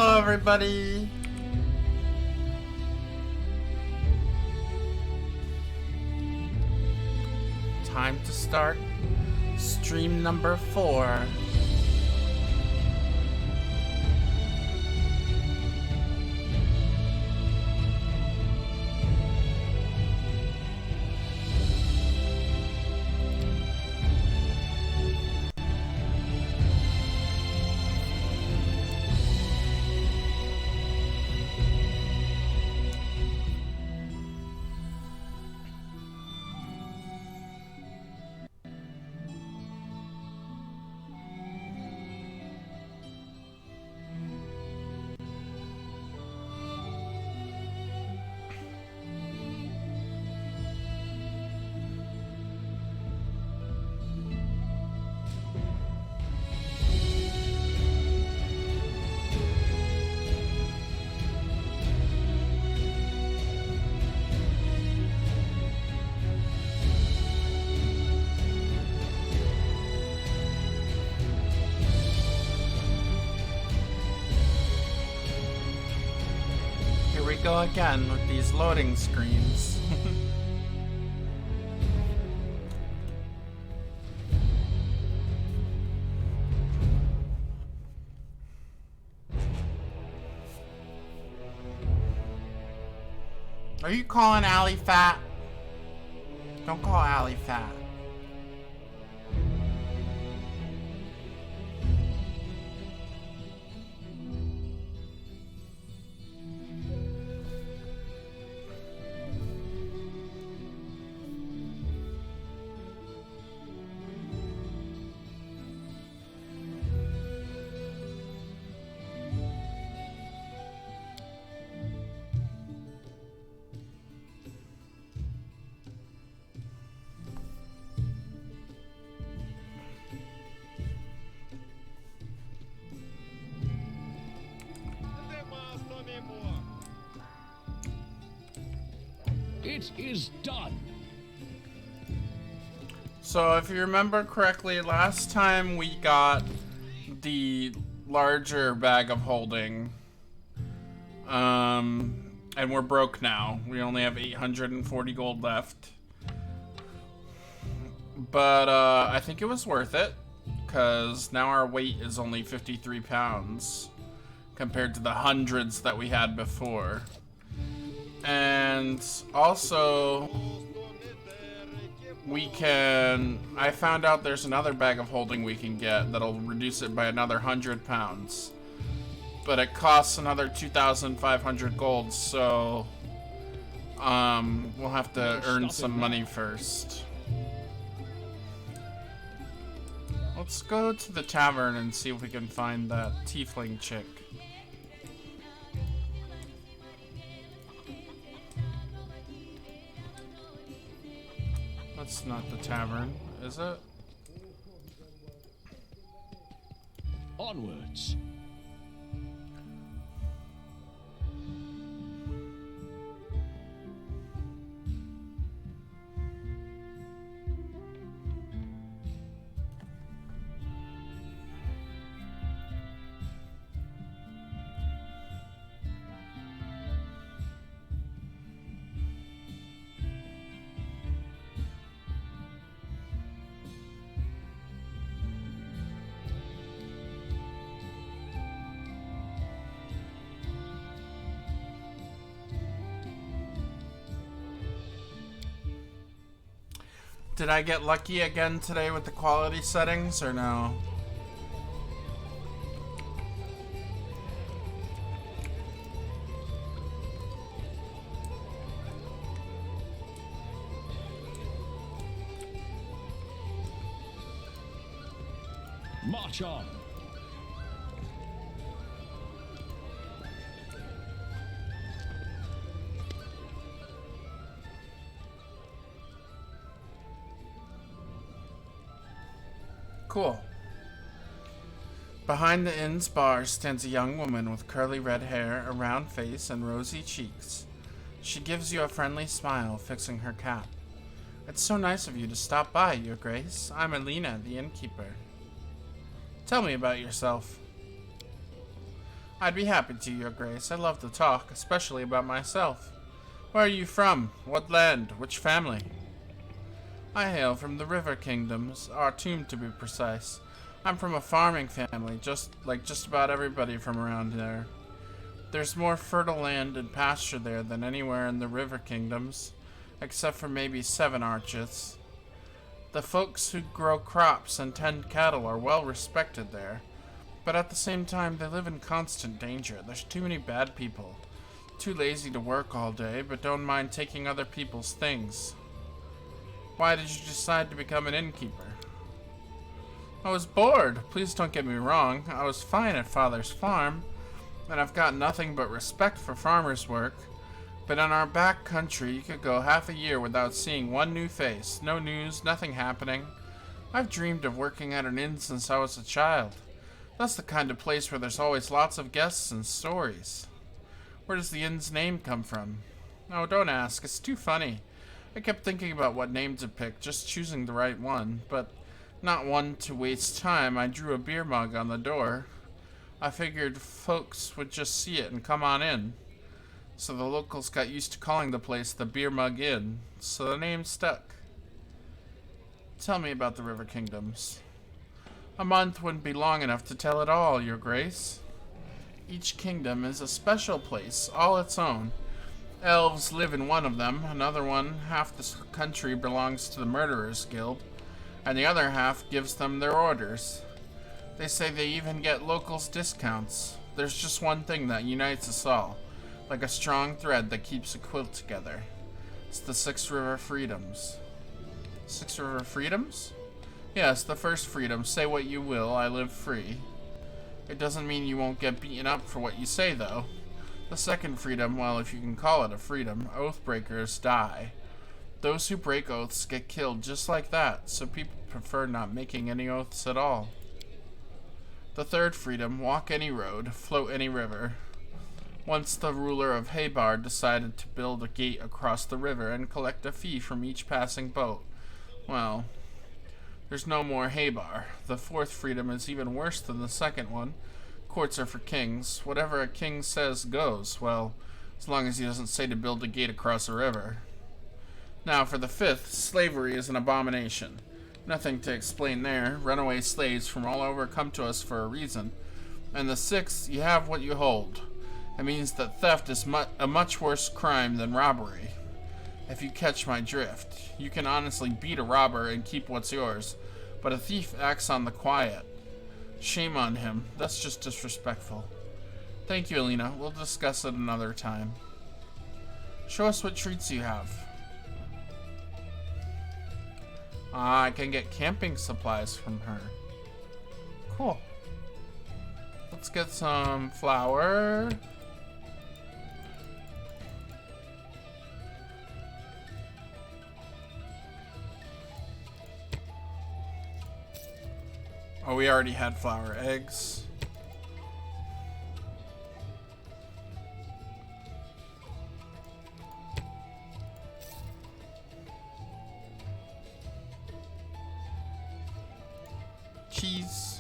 Hello, everybody. Time to start stream number 4. Here we go again with these loading screens. Are you calling Allie fat? Don't call Allie fat. It is done. So if you remember correctly, last time we got the larger bag of holding. And we're broke now. We only have 840 gold left. But I think it was worth it, because now our weight is only 53 pounds compared to the hundreds that we had before. And also, I found out there's another bag of holding we can get that'll reduce it by another 100 pounds. But it costs another 2,500 gold, so we'll have to earn some money first. Let's go to the tavern and see if we can find that tiefling chick. That's not the tavern, is it? Onwards. Did I get lucky again today with the quality settings, or no? March on. Cool. Behind the inn's bar stands a young woman with curly red hair, a round face, and rosy cheeks. She gives you a friendly smile, fixing her cap. It's so nice of you to stop by, Your Grace. I'm Alina, the innkeeper. Tell me about yourself. I'd be happy to, Your Grace. I love to talk, especially about myself. Where are you from? What land? Which family? I hail from the River Kingdoms, our tomb to be precise. I'm from a farming family, just about everybody from around there. There's more fertile land and pasture there than anywhere in the River Kingdoms, except for maybe 7 Arches. The folks who grow crops and tend cattle are well respected there, but at the same time they live in constant danger. There's too many bad people. Too lazy to work all day, but don't mind taking other people's things. Why did you decide to become an innkeeper? I was bored. Please don't get me wrong. I was fine at Father's farm, and I've got nothing but respect for farmers' work. But in our back country, you could go half a year without seeing one new face. No news, nothing happening. I've dreamed of working at an inn since I was a child. That's the kind of place where there's always lots of guests and stories. Where does the inn's name come from? Oh, don't ask. It's too funny. I kept thinking about what name to pick, just choosing the right one, but not one to waste time. I drew a beer mug on the door. I figured folks would just see it and come on in. So the locals got used to calling the place the Beer Mug Inn, so the name stuck. Tell me about the River Kingdoms. A month wouldn't be long enough to tell it all, Your Grace. Each kingdom is a special place, all its own. Elves live in one of them, another one, half the country belongs to the Murderers Guild, and the other half gives them their orders. They say they even get locals discounts. There's just one thing that unites us all, like a strong thread that keeps a quilt together. It's the 6 River Freedoms. 6 River Freedoms? Yes, the first freedom, say what you will, I live free. It doesn't mean you won't get beaten up for what you say, though. The second freedom, well, if you can call it a freedom, oath breakers die. Those who break oaths get killed just like that, so people prefer not making any oaths at all. The third freedom, walk any road, float any river. Once the ruler of Haybar decided to build a gate across the river and collect a fee from each passing boat. Well, there's no more Haybar. The fourth freedom is even worse than the second one. Courts are for kings. Whatever a king says goes. Well, as long as he doesn't say to build a gate across a river. Now, for the fifth, slavery is an abomination. Nothing to explain there. Runaway slaves from all over come to us for a reason. And the sixth, you have what you hold. It means that theft is a much worse crime than robbery. If you catch my drift, you can honestly beat a robber and keep what's yours, but a thief acts on the quiet. Shame on him. That's just disrespectful. Thank you, Alina. We'll discuss it another time. Show us what treats you have. I can get camping supplies from her. Cool. Let's get some flour. Oh, we already had flour. Eggs. Cheese.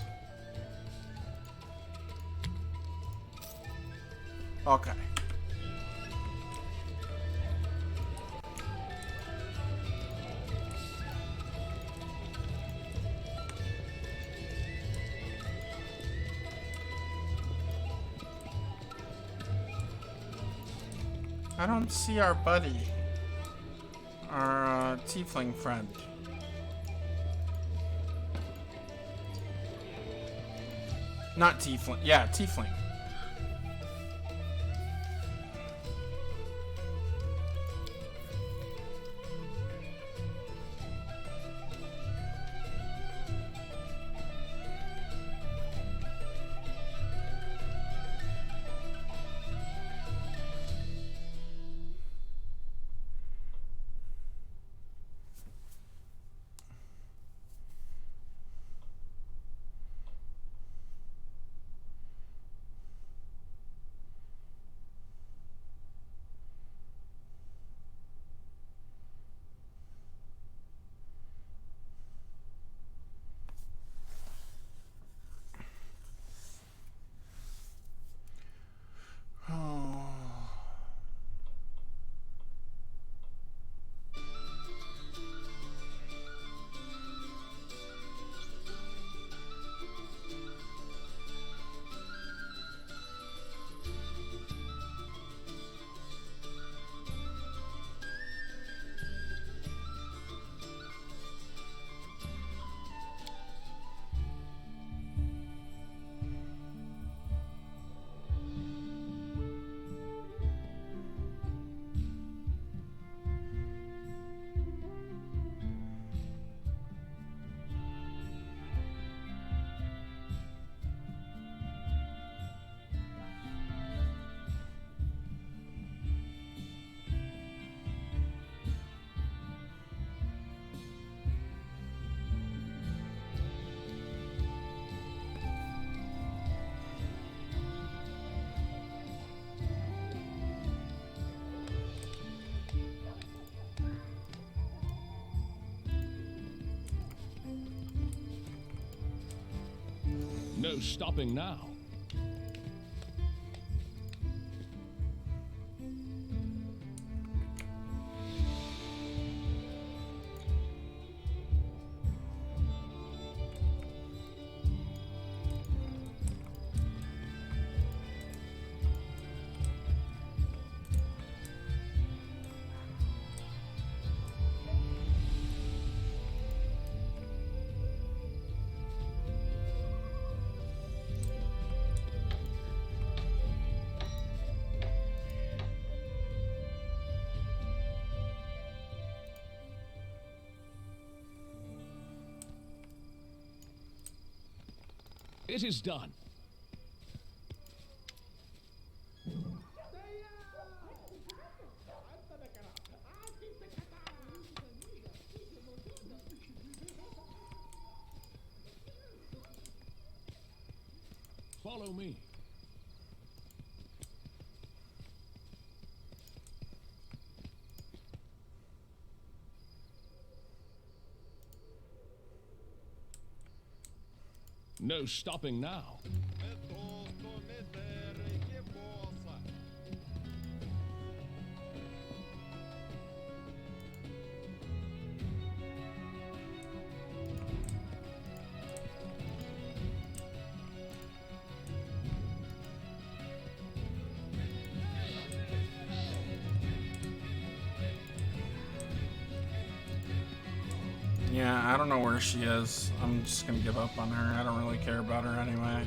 Okay. I don't see our buddy. Our tiefling friend. Not tiefling. Yeah, tiefling. No stopping now. It is done. Follow me. No stopping now. Yeah, I don't know where she is. I'm just gonna give up on her. I don't really care about her anyway.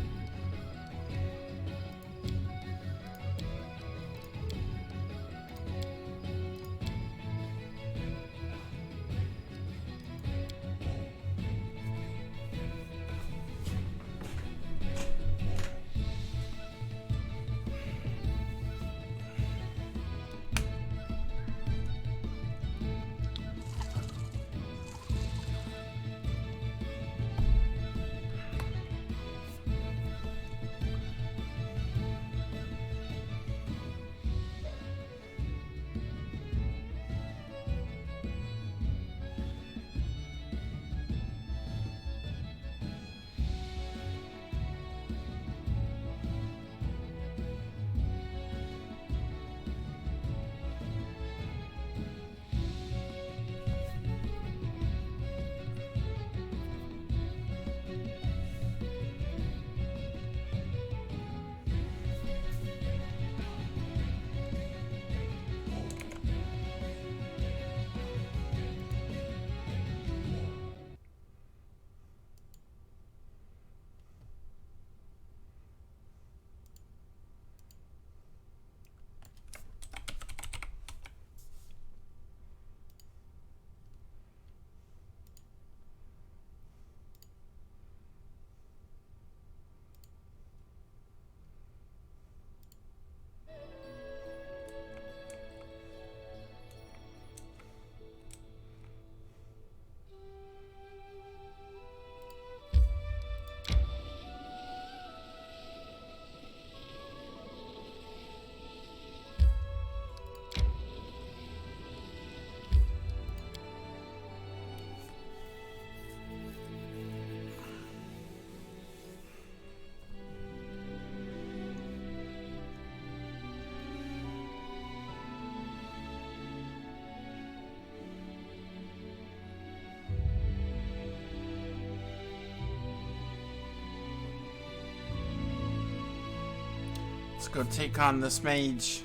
Let's go take on this mage.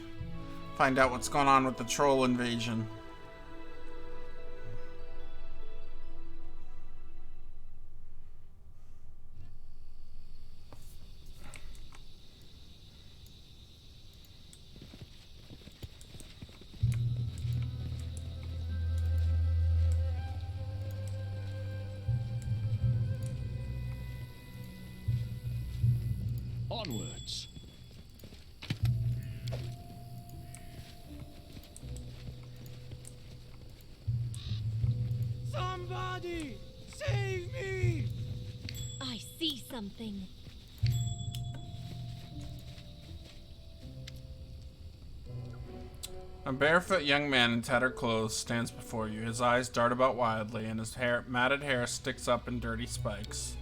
Find out what's going on with the troll invasion. Onwards. Somebody save me! I see something. A barefoot young man in tattered clothes stands before you. His eyes dart about wildly, and his matted hair sticks up in dirty spikes.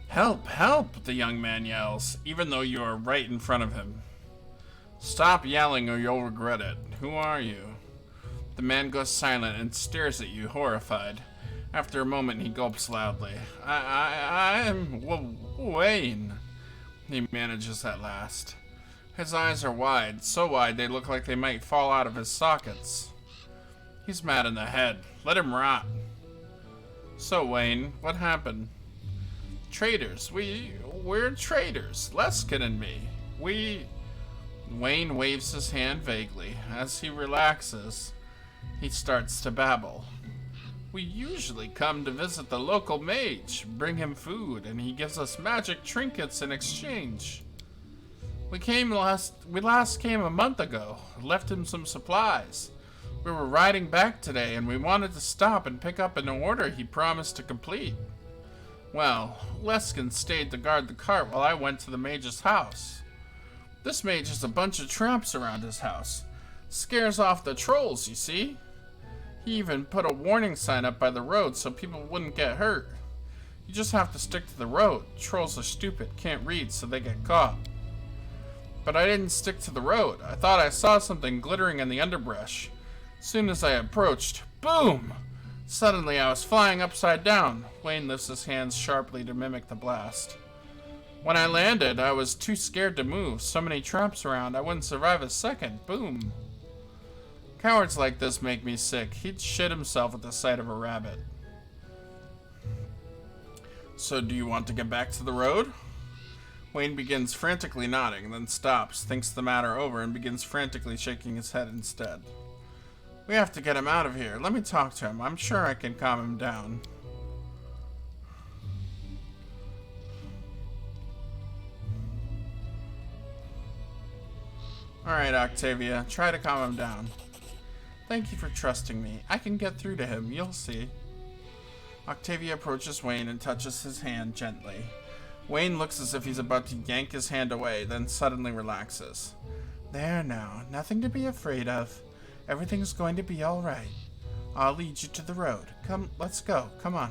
Help, help, the young man yells, even though you are right in front of him. Stop yelling or you'll regret it. Who are you? The man goes silent and stares at you, horrified. After a moment, he gulps loudly. I'm Wayne, he manages at last. His eyes are wide, so wide they look like they might fall out of his sockets. He's mad in the head. Let him rot. So, Wayne, what happened? Traitors. We're traitors. Leskin and me. Wayne waves his hand vaguely. As he relaxes, he starts to babble. We usually come to visit the local mage, bring him food, and he gives us magic trinkets in exchange. We last came a month ago, left him some supplies. We were riding back today, and we wanted to stop and pick up an order he promised to complete. Well, Leskin stayed to guard the cart while I went to the mage's house. This mage has a bunch of traps around his house. Scares off the trolls, you see? He even put a warning sign up by the road so people wouldn't get hurt. You just have to stick to the road. Trolls are stupid, can't read, so they get caught. But I didn't stick to the road. I thought I saw something glittering in the underbrush. Soon as I approached, boom! Suddenly I was flying upside down. Wayne lifts his hands sharply to mimic the blast. When I landed, I was too scared to move. So many traps around, I wouldn't survive a second. Boom. Cowards like this make me sick. He'd shit himself at the sight of a rabbit. So do you want to get back to the road? Wayne begins frantically nodding, then stops, thinks the matter over, and begins frantically shaking his head instead. We have to get him out of here. Let me talk to him. I'm sure I can calm him down. Alright, Octavia. Try to calm him down. Thank you for trusting me. I can get through to him. You'll see. Octavia approaches Wayne and touches his hand gently. Wayne looks as if he's about to yank his hand away, then suddenly relaxes. There now. Nothing to be afraid of. Everything's going to be all right. I'll lead you to the road. Come, let's go. Come on.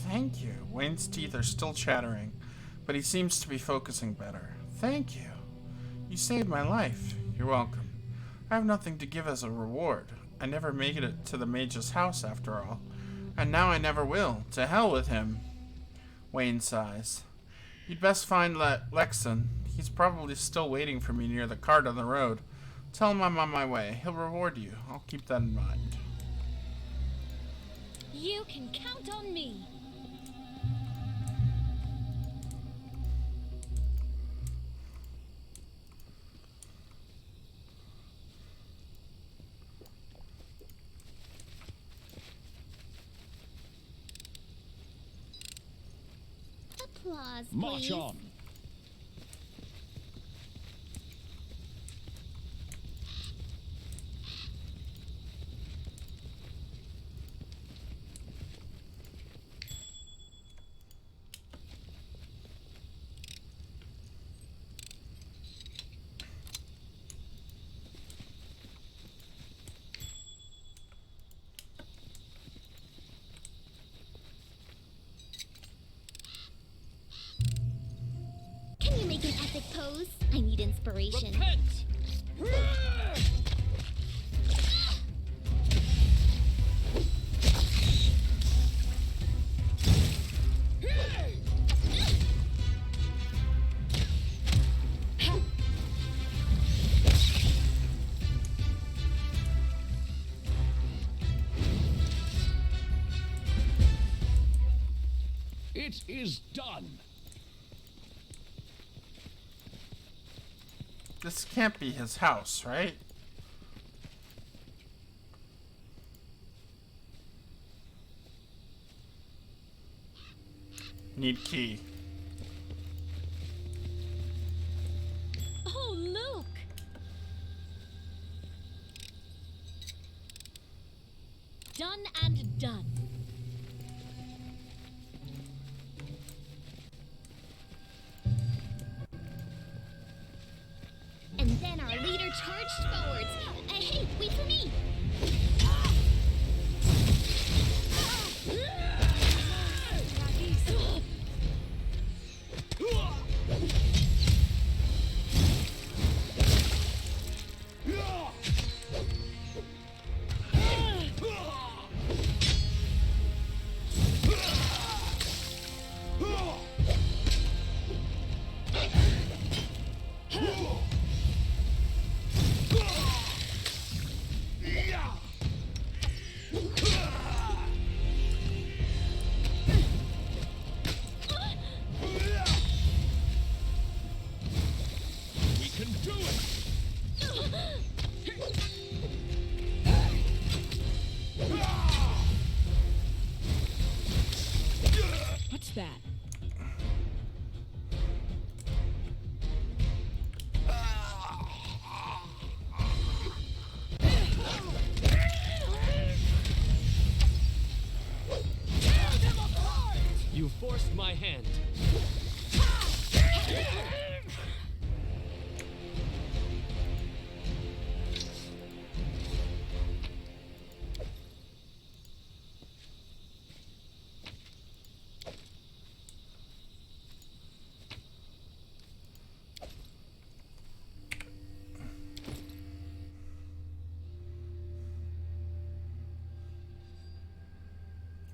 Thank you. Wayne's teeth are still chattering, but he seems to be focusing better. Thank you. You saved my life. You're welcome. I have nothing to give as a reward. I never made it to the mage's house after all, and now I never will. To hell with him. Wayne sighs. You'd best find Lexon. He's probably still waiting for me near the cart on the road. Tell him I'm on my way. He'll reward you. I'll keep that in mind. You can count on me. Applause, please. March on. Can you make an epic pose? I need inspiration. Repent! It is done. This can't be his house, right? Need key. Oh, look! Done and done. And then our leader charged forwards. Hey, wait for me! We can do it! What's that? You forced my hand.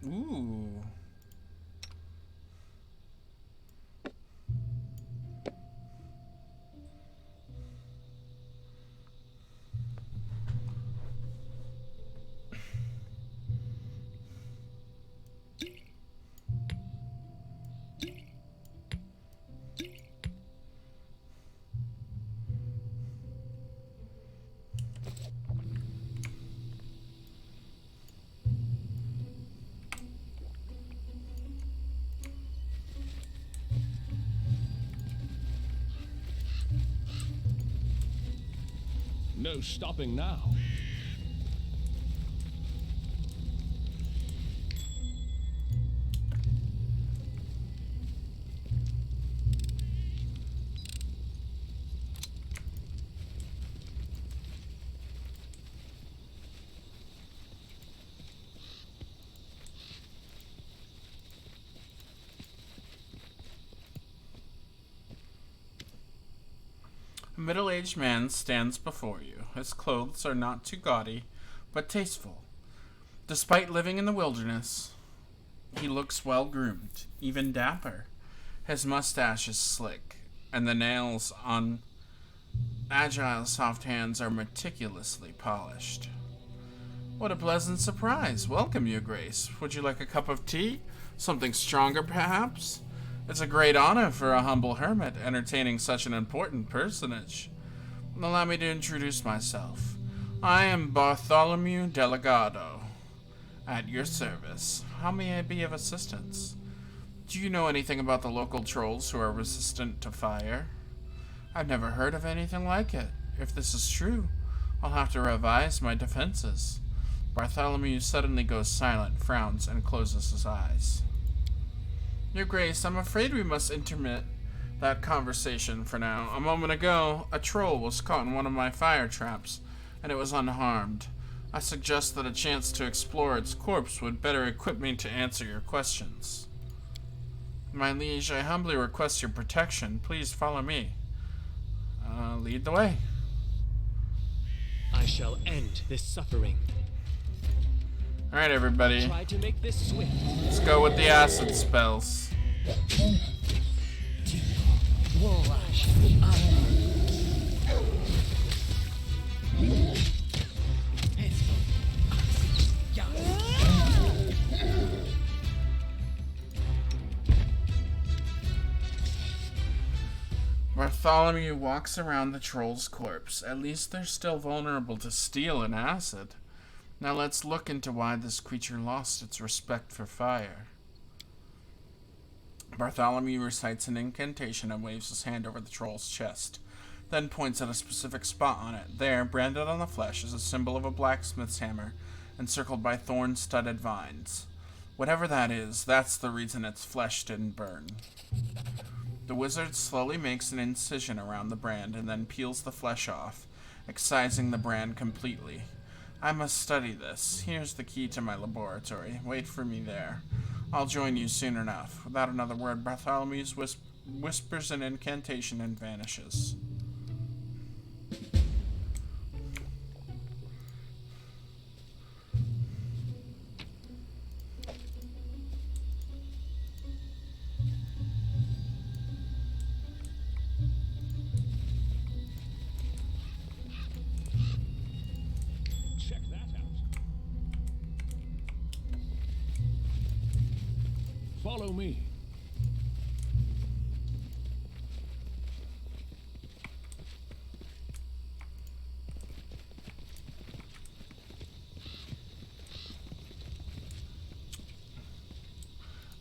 Ooh. No stopping now. A middle-aged man stands before you. His clothes are not too gaudy, but tasteful. Despite living in the wilderness, he looks well-groomed, even dapper. His mustache is slick, and the nails on agile, soft hands are meticulously polished. What a pleasant surprise. Welcome, Your Grace. Would you like a cup of tea? Something stronger, perhaps? It's a great honor for a humble hermit entertaining such an important personage. Allow me to introduce myself. I am Bartholomew Delegado, at your service. How may I be of assistance? Do you know anything about the local trolls who are resistant to fire? I've never heard of anything like it. If this is true, I'll have to revise my defenses. Bartholomew suddenly goes silent, frowns, and closes his eyes. Your Grace, I'm afraid we must intermit that conversation for now. A moment ago, a troll was caught in one of my fire traps, and it was unharmed. I suggest that a chance to explore its corpse would better equip me to answer your questions. My liege, I humbly request your protection. Please follow me. Lead the way. I shall end this suffering. Alright, everybody. Try to make this swift. Let's go with the acid spells. Bartholomew walks around the troll's corpse. At least they're still vulnerable to steel and acid. Now let's look into why this creature lost its respect for fire. Bartholomew recites an incantation and waves his hand over the troll's chest, then points at a specific spot on it. There, branded on the flesh, is a symbol of a blacksmith's hammer, encircled by thorn-studded vines. Whatever that is, that's the reason its flesh didn't burn. The wizard slowly makes an incision around the brand and then peels the flesh off, excising the brand completely. I must study this. Here's the key to my laboratory. Wait for me there. I'll join you soon enough. Without another word, Bartholomew whispers an incantation and vanishes. Check that out. Follow me.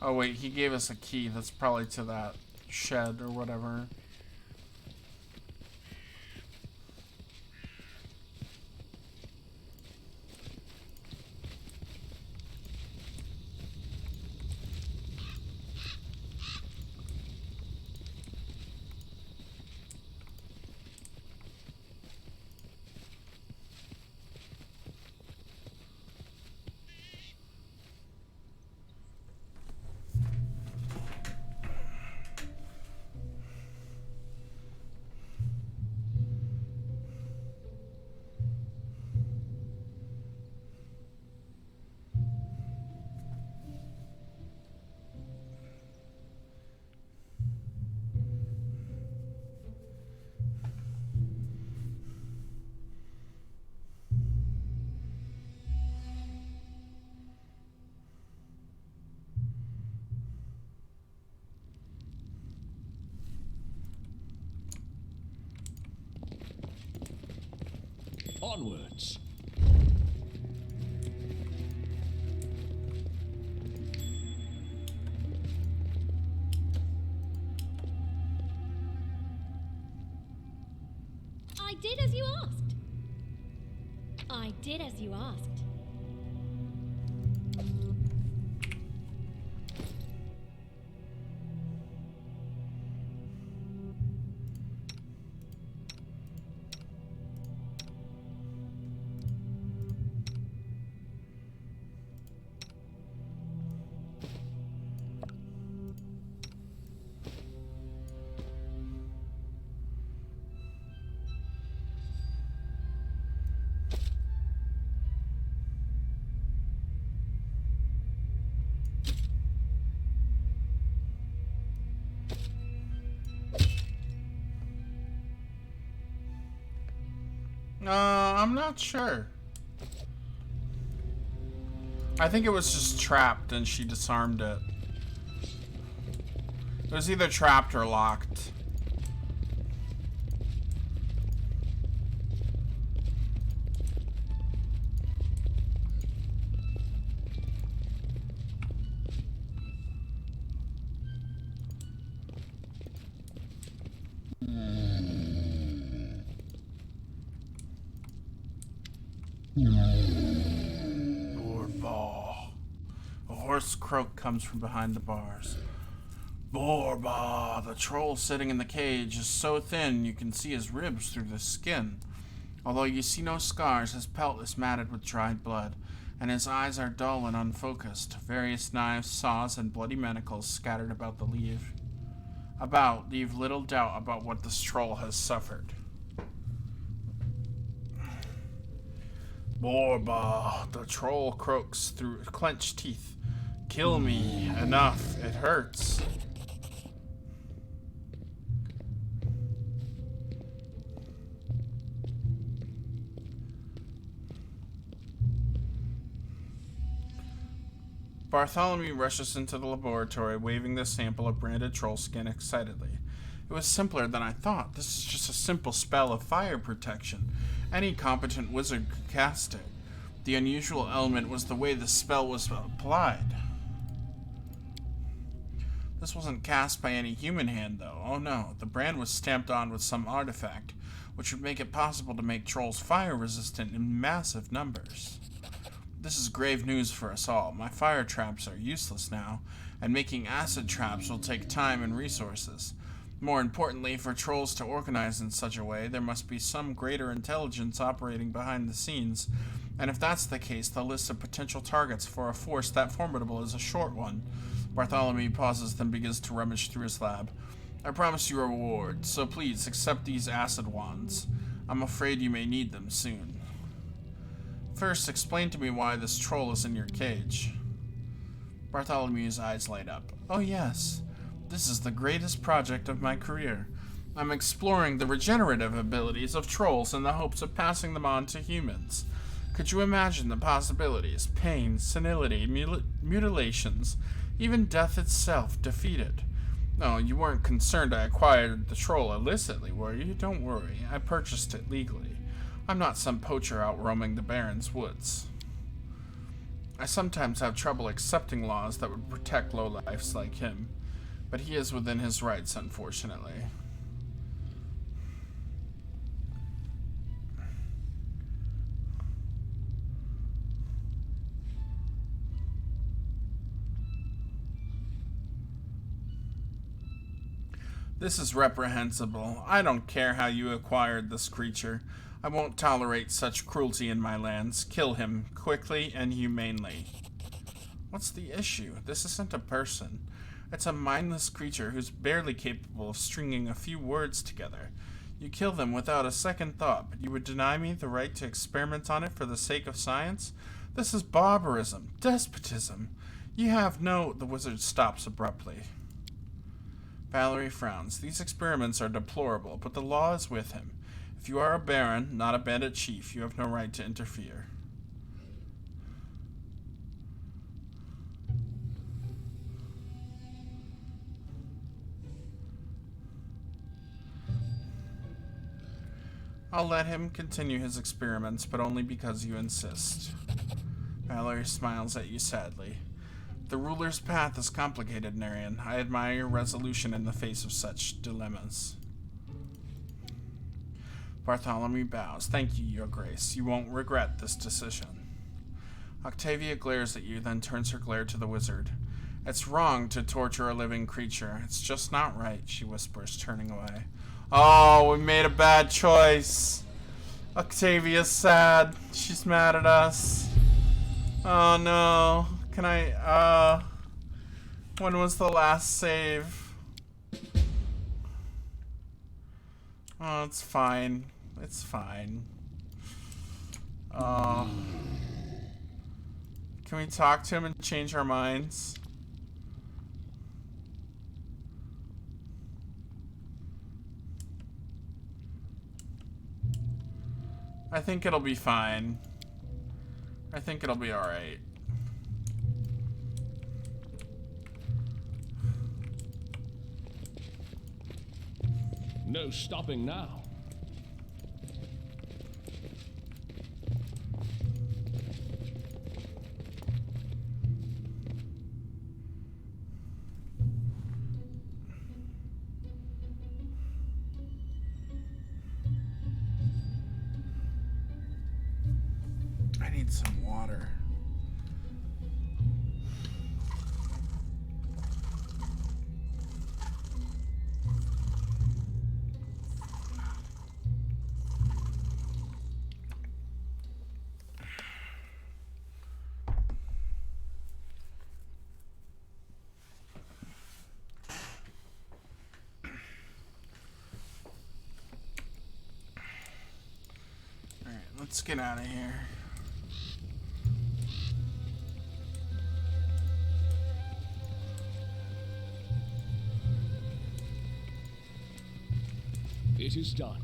Oh wait, he gave us a key. That's probably to that shed or whatever. Onwards. I did as you asked. I did as you asked. I'm not sure. I think it was just trapped and she disarmed it. It was either trapped or locked. Borball. A hoarse croak comes from behind the bars. Borball, the troll sitting in the cage, is so thin you can see his ribs through the skin. Although you see no scars, his pelt is matted with dried blood, and his eyes are dull and unfocused. Various knives, saws, and bloody manacles scattered about leave little doubt about what this troll has suffered. Borball, the troll croaks through clenched teeth. Kill me. Enough. It hurts. Bartholomew rushes into the laboratory, waving the sample of branded troll skin excitedly. It was simpler than I thought. This is just a simple spell of fire protection. Any competent wizard could cast it. The unusual element was the way the spell was applied. This wasn't cast by any human hand, though. Oh no, the brand was stamped on with some artifact, which would make it possible to make trolls fire-resistant in massive numbers. This is grave news for us all. My fire traps are useless now, and making acid traps will take time and resources. More importantly, for trolls to organize in such a way, there must be some greater intelligence operating behind the scenes, and if that's the case, the list of potential targets for a force that formidable is a short one. Bartholomew pauses, then begins to rummage through his lab. I promise you a reward, so please accept these acid wands. I'm afraid you may need them soon. First, explain to me why this troll is in your cage. Bartholomew's eyes light up. Oh yes, this is the greatest project of my career. I'm exploring the regenerative abilities of trolls in the hopes of passing them on to humans. Could you imagine the possibilities? Pain, senility, mutilations, even death itself defeated. No, you weren't concerned I acquired the troll illicitly, were you? Don't worry, I purchased it legally. I'm not some poacher out roaming the Baron's woods. I sometimes have trouble accepting laws that would protect lowlifes like him, but he is within his rights, unfortunately. This is reprehensible. I don't care how you acquired this creature. I won't tolerate such cruelty in my lands. Kill him, quickly and humanely. What's the issue? This isn't a person. It's a mindless creature who's barely capable of stringing a few words together. You kill them without a second thought, but you would deny me the right to experiment on it for the sake of science? This is barbarism, despotism. You have no... The wizard stops abruptly. Valerie frowns. These experiments are deplorable, but the law is with him. If you are a baron, not a bandit chief, you have no right to interfere. I'll let him continue his experiments, but only because you insist. Valerie smiles at you sadly. The ruler's path is complicated, Narian. I admire your resolution in the face of such dilemmas. Bartholomew bows. Thank you, Your Grace. You won't regret this decision. Octavia glares at you, then turns her glare to the wizard. It's wrong to torture a living creature. It's just not right, she whispers, turning away. Oh, we made a bad choice. Octavia's sad. She's mad at us. Oh no. Can I, when was the last save? Oh, it's fine. It's fine. Can we talk to him and change our minds? I think it'll be fine. I think it'll be alright. No stopping now. I need some water. Alright, let's get out of here. It is done.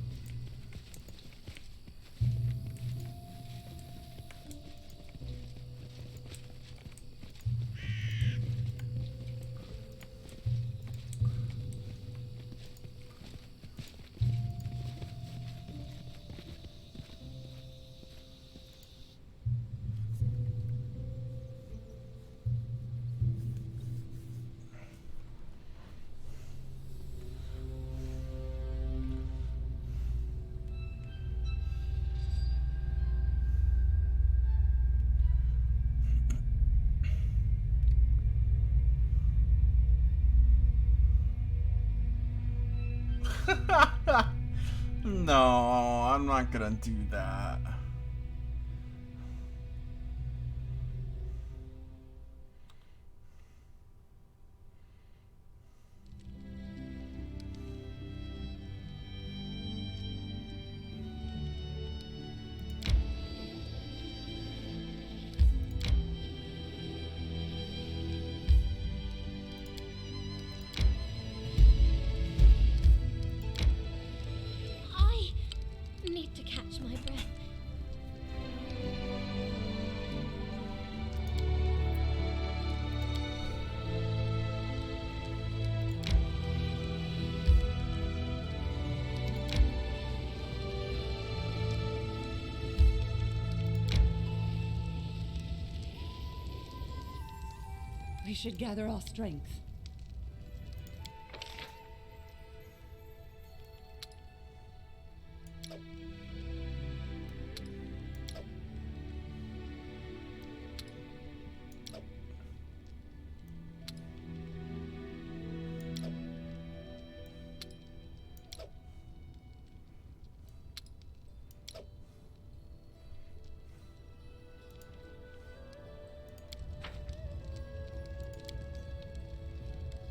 No, I'm not gonna do that. I need to catch my breath. We should gather our strength.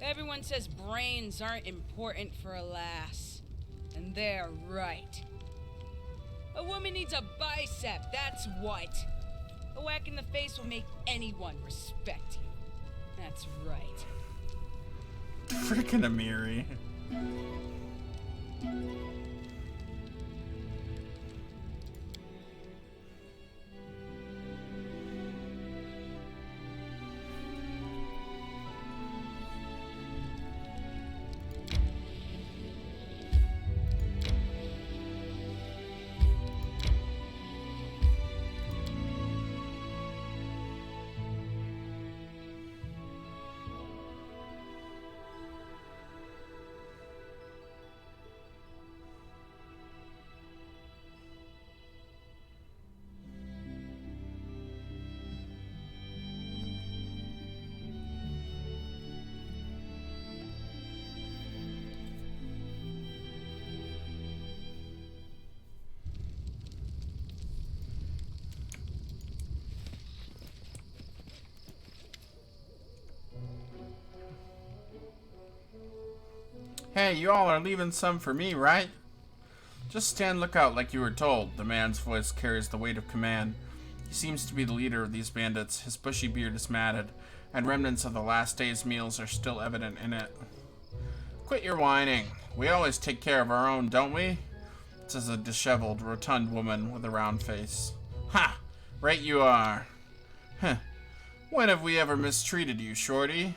Everyone says brains aren't important for a lass. And they're right. A woman needs a bicep, that's what. A whack in the face will make anyone respect you. That's right. Freaking Amiri. Hey, you all are leaving some for me, right? Just stand lookout like you were told. The man's voice carries the weight of command. He seems to be the leader of these bandits. His bushy beard is matted, and remnants of the last day's meals are still evident in it. Quit your whining. We always take care of our own, don't we? Says a disheveled, rotund woman with a round face. Ha! Right you are. Huh. When have we ever mistreated you, Shorty?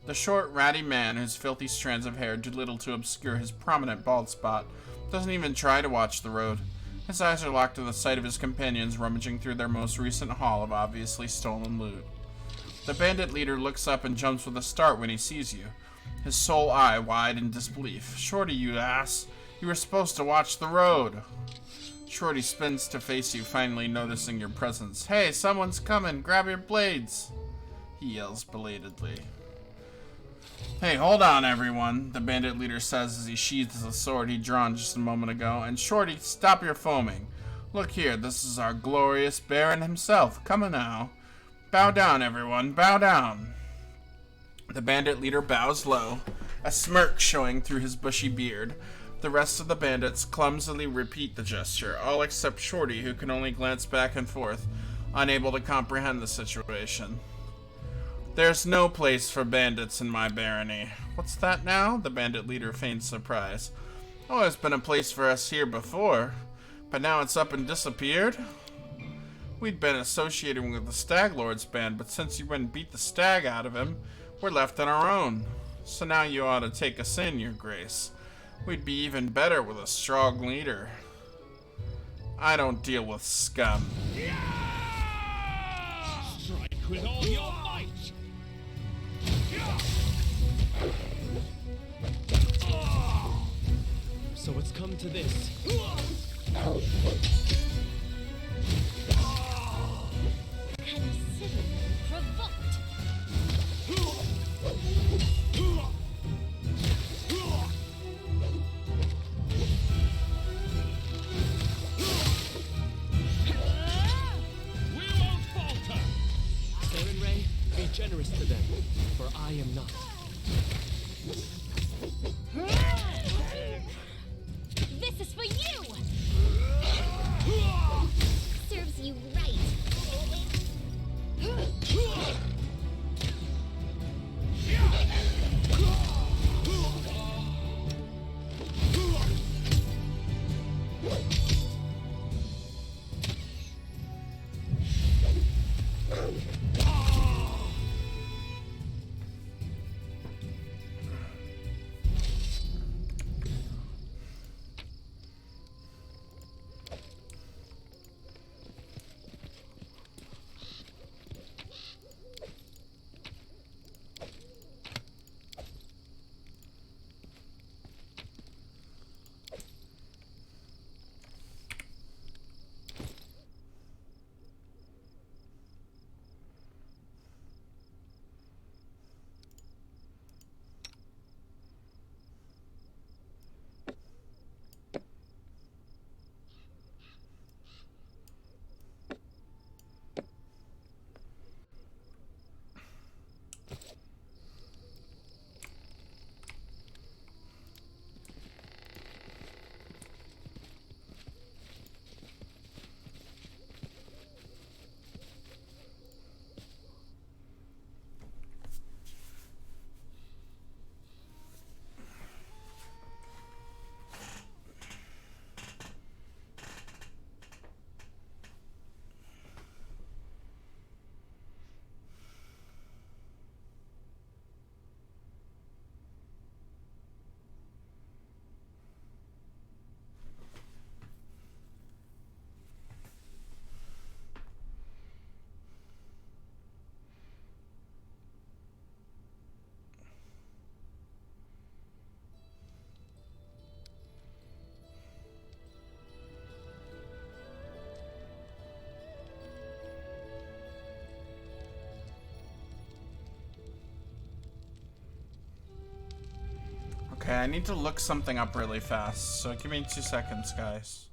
The short, ratty man, whose filthy strands of hair do little to obscure his prominent bald spot, doesn't even try to watch the road. His eyes are locked to the sight of his companions rummaging through their most recent haul of obviously stolen loot. The bandit leader looks up and jumps with a start when he sees you, his sole eye wide in disbelief. Shorty, you ass! You were supposed to watch the road! Shorty spins to face you, finally noticing your presence. Hey, someone's coming! Grab your blades! He yells belatedly. Hey, hold on, everyone, the bandit leader says as he sheathes the sword he'd drawn just a moment ago. And Shorty, stop your foaming. Look here, this is our glorious Baron himself. Come on now. Bow down, everyone, bow down. The bandit leader bows low, a smirk showing through his bushy beard. The rest of the bandits clumsily repeat the gesture, all except Shorty, who can only glance back and forth, unable to comprehend the situation. There's no place for bandits in my barony. What's that now? The bandit leader feigns surprise. Oh, there's been a place for us here before, but now it's up and disappeared? We'd been associating with the Stag Lord's band, but since you went and beat the stag out of him, we're left on our own. So now you ought to take us in, your grace. We'd be even better with a strong leader. I don't deal with scum. Strike with all your might! So it's come to this. Consider provoked. Be generous to them, for I am not. This is for you! Serves you right. Okay, I need to look something up really fast, so give me 2 seconds, guys.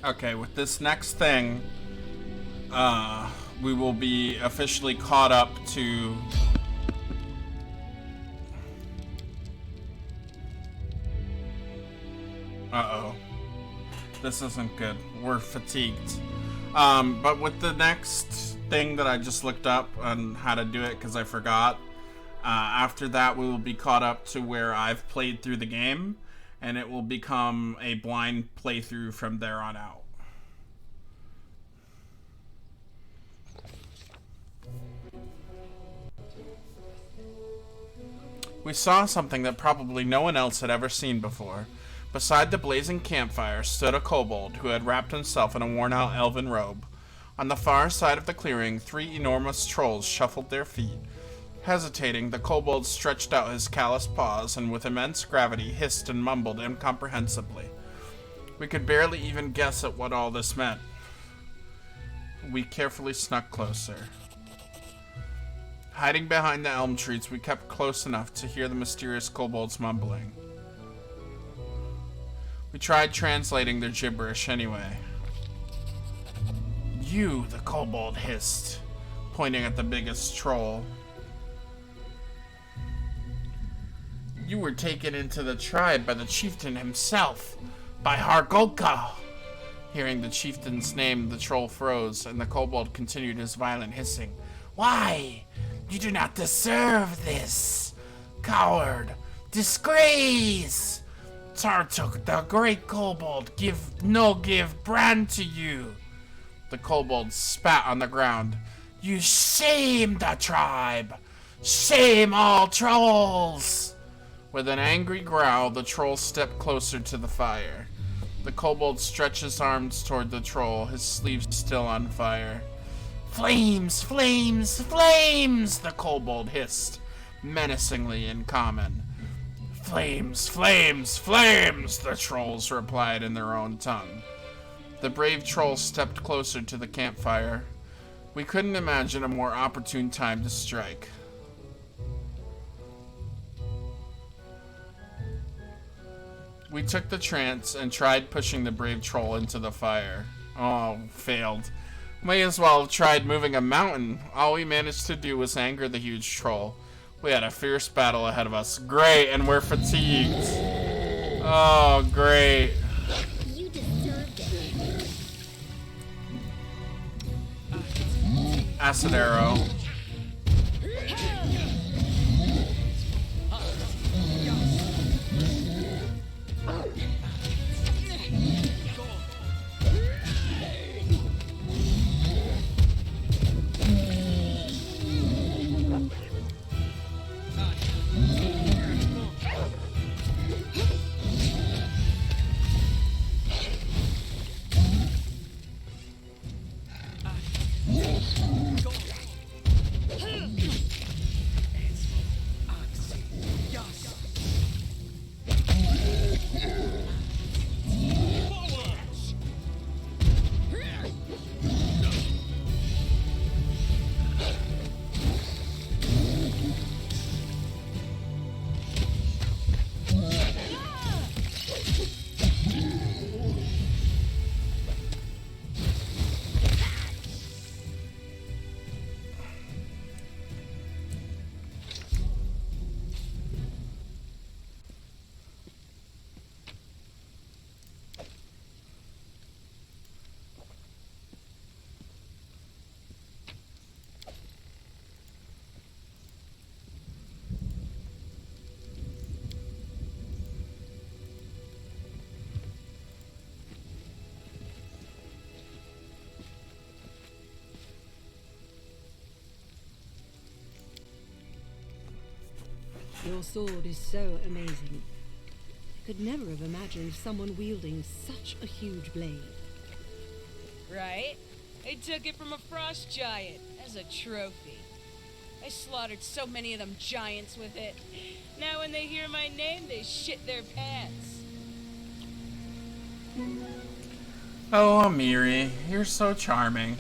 Okay, with this next thing, we will be officially caught up to... Uh-oh. This isn't good. We're fatigued. But with the next thing that I just looked up on how to do it because I forgot, after that we will be caught up to where I've played through the game, and it will become a blind playthrough from there on out. We saw something that probably no one else had ever seen before. Beside the blazing campfire stood a kobold who had wrapped himself in a worn-out elven robe. On the far side of the clearing, 3 enormous trolls shuffled their feet. Hesitating, the kobold stretched out his calloused paws and with immense gravity hissed and mumbled incomprehensibly. We could barely even guess at what all this meant. We carefully snuck closer. Hiding behind the elm trees, we kept close enough to hear the mysterious kobolds mumbling. We tried translating their gibberish anyway. You, the kobold hissed, pointing at the biggest troll. You were taken into the tribe by the chieftain himself, by Hargolka. Hearing the chieftain's name, the troll froze, and the kobold continued his violent hissing. Why? You do not deserve this! Coward! Disgrace! Tartuk, the great kobold, give brand to you! The kobold spat on the ground. You shame the tribe! Shame all trolls! With an angry growl, the troll stepped closer to the fire. The kobold stretched his arms toward the troll, his sleeves still on fire. Flames! Flames! Flames! The kobold hissed, menacingly in common. Flames! Flames! Flames! The trolls replied in their own tongue. The brave troll stepped closer to the campfire. We couldn't imagine a more opportune time to strike. We took the trance and tried pushing the brave troll into the fire. Oh, failed. May as well have tried moving a mountain. All we managed to do was anger the huge troll. We had a fierce battle ahead of us. Great, and we're fatigued. Oh, great. You deserved it. Acid arrow. Your sword is so amazing. I could never have imagined someone wielding such a huge blade. Right? I took it from a frost giant as a trophy. I slaughtered so many of them giants with it. Now when they hear my name, they shit their pants. Oh, Amiri, you're so charming.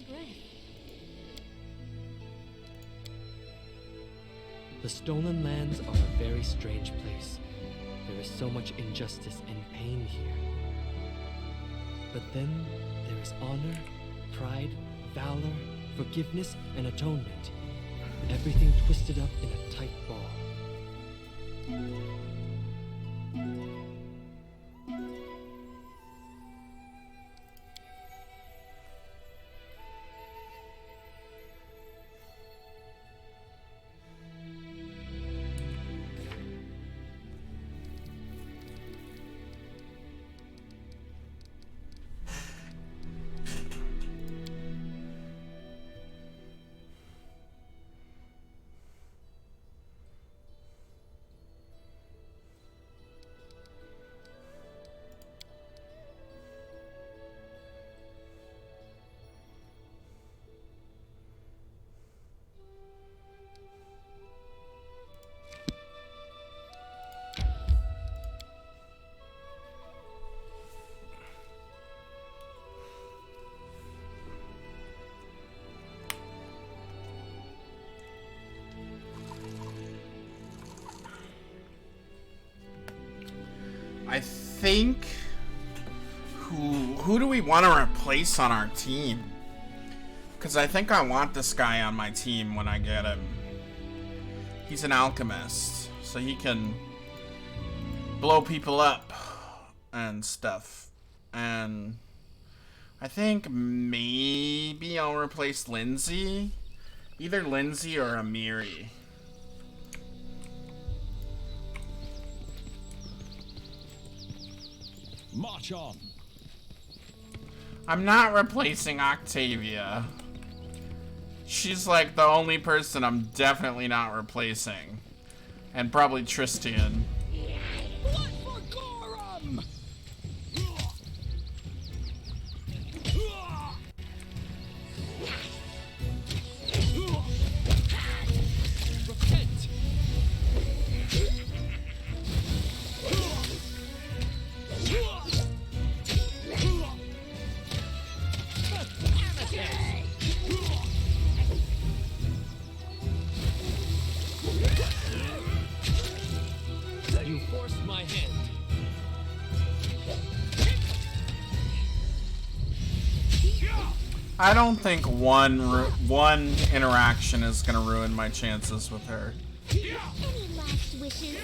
breath. The Stolen Lands are a very strange place. There is so much injustice and pain here. But then there is honor, pride, valor, forgiveness, and atonement. Everything twisted up in a tight ball. I think who do we want to replace on our team? Because I think I want this guy on my team when I get him. He's an alchemist, so he can blow people up and stuff. And I think maybe I'll replace Lindsay. Either Lindsay or Amiri. March on. I'm not replacing Octavia. She's like the only person I'm definitely not replacing. And probably Tristian. Blood for Gorum! Repent! You forced my hand. I don't think one interaction is gonna ruin my chances with her. Any last wishes?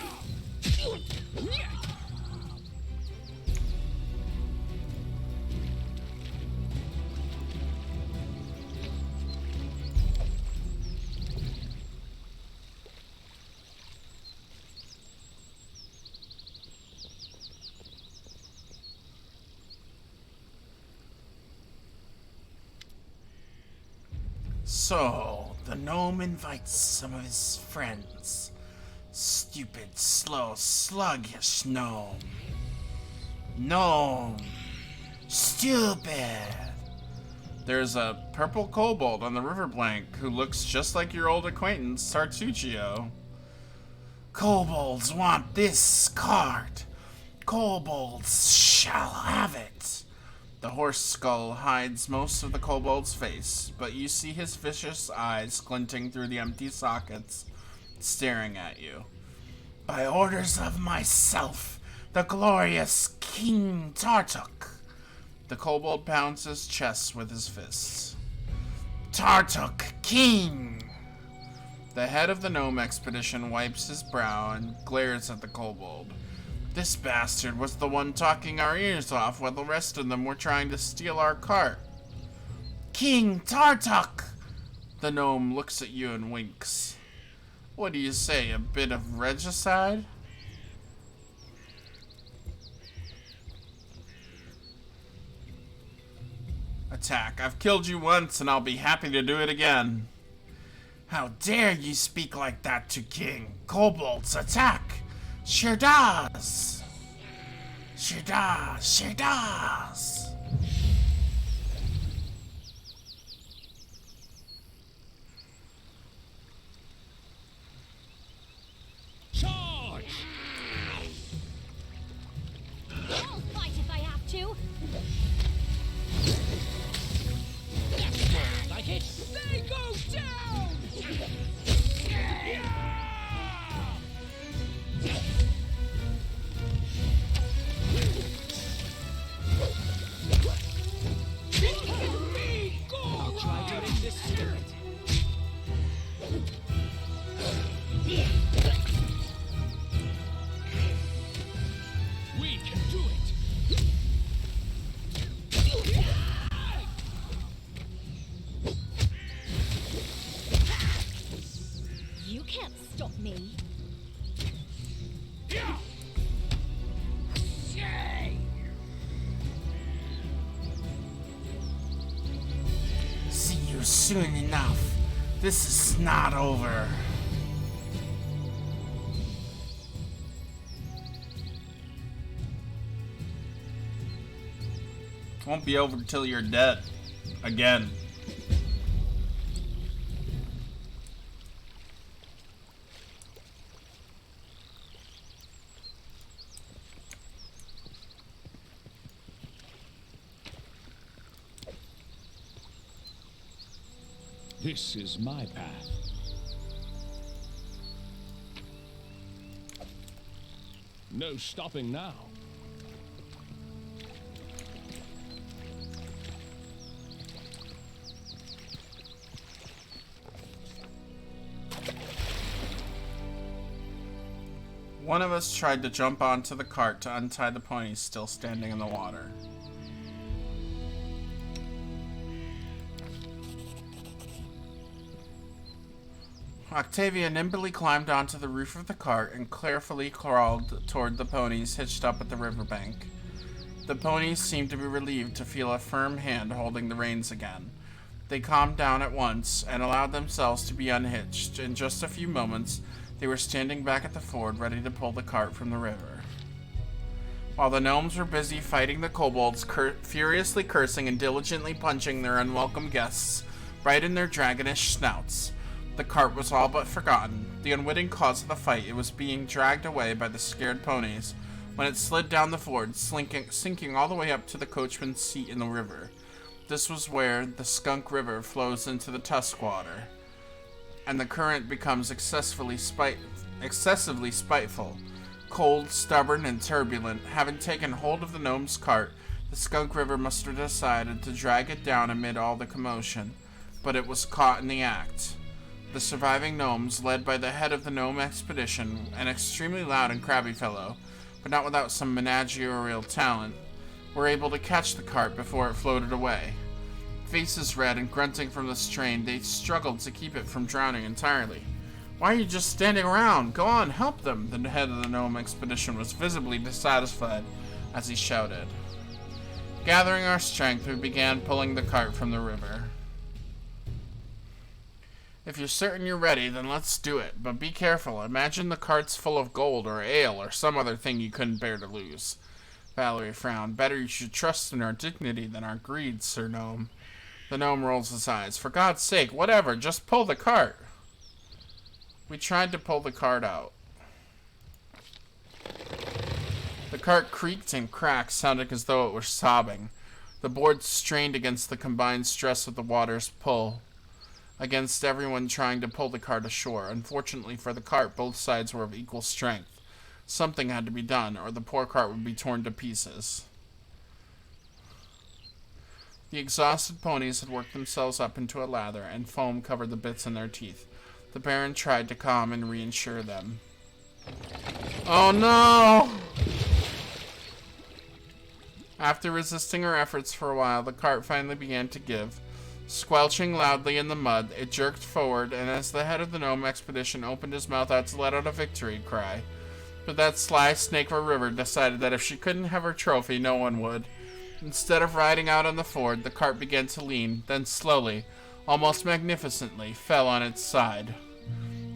So, the gnome invites some of his friends. Stupid, slow, sluggish gnome. Gnome. Stupid. There's a purple kobold on the riverbank who looks just like your old acquaintance, Tartuccio. Kobolds want this card. Kobolds shall have it. The horse skull hides most of the kobold's face, but you see his vicious eyes glinting through the empty sockets, staring at you. By orders of myself, the glorious King Tartuk. The kobold pounds his chest with his fists. Tartuk, King! The head of the gnome expedition wipes his brow and glares at the kobold. This bastard was the one talking our ears off while the rest of them were trying to steal our cart. King Tartuk! The gnome looks at you and winks. What do you say, a bit of regicide? Attack. I've killed you once and I'll be happy to do it again. How dare you speak like that to King? Kobolds, attack! Sure does! Sure does! Sure does! Charge! I'll fight if I have to. Do it. You can't stop me. See you soon enough. This is not over. Won't be over till you're dead. Again. This is my path. No stopping now. One of us tried to jump onto the cart to untie the ponies still standing in the water. Octavia nimbly climbed onto the roof of the cart and carefully crawled toward the ponies hitched up at the riverbank. The ponies seemed to be relieved to feel a firm hand holding the reins again. They calmed down at once and allowed themselves to be unhitched. In just a few moments, they were standing back at the ford, ready to pull the cart from the river. While the gnomes were busy fighting the kobolds, furiously cursing and diligently punching their unwelcome guests right in their dragonish snouts, the cart was all but forgotten. The unwitting cause of the fight, it was being dragged away by the scared ponies when it slid down the ford, sinking all the way up to the coachman's seat in the river. This was where the Skunk River flows into the Tuskwater, and the current becomes excessively spiteful. Cold, stubborn, and turbulent, having taken hold of the gnome's cart, the Skunk River must have decided to drag it down amid all the commotion, but it was caught in the act. The surviving gnomes, led by the head of the gnome expedition, an extremely loud and crabby fellow, but not without some managerial talent, were able to catch the cart before it floated away. Faces red and grunting from the strain, they struggled to keep it from drowning entirely. "Why are you just standing around? Go on, help them!" The head of the gnome expedition was visibly dissatisfied as he shouted. Gathering our strength, we began pulling the cart from the river. "If you're certain you're ready, then let's do it. But be careful. Imagine the cart's full of gold or ale or some other thing you couldn't bear to lose." Valerie frowned. "Better you should trust in our dignity than our greed, Sir Gnome." The gnome rolls his eyes. "For God's sake, whatever, just pull the cart." We tried to pull the cart out. The cart creaked and cracked, sounding as though it were sobbing. The boards strained against the combined stress of the water's pull, against everyone trying to pull the cart ashore. Unfortunately for the cart, both sides were of equal strength. Something had to be done, or the poor cart would be torn to pieces. The exhausted ponies had worked themselves up into a lather, and foam covered the bits in their teeth. The Baron tried to calm and reassure them. "Oh no!" After resisting our efforts for a while, the cart finally began to give. Squelching loudly in the mud, it jerked forward, and as the head of the gnome expedition opened his mouth out to let out a victory cry, but that sly snake of a river decided that if she couldn't have her trophy, no one would. Instead of riding out on the ford, the cart began to lean, then slowly, almost magnificently, fell on its side.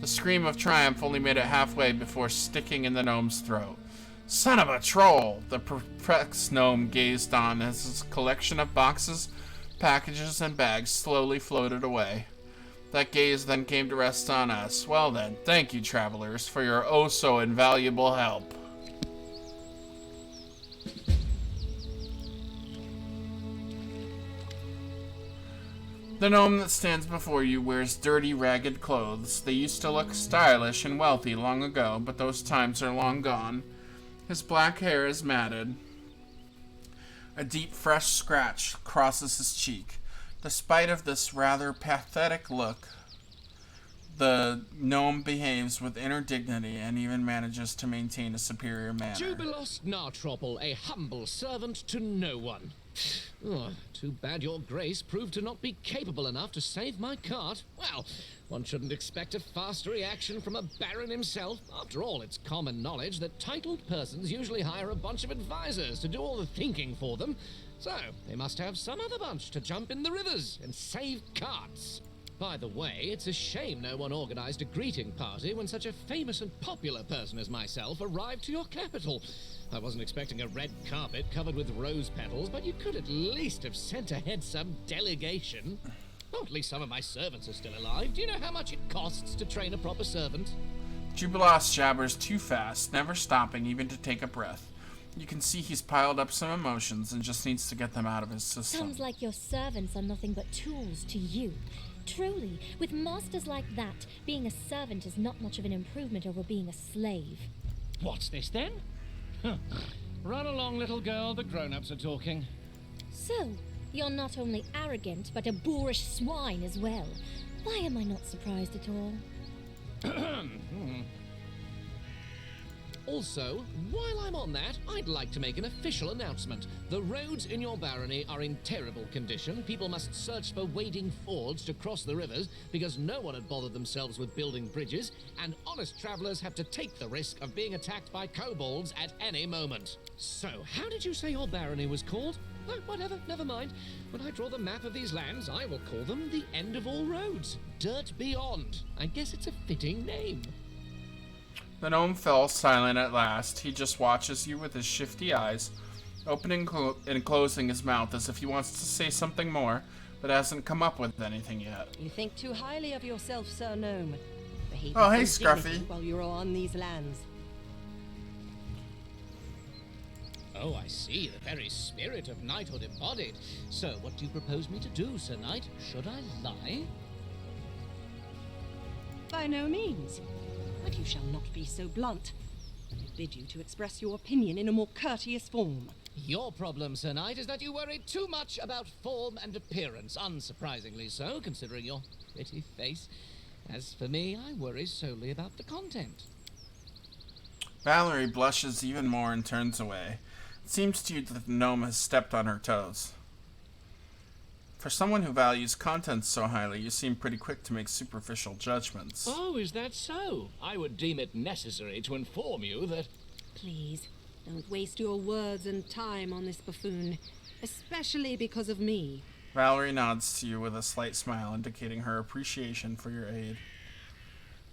The scream of triumph only made it halfway before sticking in the gnome's throat. "Son of a troll!" The perplexed gnome gazed on as his collection of boxes, packages, and bags slowly floated away. That gaze then came to rest on us. "Well then, thank you, travelers, for your oh-so-invaluable help." The gnome that stands before you wears dirty, ragged clothes. They used to look stylish and wealthy long ago, but those times are long gone. His black hair is matted. A deep, fresh scratch crosses his cheek. Despite of this rather pathetic look, The gnome behaves with inner dignity and even manages to maintain a superior manner. Jubilos Nartropple, a humble servant to no one. Oh, too bad your grace proved to not be capable enough to save my cart. Well, one shouldn't expect a faster reaction from a baron himself. After all, it's common knowledge that titled persons usually hire a bunch of advisors to do all the thinking for them. So, they must have some other bunch to jump in the rivers and save carts. By the way, it's a shame no one organized a greeting party when such a famous and popular person as myself arrived to your capital. I wasn't expecting a red carpet covered with rose petals, but you could at least have sent ahead some delegation. Oh, at least some of my servants are still alive. Do you know how much it costs to train a proper servant? Jubilos jabbers too fast, never stopping even to take a breath. You can see he's piled up some emotions and just needs to get them out of his system. Sounds like your servants are nothing but tools to you. Truly, with masters like that, being a servant is not much of an improvement over being a slave. What's this then? Run along, little girl. The grown-ups are talking. So, you're not only arrogant, but a boorish swine as well. Why am I not surprised at all? Also, while I'm on that, I'd like to make an official announcement. The roads in your barony are in terrible condition. People must search for wading fords to cross the rivers because no one had bothered themselves with building bridges, and honest travelers have to take the risk of being attacked by kobolds at any moment. So, how did you say your barony was called? Oh, whatever, never mind. When I draw the map of these lands, I will call them the End of All Roads. Dirt Beyond. I guess it's a fitting name. The gnome fell silent at last. He just watches you with his shifty eyes, opening and closing his mouth as if he wants to say something more, but hasn't come up with anything yet. You think too highly of yourself, Sir Gnome. Behave Oh, hey, with dignity Scruffy. while you're on these lands. Oh, I see. The very spirit of knighthood embodied. So, what do you propose me to do, Sir Knight? Should I lie? By no means. But you shall not be so blunt. I bid you to express your opinion in a more courteous form. Your problem, Sir Knight, is that you worry too much about form and appearance. Unsurprisingly so, considering your pretty face. As for me, I worry solely about the content. Valerie blushes even more and turns away. It seems to you that the gnome has stepped on her toes. For someone who values content so highly, you seem pretty quick to make superficial judgments. Oh, is that so? I would deem it necessary to inform you that... Please, don't waste your words and time on this buffoon, especially because of me. Valerie nods to you with a slight smile, indicating her appreciation for your aid.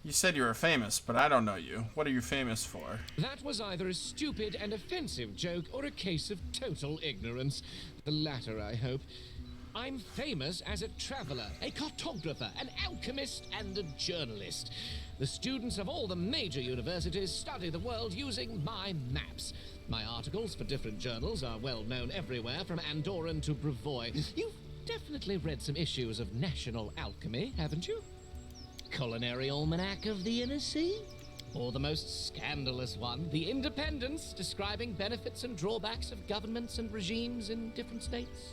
You said you were famous, but I don't know you. What are you famous for? That was either a stupid and offensive joke or a case of total ignorance. The latter, I hope. I'm famous as a traveler, a cartographer, an alchemist, and a journalist. The students of all the major universities study the world using my maps. My articles for different journals are well known everywhere, from Andorran to Brevoy. You've definitely read some issues of National Alchemy, haven't you? Culinary Almanac of the Inner Sea? Or the most scandalous one, The Independence, describing benefits and drawbacks of governments and regimes in different states?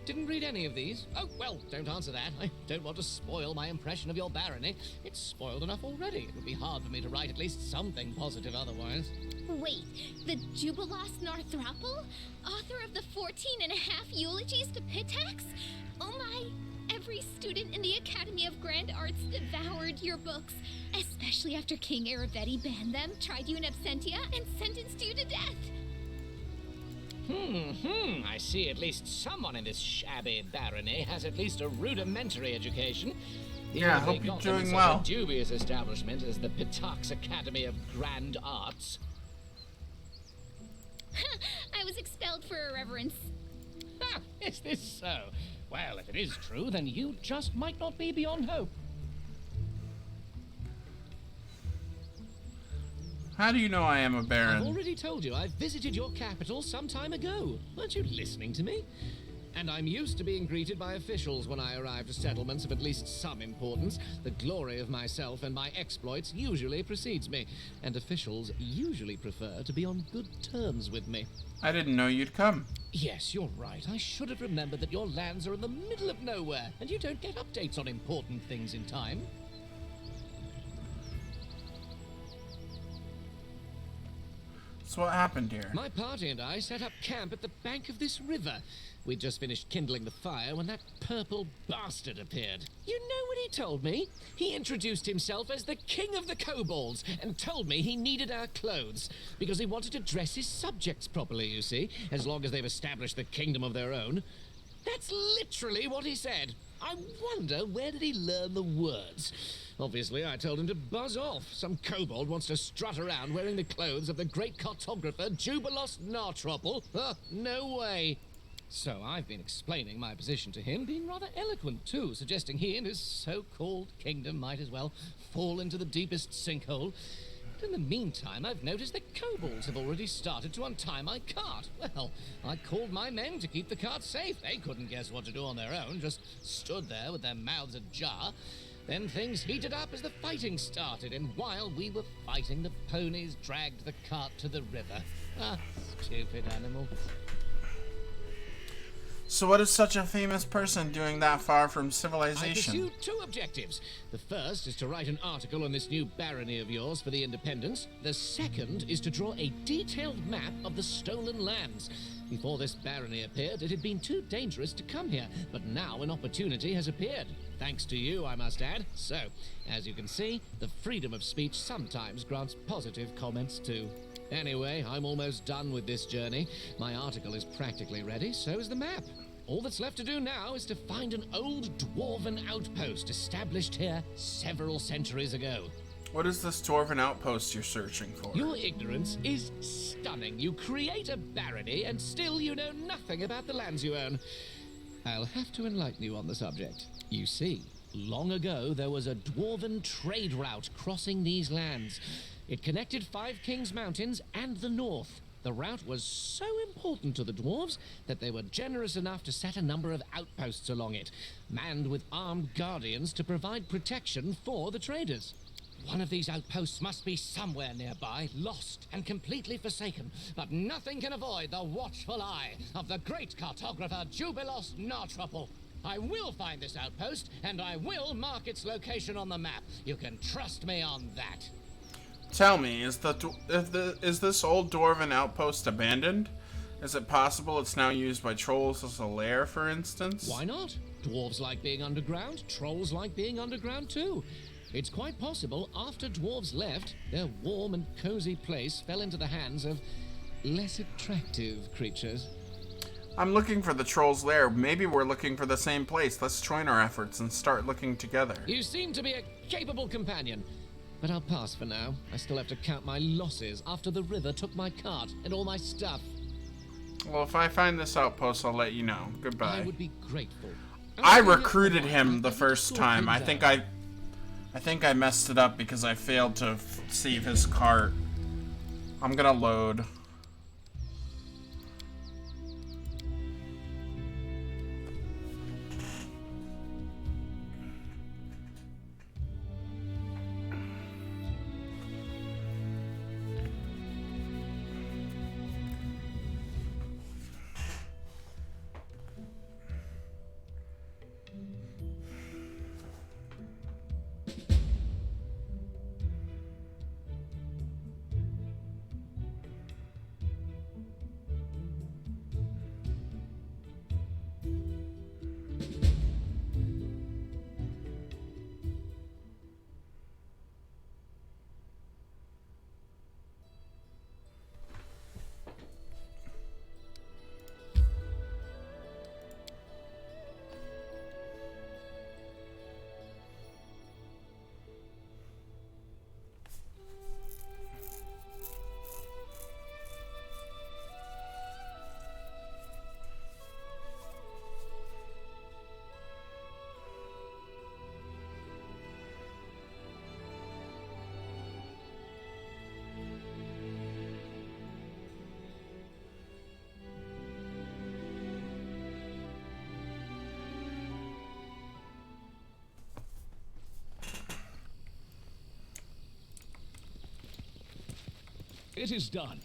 Didn't read any of these? Oh, well, don't answer that. I don't want to spoil my impression of your barony. It's spoiled enough already. It would be hard for me to write at least something positive otherwise. Wait, the Jubilos Narthrapple? Author of the 14.5 eulogies to Pitax? Oh my! Every student in the Academy of Grand Arts devoured your books, especially after King Aravetti banned them, tried you in absentia, and sentenced you to death. I see at least someone in this shabby barony has at least a rudimentary education. Yeah, I They hope you're got them in doing such well. a dubious establishment as the Pitax Academy of Grand Arts. I was expelled for irreverence. Ah, is this so? Well, if it is true, then you just might not be beyond hope. How do you know I am a I've baron? already told you I visited your capital some time ago. Weren't you listening to me? And I'm used to being greeted by officials when I arrive to settlements of at least some importance. The glory of myself and my exploits usually precedes me, and officials usually prefer to be on good terms with me. I didn't know you'd come. Yes, you're right. I should have remembered that your lands are in the middle of nowhere, and you don't get updates on important things in time. So what happened here? My party and I set up camp at the bank of this river. We'd just finished kindling the fire when that purple bastard appeared. You know what he told me? He introduced himself as the king of the kobolds and told me he needed our clothes because he wanted to dress his subjects properly, you see, as long as they've established the kingdom of their own. That's literally what he said. I wonder, where did he learn the words? Obviously, I told him to buzz off. Some kobold wants to strut around wearing the clothes of the great cartographer Jubilos Nartropple. No way. So I've been explaining my position to him, being rather eloquent too, suggesting he and his so-called kingdom might as well fall into the deepest sinkhole. But in the meantime, I've noticed that kobolds have already started to untie my cart. Well, I called my men to keep the cart safe. They couldn't guess what to do on their own, just stood there with their mouths ajar. Then things heated up as the fighting started, and while we were fighting, the ponies dragged the cart to the river. Stupid animal. So what is such a famous person doing that far from I civilization? pursued two objectives. The first is to write an article on this new barony of yours for the Independents. The second is to draw a detailed map of the stolen lands. Before this barony appeared, it had been too dangerous to come here, but now an opportunity has appeared. Thanks to you, I must add. So, as you can see, the freedom of speech sometimes grants positive comments too. Anyway, I'm almost done with this journey. My article is practically ready, so is the map. All that's left to do now is to find an old dwarven outpost established here several centuries ago. What is this dwarven outpost you're searching for? Your ignorance is stunning. You create a barony, and still you know nothing about the lands you own. I'll have to enlighten you on the subject. You see, long ago there was a dwarven trade route crossing these lands. It connected Five Kings Mountains and the north. The route was so important to the dwarves that they were generous enough to set a number of outposts along it, manned with armed guardians to provide protection for the traders. One of these outposts must be somewhere nearby, lost and completely forsaken, but nothing can avoid the watchful eye of the great cartographer Jubilos Nartropple. I will find this outpost, and I will mark its location on the map. You can trust me on that. Tell me, is this old dwarven outpost abandoned? Is it possible it's now used by trolls as a lair, for instance? Why not? Dwarves like being underground, trolls like being underground too. It's quite possible after dwarves left, their warm and cozy place fell into the hands of less attractive creatures. I'm looking for the troll's lair. Maybe we're looking for the same place. Let's join our efforts and start looking together. You seem to be a capable companion. But I'll pass for now. I still have to count my losses after the river took my cart and all my stuff. Well, if I find this outpost, I'll let you know. Goodbye. I would be grateful. I recruited him the first time. I think I messed it up because I failed to save his cart. I'm gonna load. It is done.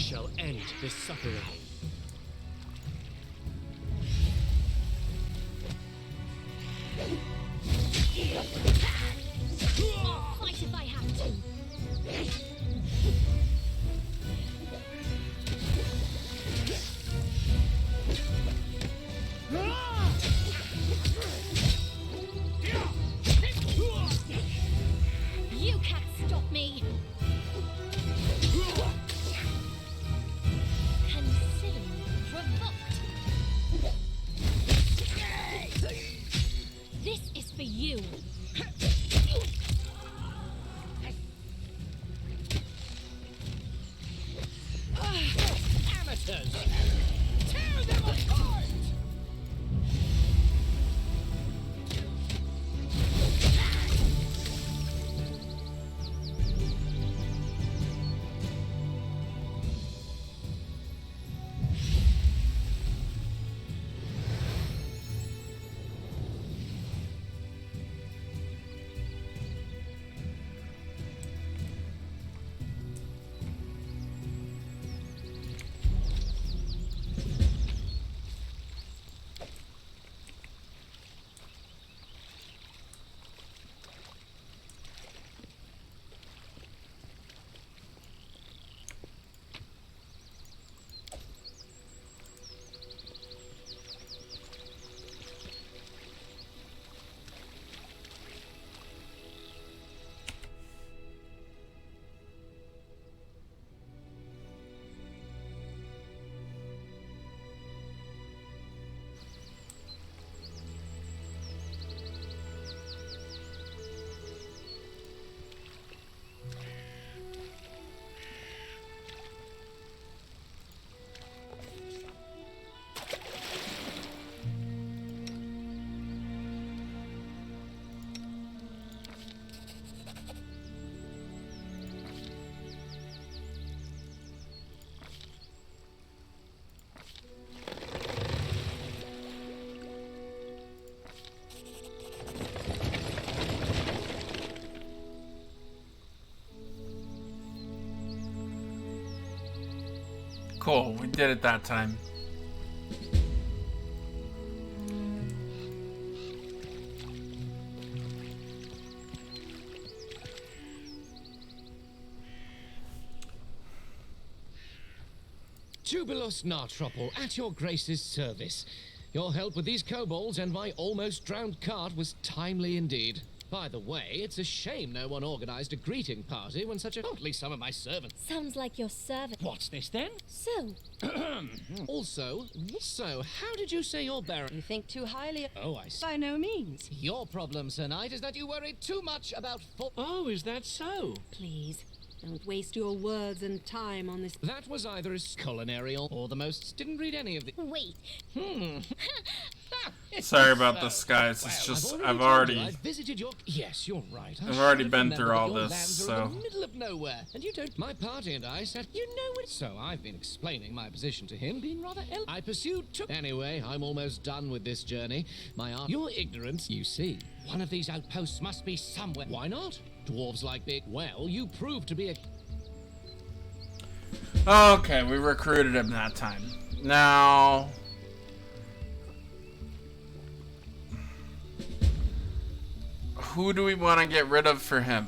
shall end this suffering. I'll fight if I have to. You can't stop me. Consider me provoked. This is for you. Amateurs! Tear them apart! Cool, we did it that time. Tubulos Nartropple, at your grace's service. Your help with these kobolds and my almost drowned cart was timely indeed. By the way, it's a shame no one organized a greeting party when such a... at least some of my servants... Sounds like your servant. What's this then? So, So, how did you say your baron... You think too highly of... Oh, I see. By no means. Your problem, Sir Knight, is that you worry too much about... Oh, is that so? Please, don't waste your words and time on this. That was either as culinary or the most... Didn't read any of the... Wait. Sorry about this, guys. It's just I've already I've visited your... Yes, you're right. I've already should been remember through that all your this, lands are so... in the middle of nowhere, and you don't... My party and I sat... You know it. So I've been explaining my position to him, being rather I pursued to... Anyway, I'm almost done with this journey. Your ignorance, you see. One of these outposts must be somewhere. Why not? Dwarves like big... Well, you proved to be a... Okay, we recruited him that time. Now... who do we want to get rid of for him?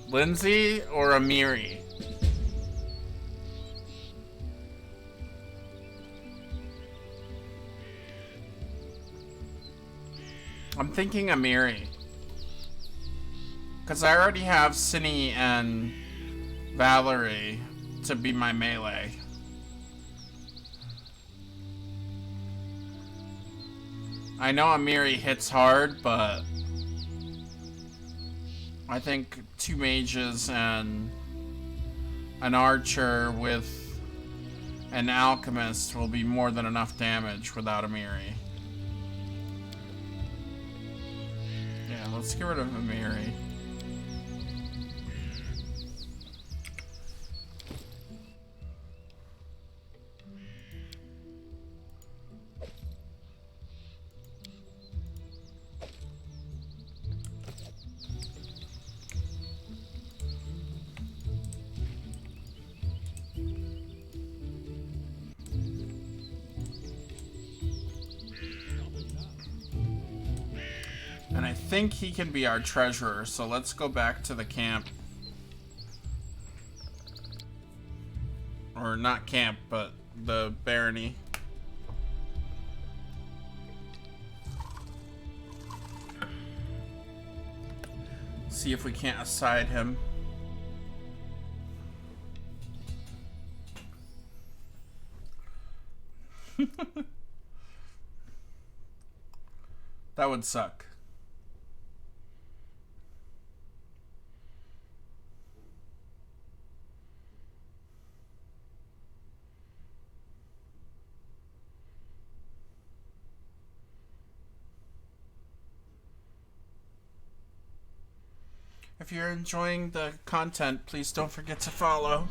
Lindsay or Amiri? I'm thinking Amiri. Because I already have Cinny and Valerie to be my melee. I know Amiri hits hard, but I think 2 mages and an archer with an alchemist will be more than enough damage without Amiri. Yeah, let's get rid of Amiri. think he can be our treasurer, so let's go back to the camp. Or not camp, but the barony. See if we can't aside him. That would suck. If you're enjoying the content, please don't forget to follow.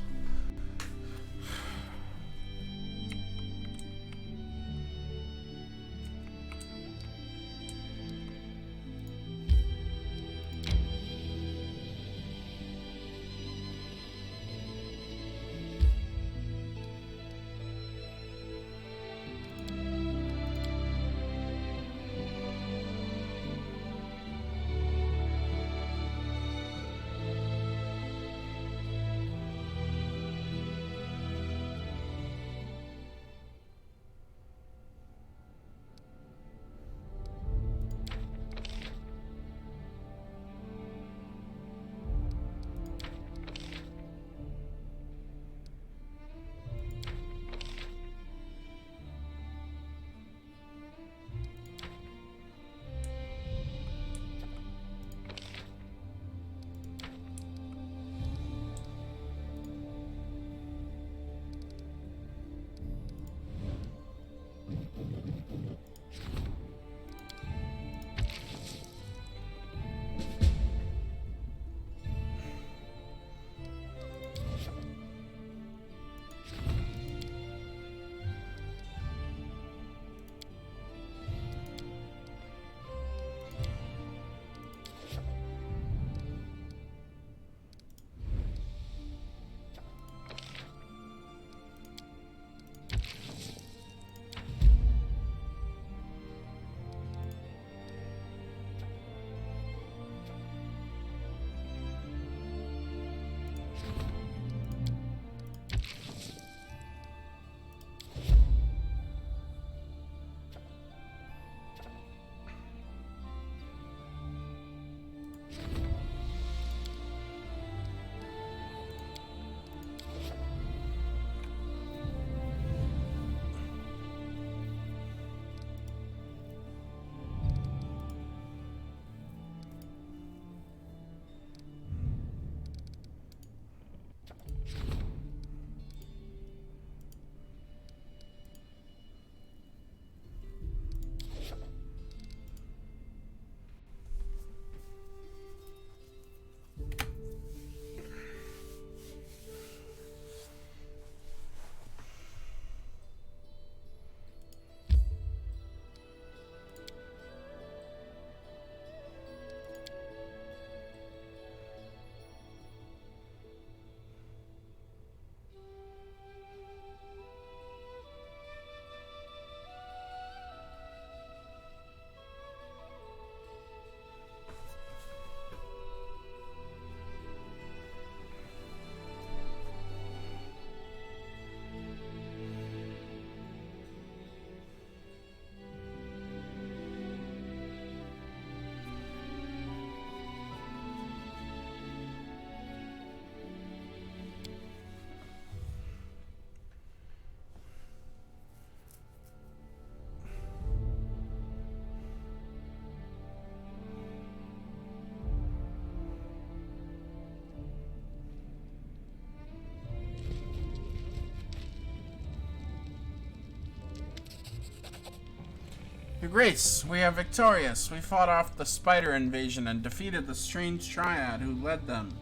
Your Grace, we are victorious. We fought off the spider invasion and defeated the strange triad who led them.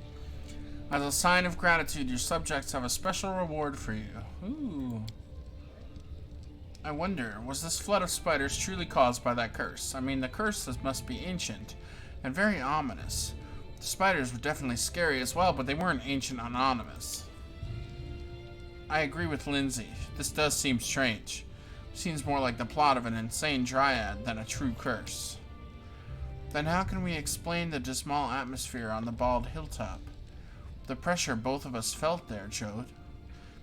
As a sign of gratitude, your subjects have a special reward for you. Ooh. I wonder, was this flood of spiders truly caused by that curse? I mean, the curse must be ancient and very ominous. The spiders were definitely scary as well, but they weren't ancient and ominous. I agree with Lindsay. This does seem strange. Seems more like the plot of an insane dryad than a true curse. Then how can we explain the dismal atmosphere on the bald hilltop? The pressure both of us felt there, Jode.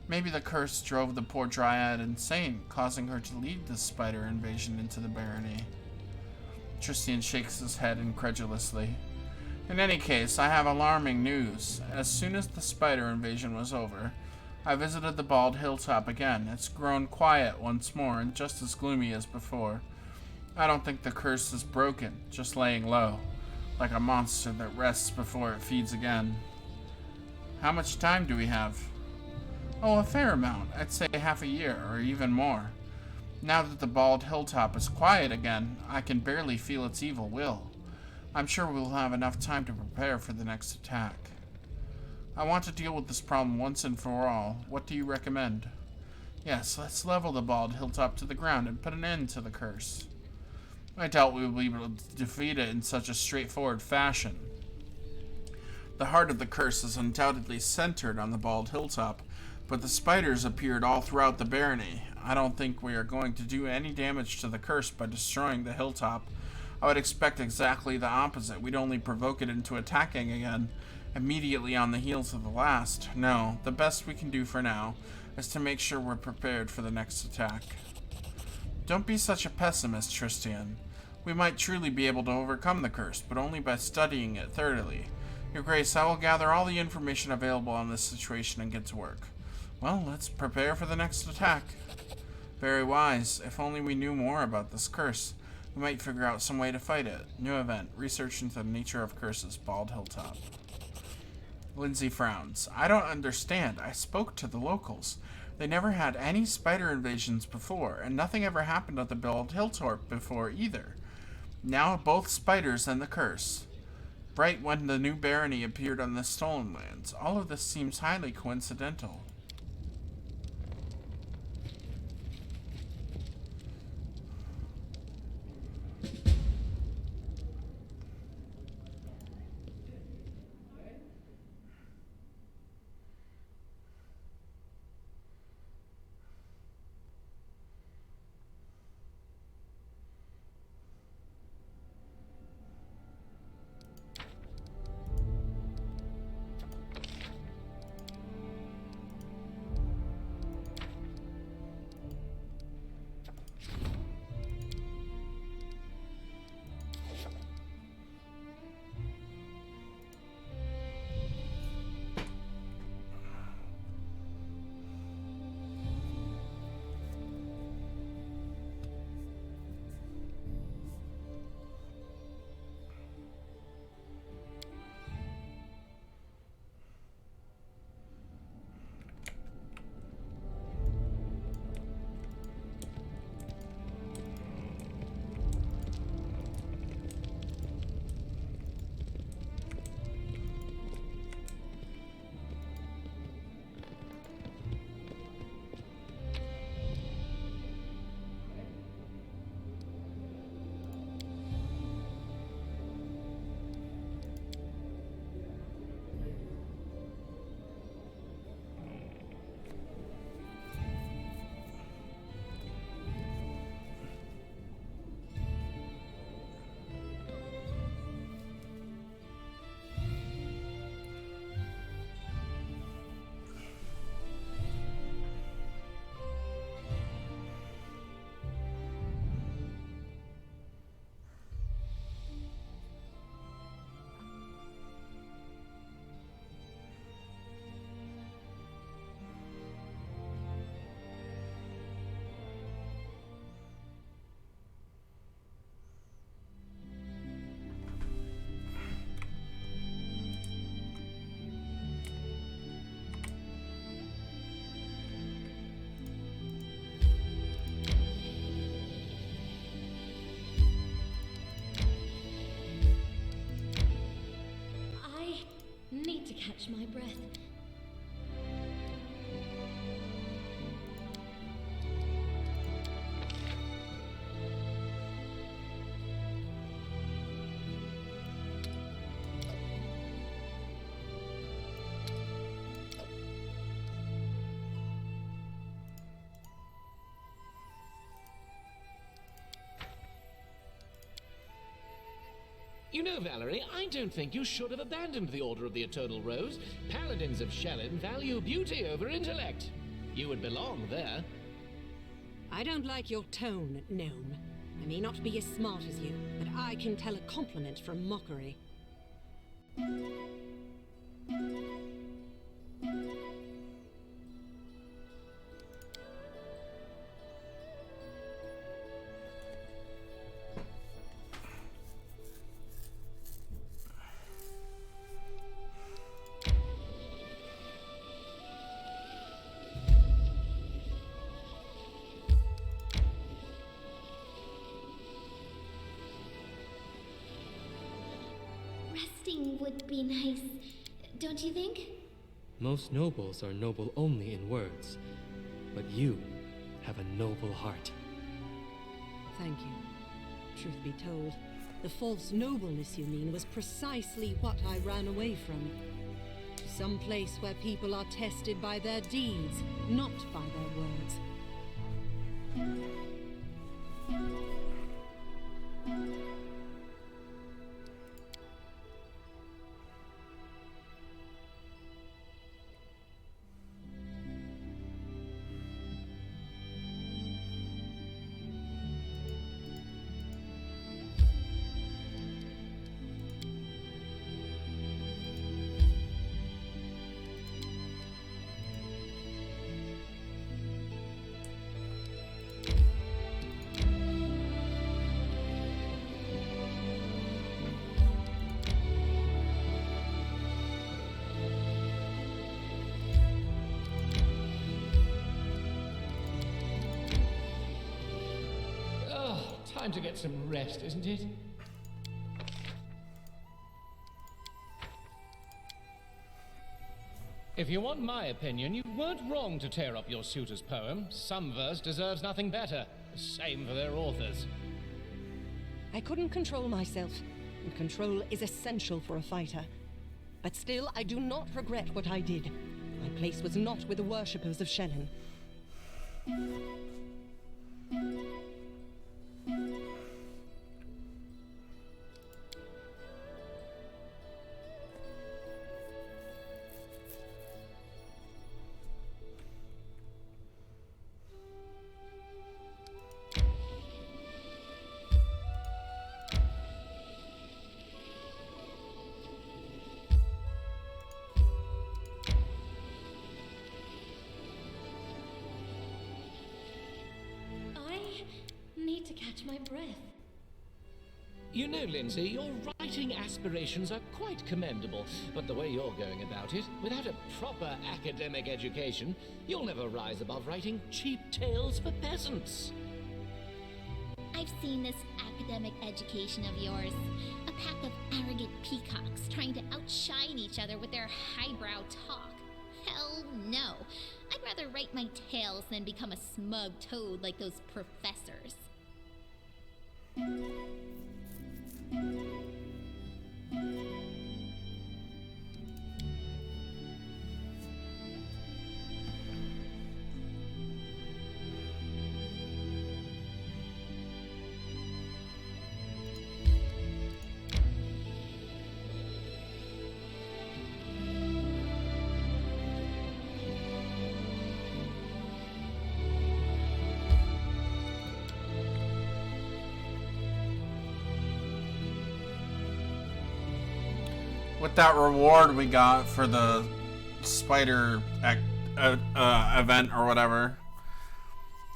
Maybe the curse drove the poor Dryad insane, causing her to lead this spider invasion into the barony. Tristian shakes his head incredulously. In any case, I have alarming news. As soon as the spider invasion was over, I visited the bald hilltop again. It's grown quiet once more and just as gloomy as before. I don't think the curse is broken, just laying low, like a monster that rests before it feeds again. How much time do we have? Oh, a fair amount. I'd say half a year, or even more. Now that the bald hilltop is quiet again, I can barely feel its evil will. I'm sure we'll have enough time to prepare for the next attack. I want to deal with this problem once and for all. What do you recommend? Yes, let's level the bald hilltop to the ground and put an end to the curse. I doubt we will be able to defeat it in such a straightforward fashion. The heart of the curse is undoubtedly centered on the bald hilltop, but the spiders appeared all throughout the barony. I don't think we are going to do any damage to the curse by destroying the hilltop. I would expect exactly the opposite. We'd only provoke it into attacking again, immediately on the heels of the last. No, the best we can do for now is to make sure we're prepared for the next attack. Don't be such a pessimist, Tristian. We might truly be able to overcome the curse, but only by studying it thoroughly. Your Grace, I will gather all the information available on this situation and get to work. Well, let's prepare for the next attack. Very wise. If only we knew more about this curse, we might figure out some way to fight it. New event. Research into the nature of curses. Bald Hilltop. Lindsay frowns. I don't understand. I spoke to the locals. They never had any spider invasions before, and nothing ever happened at the Bald Hilltop before either. Now both spiders and the curse. Right when the new barony appeared on the Stolen Lands. All of this seems highly coincidental. Need to catch my breath. You know, Valerie, I don't think you should have abandoned the Order of the Eternal Rose. Paladins of Shellin value beauty over intellect. You would belong there. I don't like your tone, gnome. I may not be as smart as you, but I can tell a compliment from mockery. Resting would be nice, don't you think? Most nobles are noble only in words, but you have a noble heart. Thank you. Truth be told, the false nobleness you mean was precisely what I ran away from. Some place where people are tested by their deeds, not by their words. Time to get some rest, isn't it? If you want my opinion, you weren't wrong to tear up your suitor's poem. Some verse deserves nothing better. Same for their authors. I couldn't control myself, and control is essential for a fighter. But still, I do not regret what I did. My place was not with the worshippers of Shellin. Need to catch my breath. You know, Lindsay, your writing aspirations are quite commendable, but the way you're going about it, without a proper academic education, you'll never rise above writing cheap tales for peasants. I've seen this academic education of yours. A pack of arrogant peacocks trying to outshine each other with their highbrow talk. Hell no. I'd rather write my tales than become a smug toad like those professors. With that reward we got for the spider event or whatever,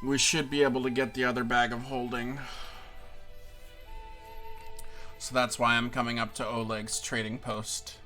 we should be able to get the other bag of holding. So that's why I'm coming up to Oleg's trading post.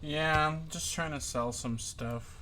Yeah, I'm just trying to sell some stuff.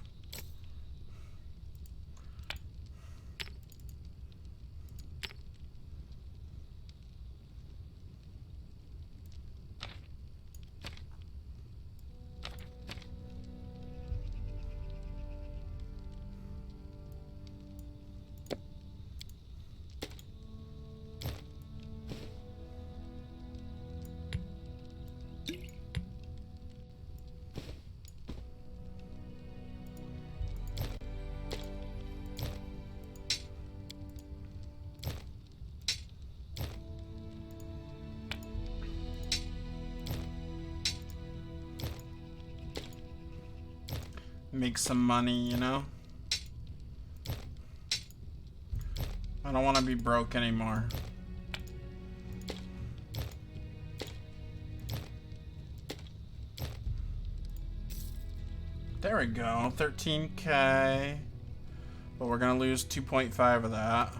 Make some money, you know? I don't want to be broke anymore. There we go, 13K. But we're gonna lose 2.5 of that.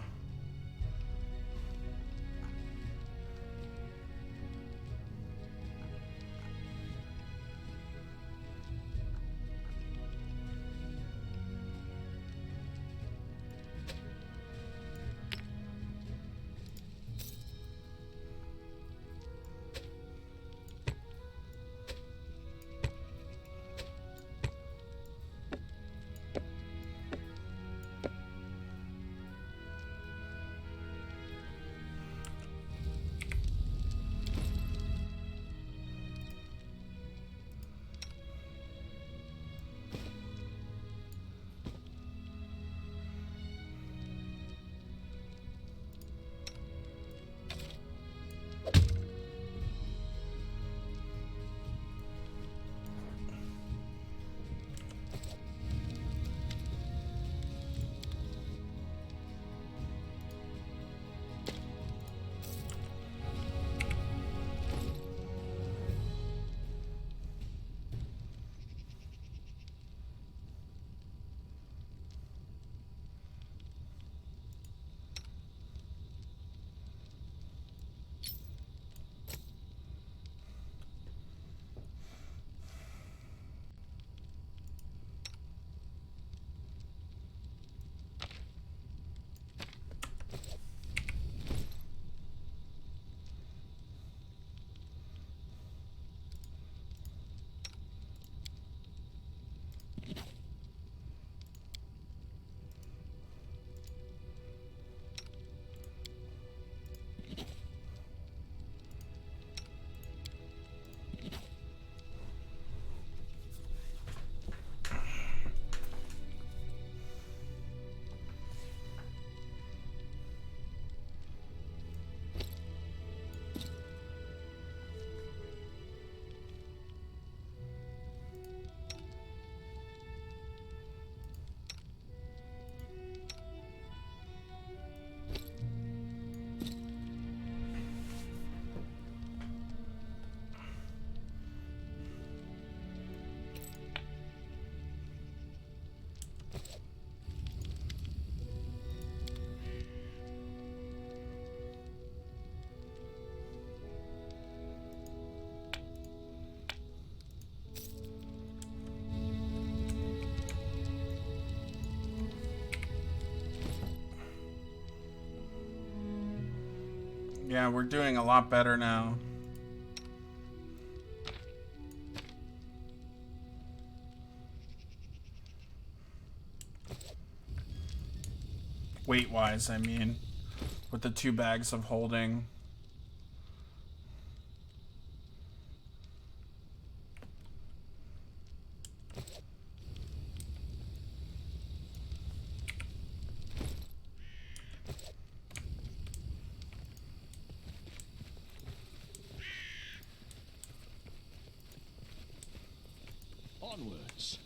Yeah, we're doing a lot better now. Weight-wise, I mean. With the 2 bags of holding. Onwards.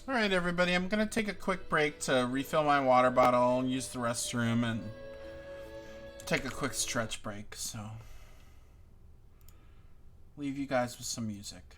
Alright, everybody, I'm gonna take a quick break to refill my water bottle, use the restroom, and take a quick stretch break, so leave you guys with some music.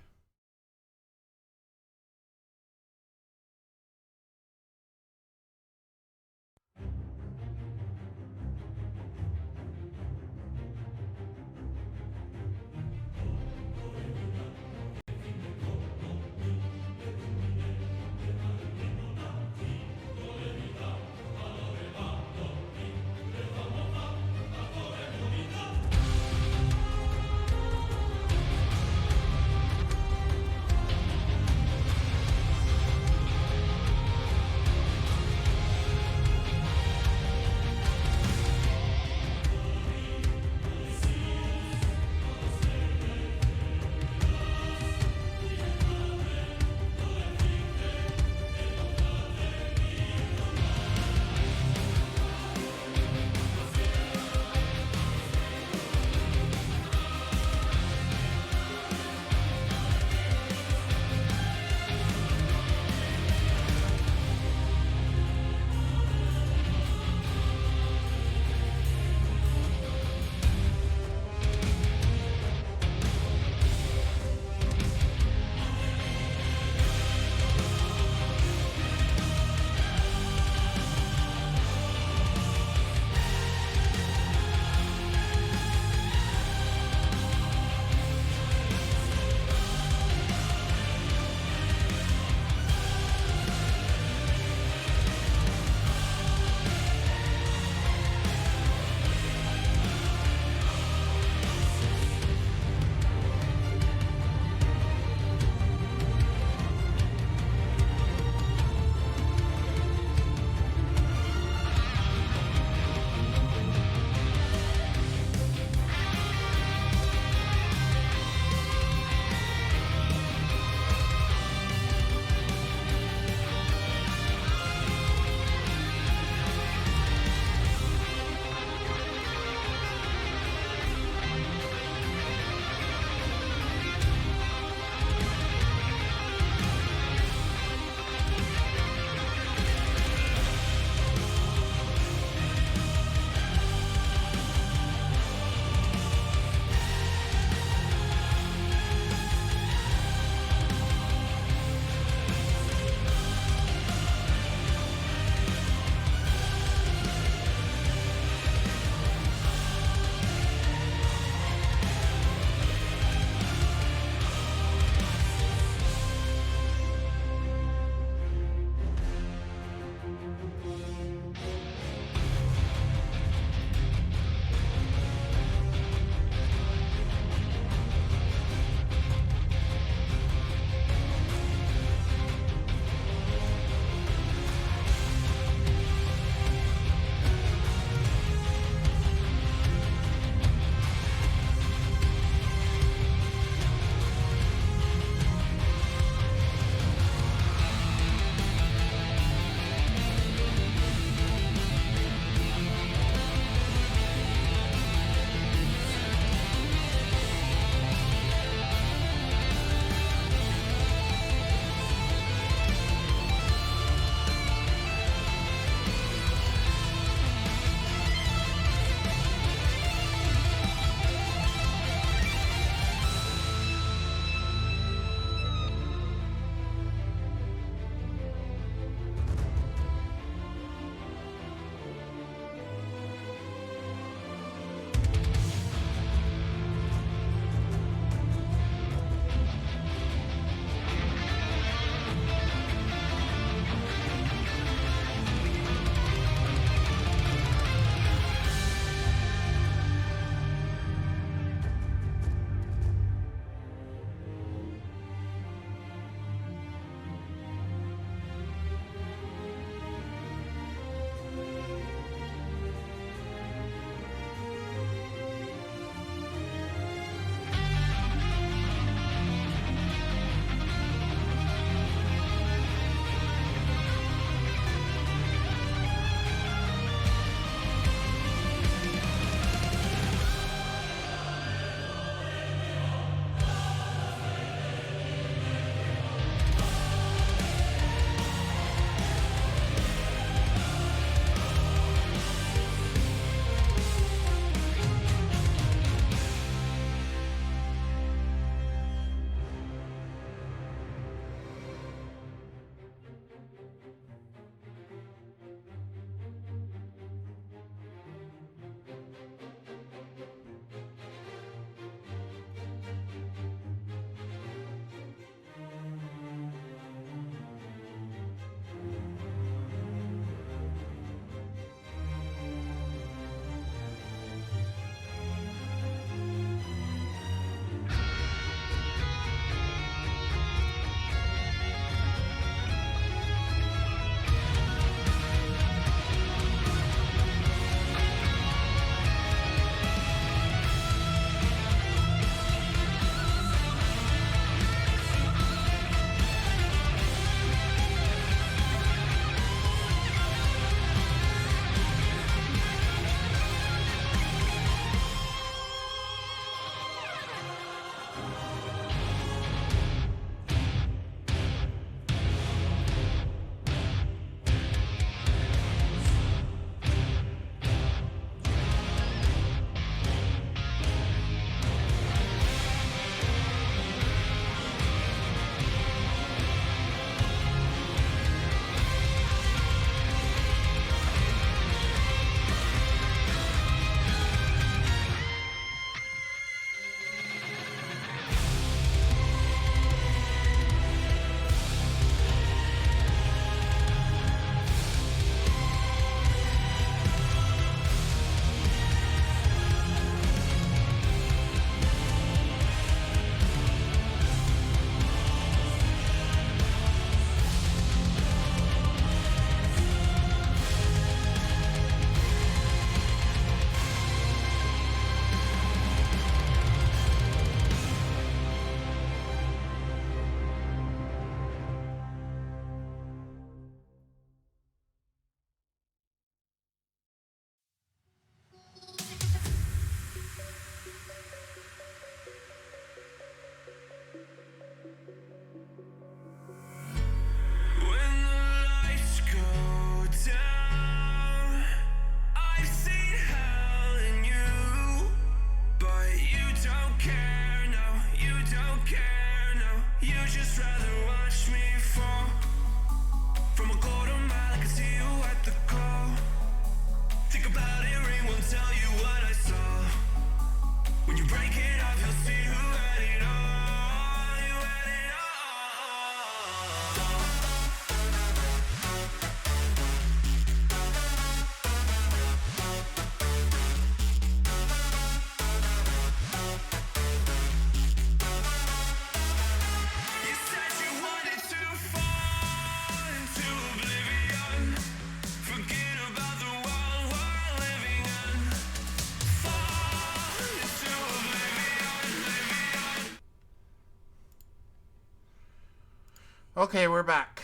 Okay, we're back.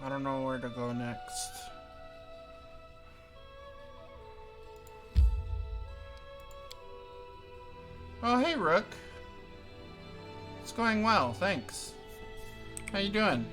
I don't know where to go next. Oh, hey, Rook. It's going well, thanks. How you doing?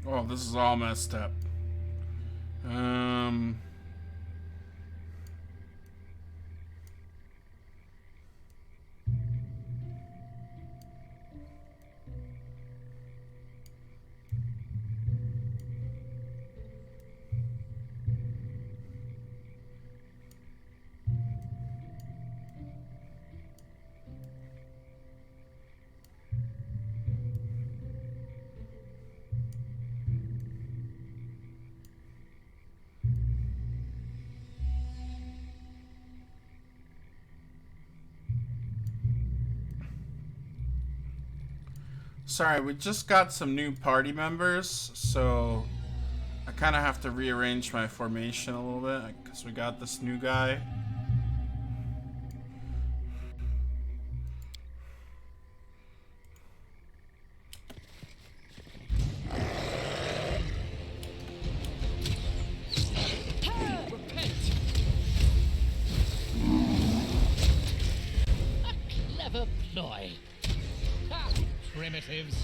Oh, this is all messed up. Sorry, we just got some new party members, so I kind of have to rearrange my formation a little bit because we got this new guy. Repent! A clever ploy. Ha! Primitives.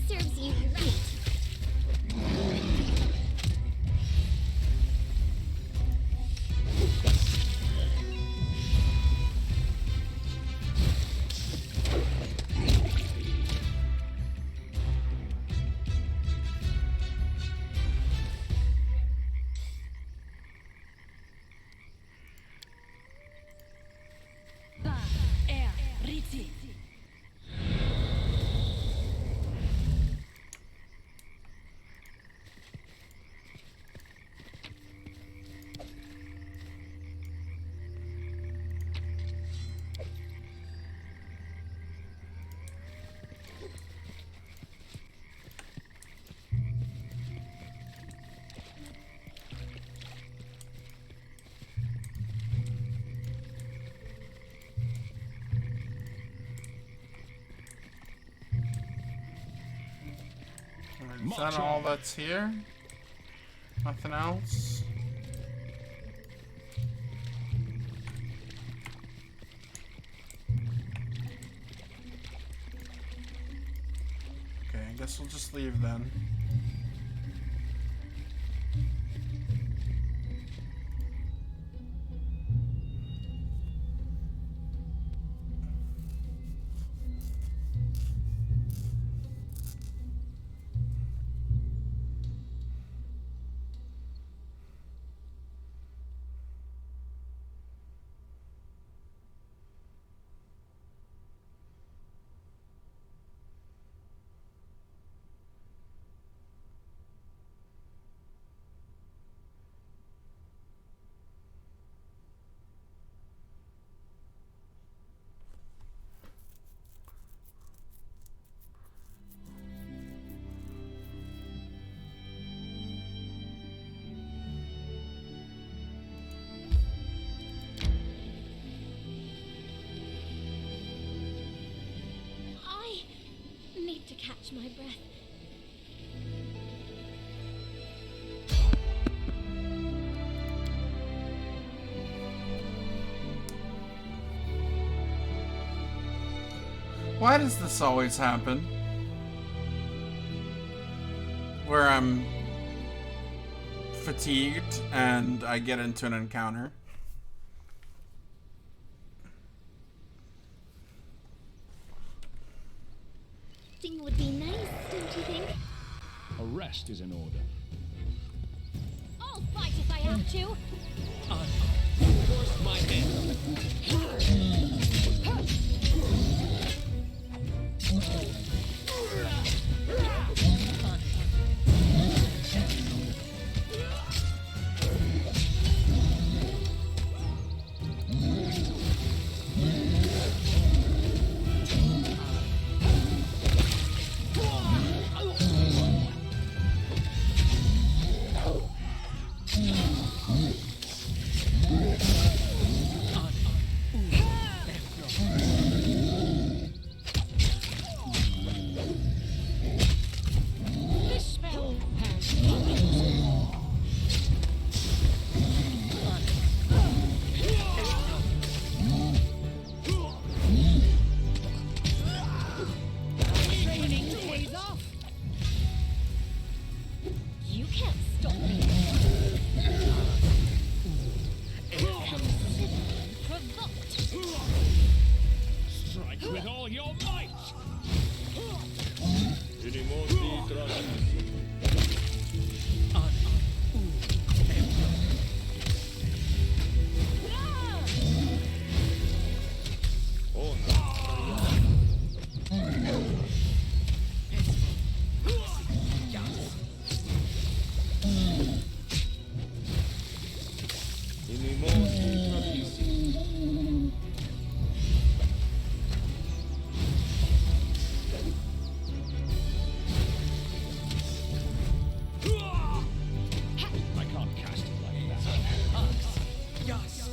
Serves you right. Is that all that's here? Nothing else? Okay. I guess we'll just leave then. I need to catch my breath. Why does this always happen? Where I'm fatigued and I get into an encounter. Thing would be nice, don't you think? A rest is in order. I'll fight if I have to. Force my hand. You can't stop me. Consider provoked. Strike with all your might! I can't cast it like that. Yes.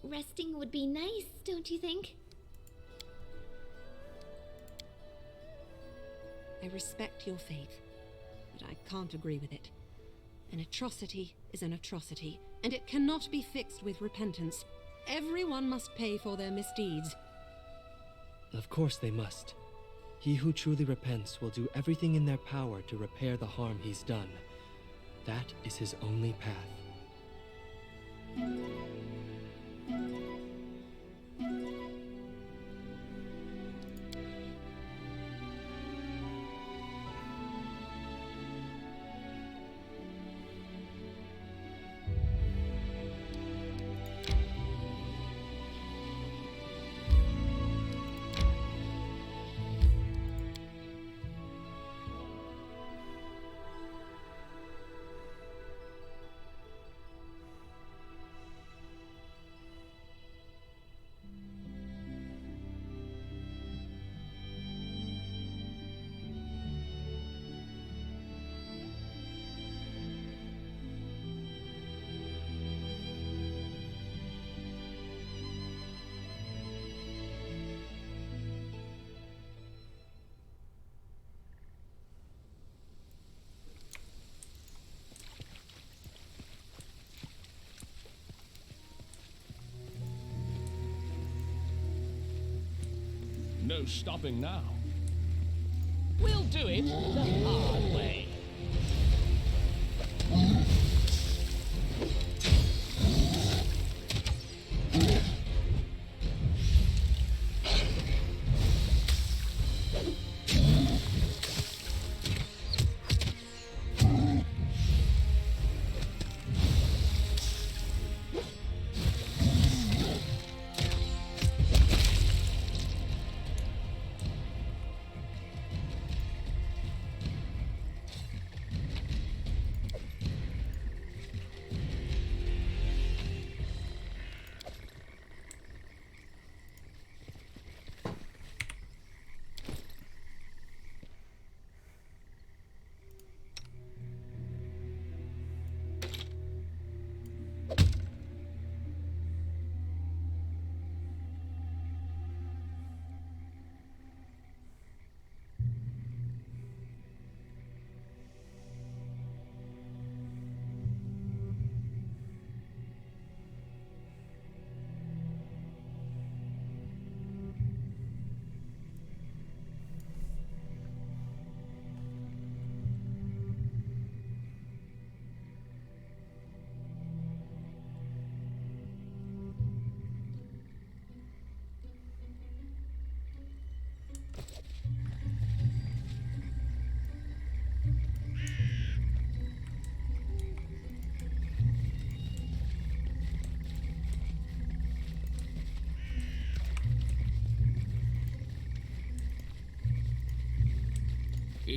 Resting would be nice, don't you think? I respect your faith, but I can't agree with it. An atrocity is an atrocity, and it cannot be fixed with repentance. Everyone must pay for their misdeeds. Of course they must. He who truly repents will do everything in their power to repair the harm he's done. That is his only path. No stopping now. We'll do it the hard way.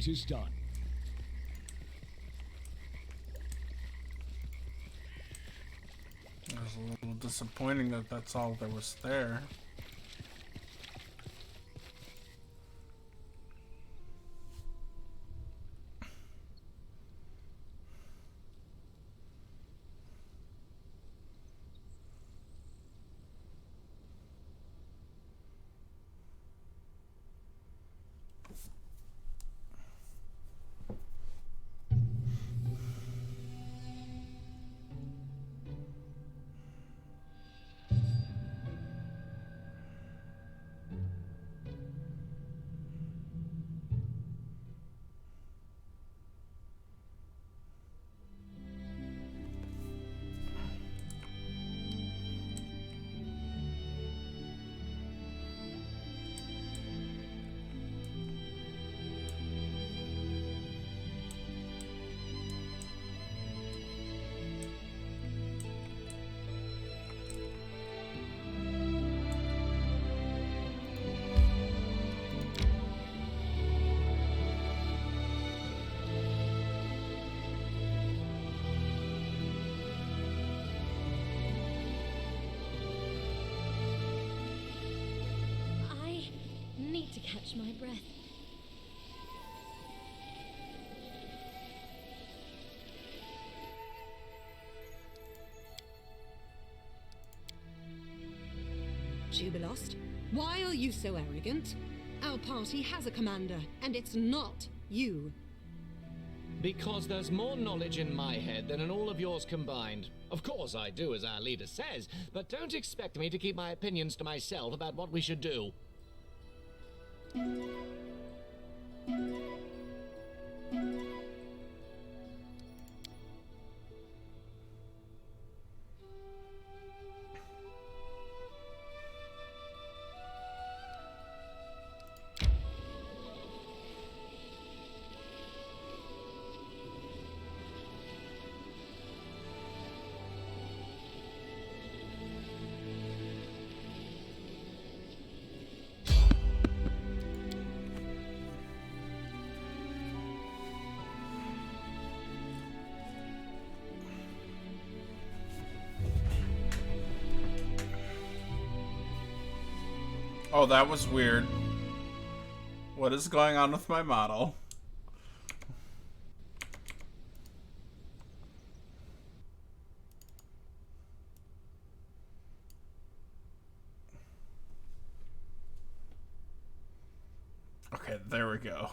It is done. It was a little disappointing that that's all there was there. catch my breath. Jubilost, why are you so arrogant? Our party has a commander, and it's not you. Because there's more knowledge in my head than in all of yours combined. Of course I do as our leader says, but don't expect me to keep my opinions to myself about what we should do. Oh, that was weird. What is going on with my model? Okay, there we go.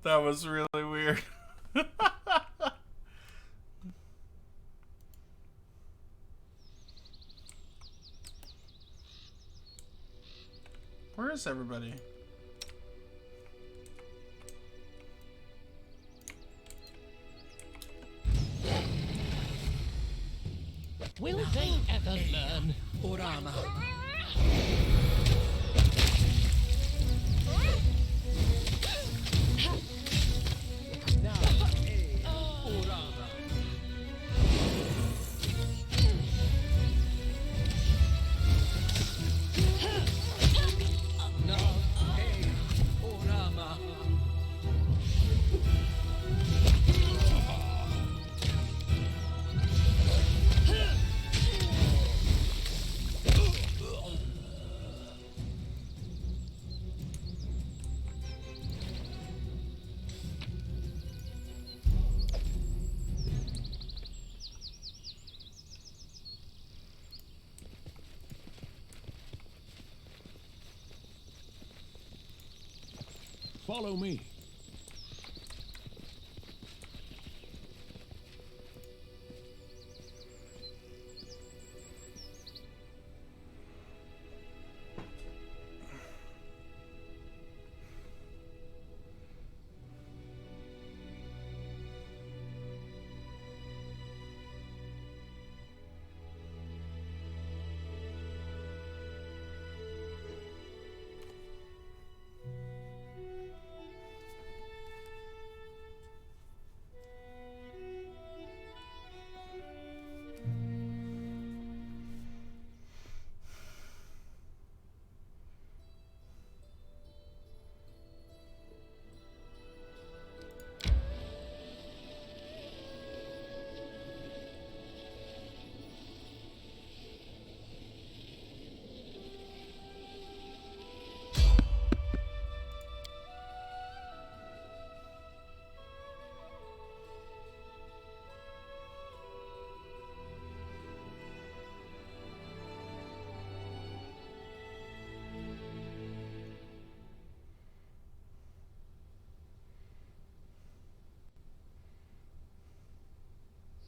That was really weird. Where is everybody? Will they ever learn? Orama. Follow me.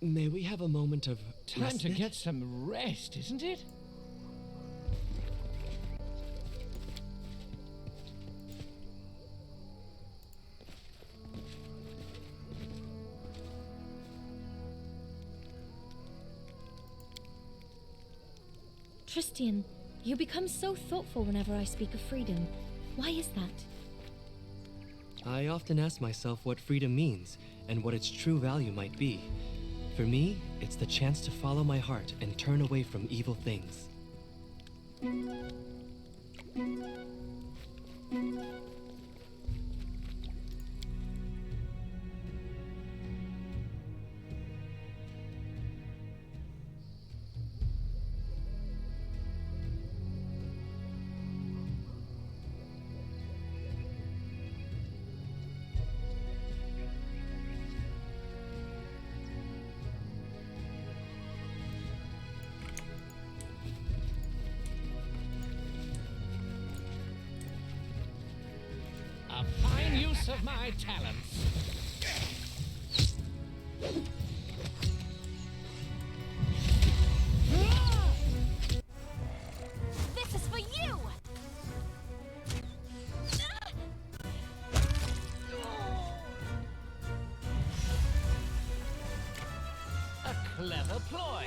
May we have a moment of Time to respite? get some rest, isn't it? Tristian, you become so thoughtful whenever I speak of freedom. Why is that? I often ask myself what freedom means and what its true value might be. For me, it's the chance to follow my heart and turn away from evil things. A fine use of my talents. This is for you! A clever ploy.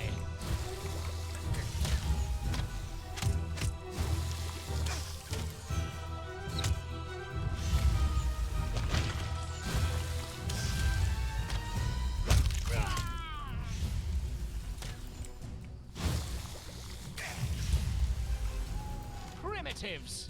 Primitives.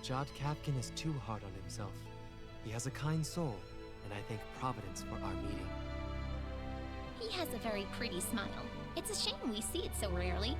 Jod Kapkin is too hard on himself. He has a kind soul, and I thank Providence for our meeting. He has a very pretty smile. It's a shame we see it so rarely.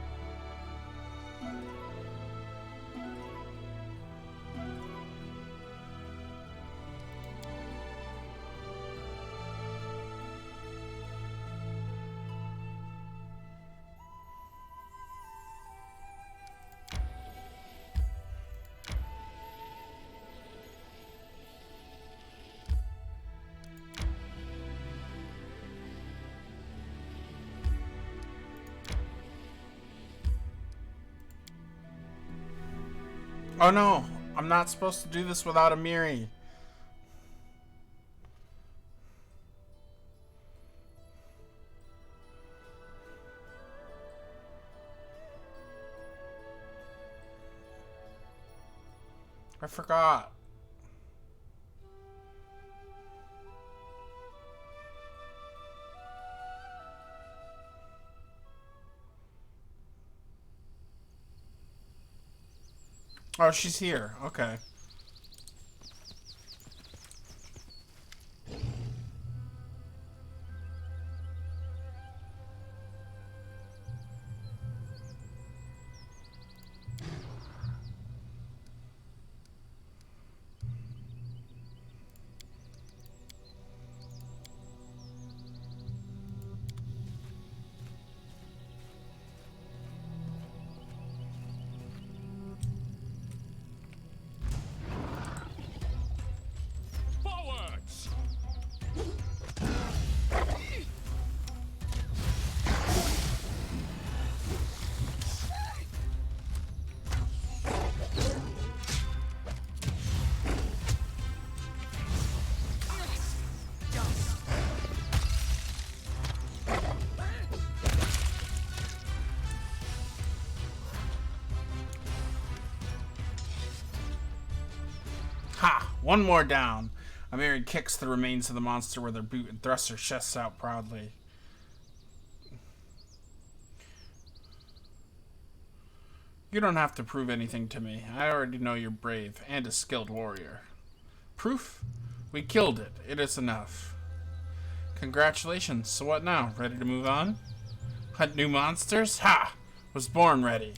Oh no, I'm not supposed to do this without a Miri. I forgot. Oh, she's here. Okay. Forwards! Ha! One more down. Amiri kicks the remains of the monster with her boot and thrusts her chest out proudly. You don't have to prove anything to me. I already know you're brave and a skilled warrior. Proof? We killed it. It is enough. Congratulations. So what now? Ready to move on? Hunt new monsters? Ha! Was born ready.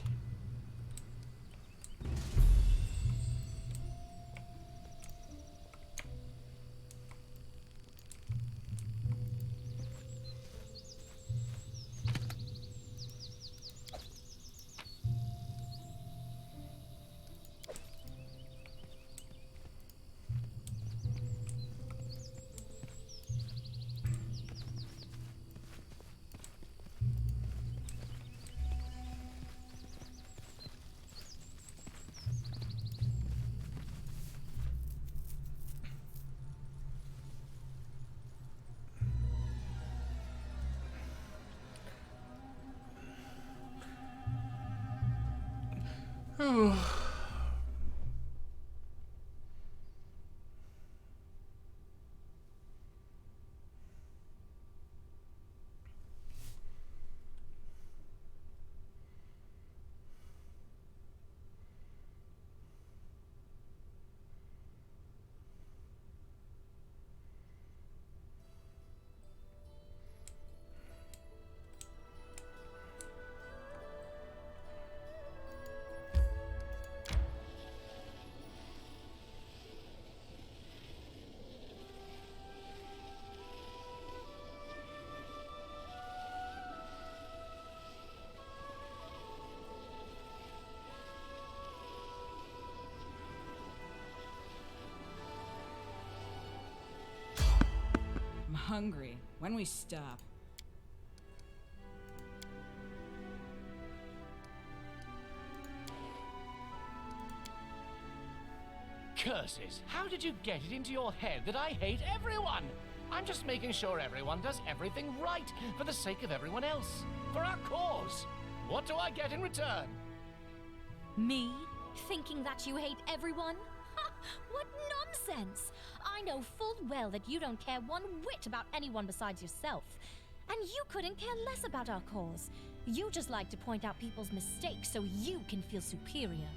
hungry. When we stop? Curses! How did you get it into your head that I hate everyone? I'm just making sure everyone does everything right for the sake of everyone else. For our cause. What do I get in return? Me? Thinking that you hate everyone? Ha! What nonsense! I know full well that you don't care one whit about anyone besides yourself. And you couldn't care less about our cause. You just like to point out people's mistakes so you can feel superior.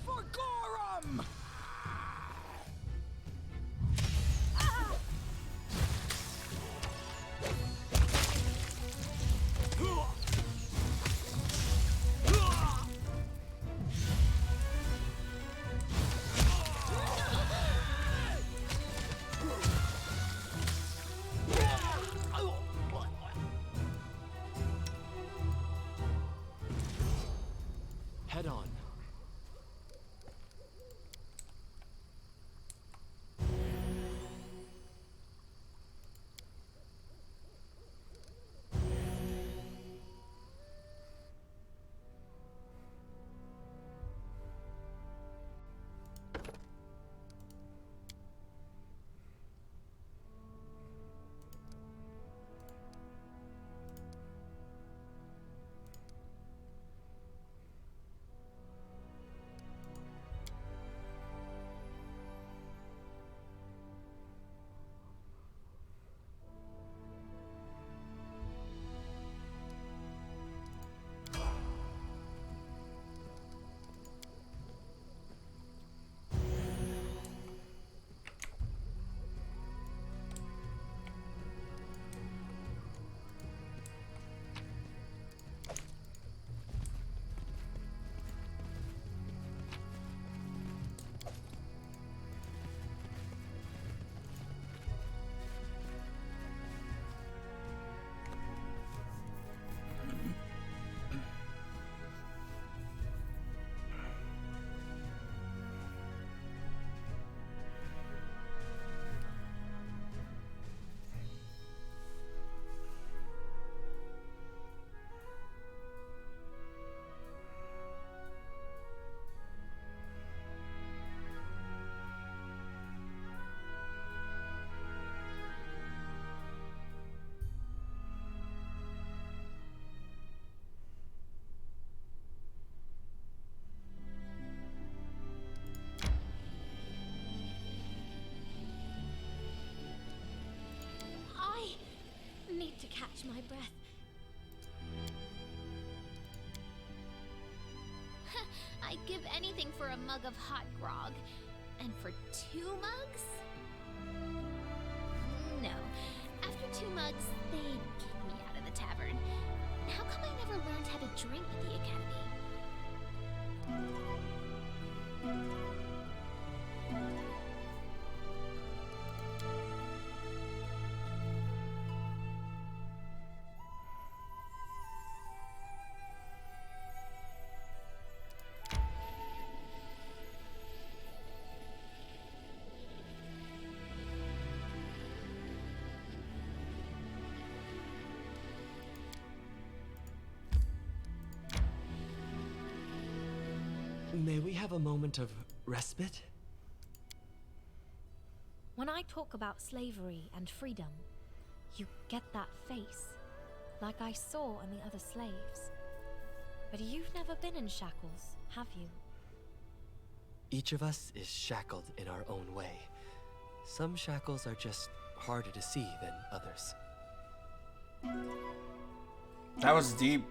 For Gorham! Head on. Need to catch my breath. I'd give anything for a mug of hot grog. And for 2 mugs? No. After 2 mugs, they'd kick me out of the tavern. How come I never learned how to drink at the academy? May we have a moment of respite? When I talk about slavery and freedom, you get that face, like I saw on the other slaves. But you've never been in shackles, have you? Each of us is shackled in our own way. Some shackles are just harder to see than others. That was deep.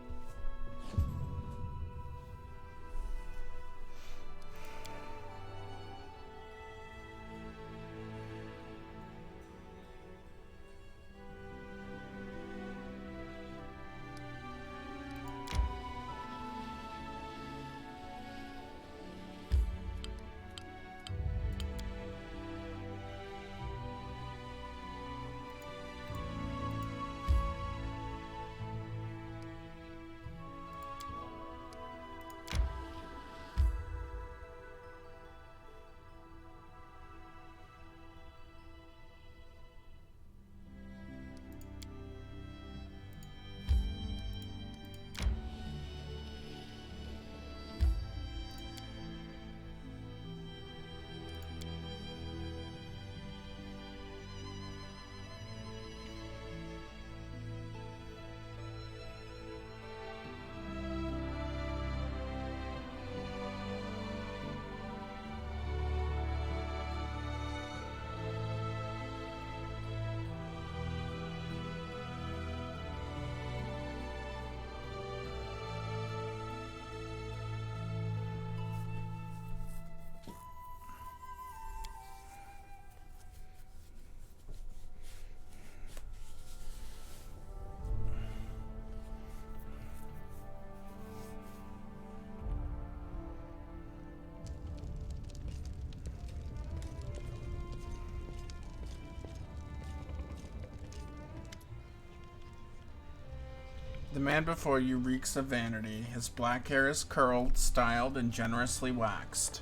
The man before you reeks of vanity. His black hair is curled, styled, and generously waxed.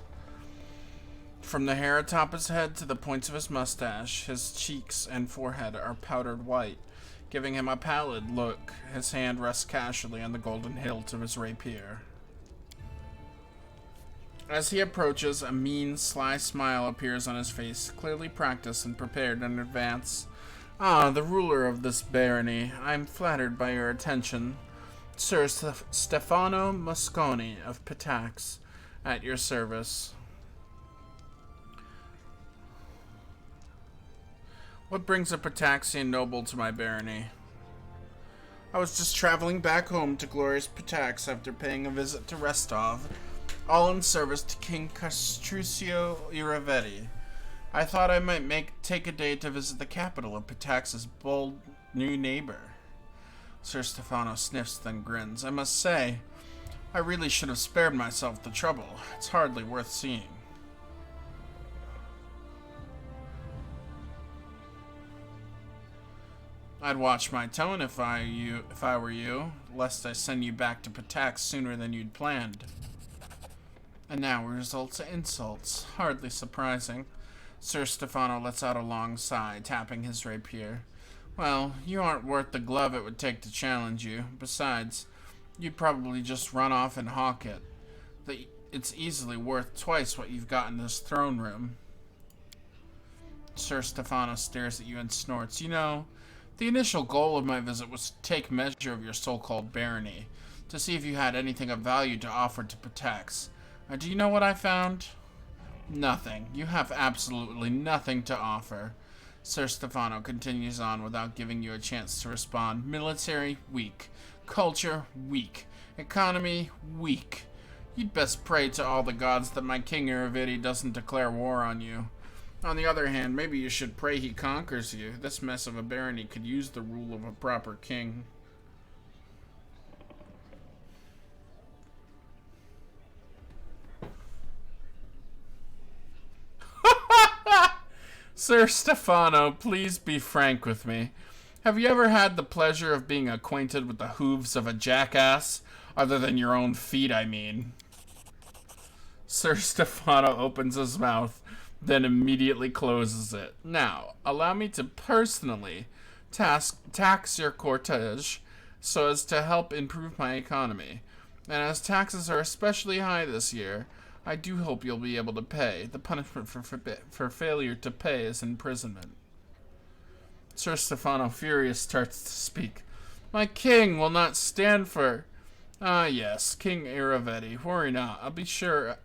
From the hair atop his head to the points of his mustache, his cheeks and forehead are powdered white, giving him a pallid look. His hand rests casually on the golden hilt of his rapier. As he approaches, a mean, sly smile appears on his face, clearly practiced and prepared in advance. Ah, the ruler of this barony, I am flattered by your attention. Sir Stefano Mosconi of Pitax, at your service. What brings a Pitaxian noble to my barony? I was just traveling back home to glorious Pitax after paying a visit to Restov, all in service to King Castruccio Iravetti. I thought I might take a day to visit the capital of Pitax's bold new neighbor. Sir Stefano sniffs, then grins. I must say, I really should have spared myself the trouble. It's hardly worth seeing. I'd watch my tone if I were you, lest I send you back to Pitax sooner than you'd planned. And now results to insults. Hardly surprising. Sir Stefano lets out a long sigh, tapping his rapier. Well, you aren't worth the glove it would take to challenge you. Besides, you'd probably just run off and hawk it. It's easily worth twice what you've got in this throne room. Sir Stefano stares at you and snorts. You know, the initial goal of my visit was to take measure of your so-called barony, to see if you had anything of value to offer to Pitax. And do you know what I found? Nothing. You have absolutely nothing to offer. Sir Stefano continues on without giving you a chance to respond. Military, weak. Culture, weak. Economy, weak. You'd best pray to all the gods that my King Iravetti doesn't declare war on you. On the other hand, maybe you should pray he conquers you. This mess of a barony could use the rule of a proper king. Sir Stefano, please be frank with me. Have you ever had the pleasure of being acquainted with the hooves of a jackass? Other than your own feet, I mean. Sir Stefano opens his mouth, then immediately closes it. Now, allow me to personally tax your cortege so as to help improve my economy. And as taxes are especially high this year, I do hope you'll be able to pay. The punishment for failure to pay is imprisonment. Sir Stefano, furious, starts to speak. My king will not stand for... Ah, yes, King Iravetti. Worry not. I'll be sure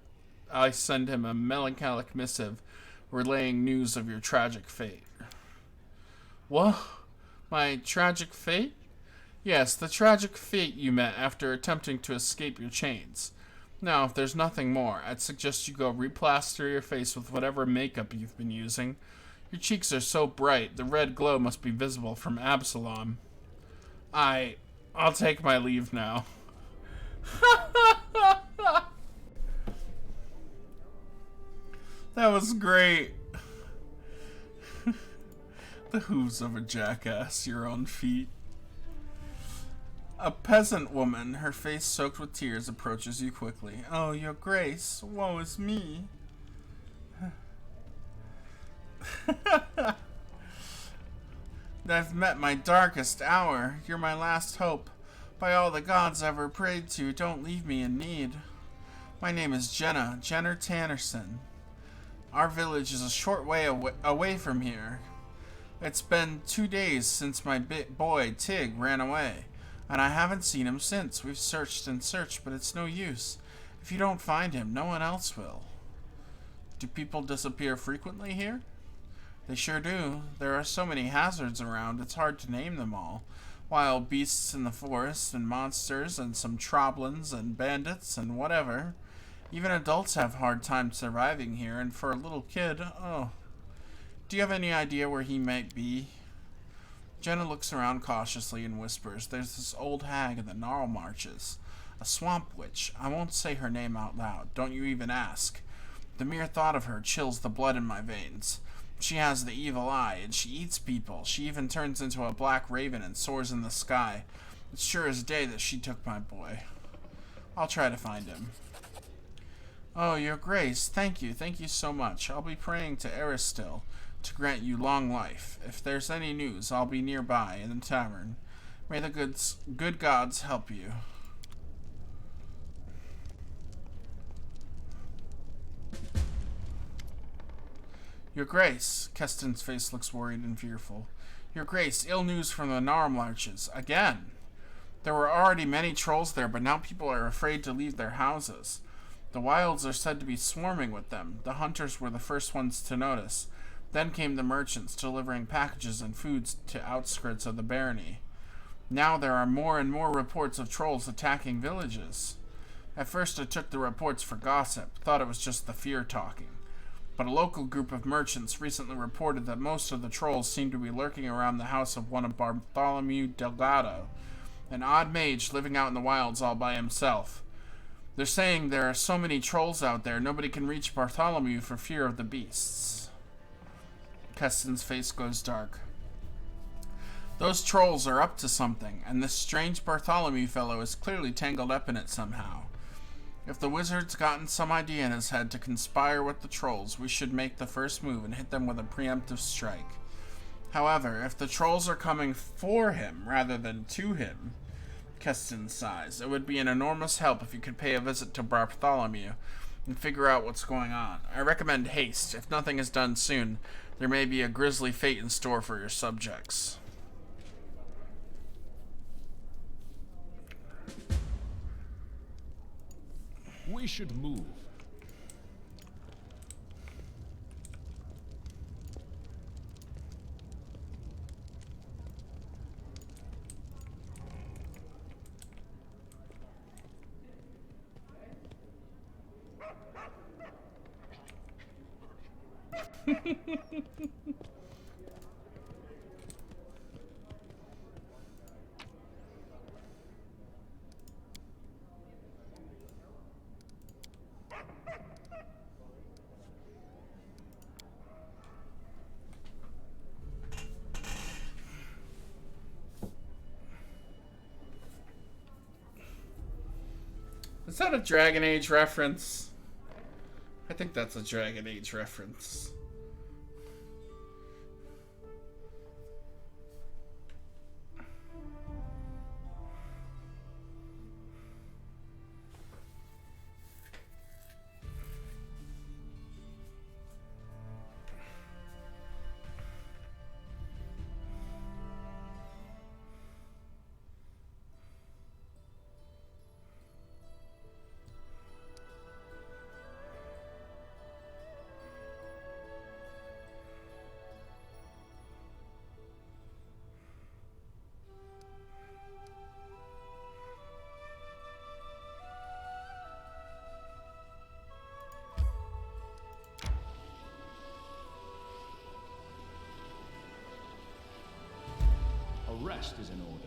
I send him a melancholic missive relaying news of your tragic fate. What? My tragic fate? Yes, the tragic fate you met after attempting to escape your chains. Now, if there's nothing more, I'd suggest you go replaster your face with whatever makeup you've been using. Your cheeks are so bright, the red glow must be visible from Absalom. I'll take my leave now. That was great. The hooves of a jackass, your own feet. A peasant woman, her face soaked with tears, approaches you quickly. Oh, your grace, woe is me. I've met my darkest hour. You're my last hope. By all the gods I've ever prayed to, don't leave me in need. My name is Jenna Tannerson. Our village is a short way away from here. It's been 2 days since my boy, Tig, ran away, and I haven't seen him since. We've searched and searched, but it's no use. If you don't find him, no one else will. Do people disappear frequently here? They sure do. There are so many hazards around, it's hard to name them all. Wild beasts in the forest, and monsters, and some troblins, and bandits, and whatever. Even adults have hard time surviving here, and for a little kid, oh. Do you have any idea where he might be? Jenna looks around cautiously and whispers, there's this old hag in the Gnarl Marches. A swamp witch. I won't say her name out loud. Don't you even ask. The mere thought of her chills the blood in my veins. She has the evil eye, and she eats people. She even turns into a black raven and soars in the sky. It's sure as day that she took my boy. I'll try to find him. Oh, your grace, thank you so much. I'll be praying to Aristil to grant you long life. If there's any news, I'll be nearby in the tavern. May the good gods help you. Your grace, Keston's face looks worried and fearful. Your grace, ill news from the Gnarl Marches. Again. There were already many trolls there, but now people are afraid to leave their houses. The wilds are said to be swarming with them. The hunters were the first ones to notice. Then came the merchants, delivering packages and foods to outskirts of the barony. Now there are more and more reports of trolls attacking villages. At first I took the reports for gossip, thought it was just the fear talking. But a local group of merchants recently reported that most of the trolls seem to be lurking around the house of one of Bartholomew Delgado, an odd mage living out in the wilds all by himself. They're saying there are so many trolls out there, nobody can reach Bartholomew for fear of the beasts. Keston's face goes dark. Those trolls are up to something, and this strange Bartholomew fellow is clearly tangled up in it somehow. If the wizard's gotten some idea in his head to conspire with the trolls, we should make the first move and hit them with a preemptive strike. However, if the trolls are coming for him rather than to him, Keston sighs, it would be an enormous help if you could pay a visit to Bartholomew and figure out what's going on. I recommend haste. If nothing is done soon, there may be a grisly fate in store for your subjects. We should move. Is that a Dragon Age reference? I think that's a Dragon Age reference. last is in order.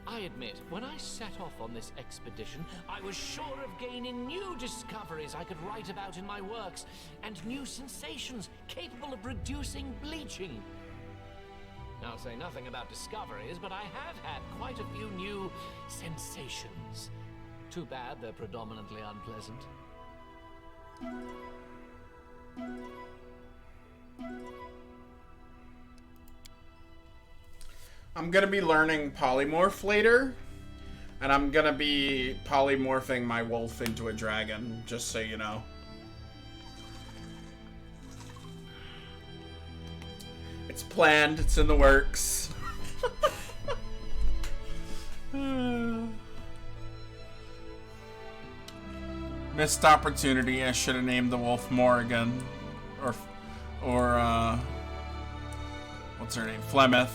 I admit, when I set off on this expedition, I was sure of gaining new discoveries I could write about in my works, and new sensations capable of reducing bleaching. I'll say nothing about discoveries, but I have had quite a few new sensations. Too bad they're predominantly unpleasant. I'm gonna be learning polymorph later, and I'm gonna be polymorphing my wolf into a dragon, just so you know. It's planned, it's in the works. Missed opportunity. I should have named the wolf Morrigan, or what's her name, Flemeth.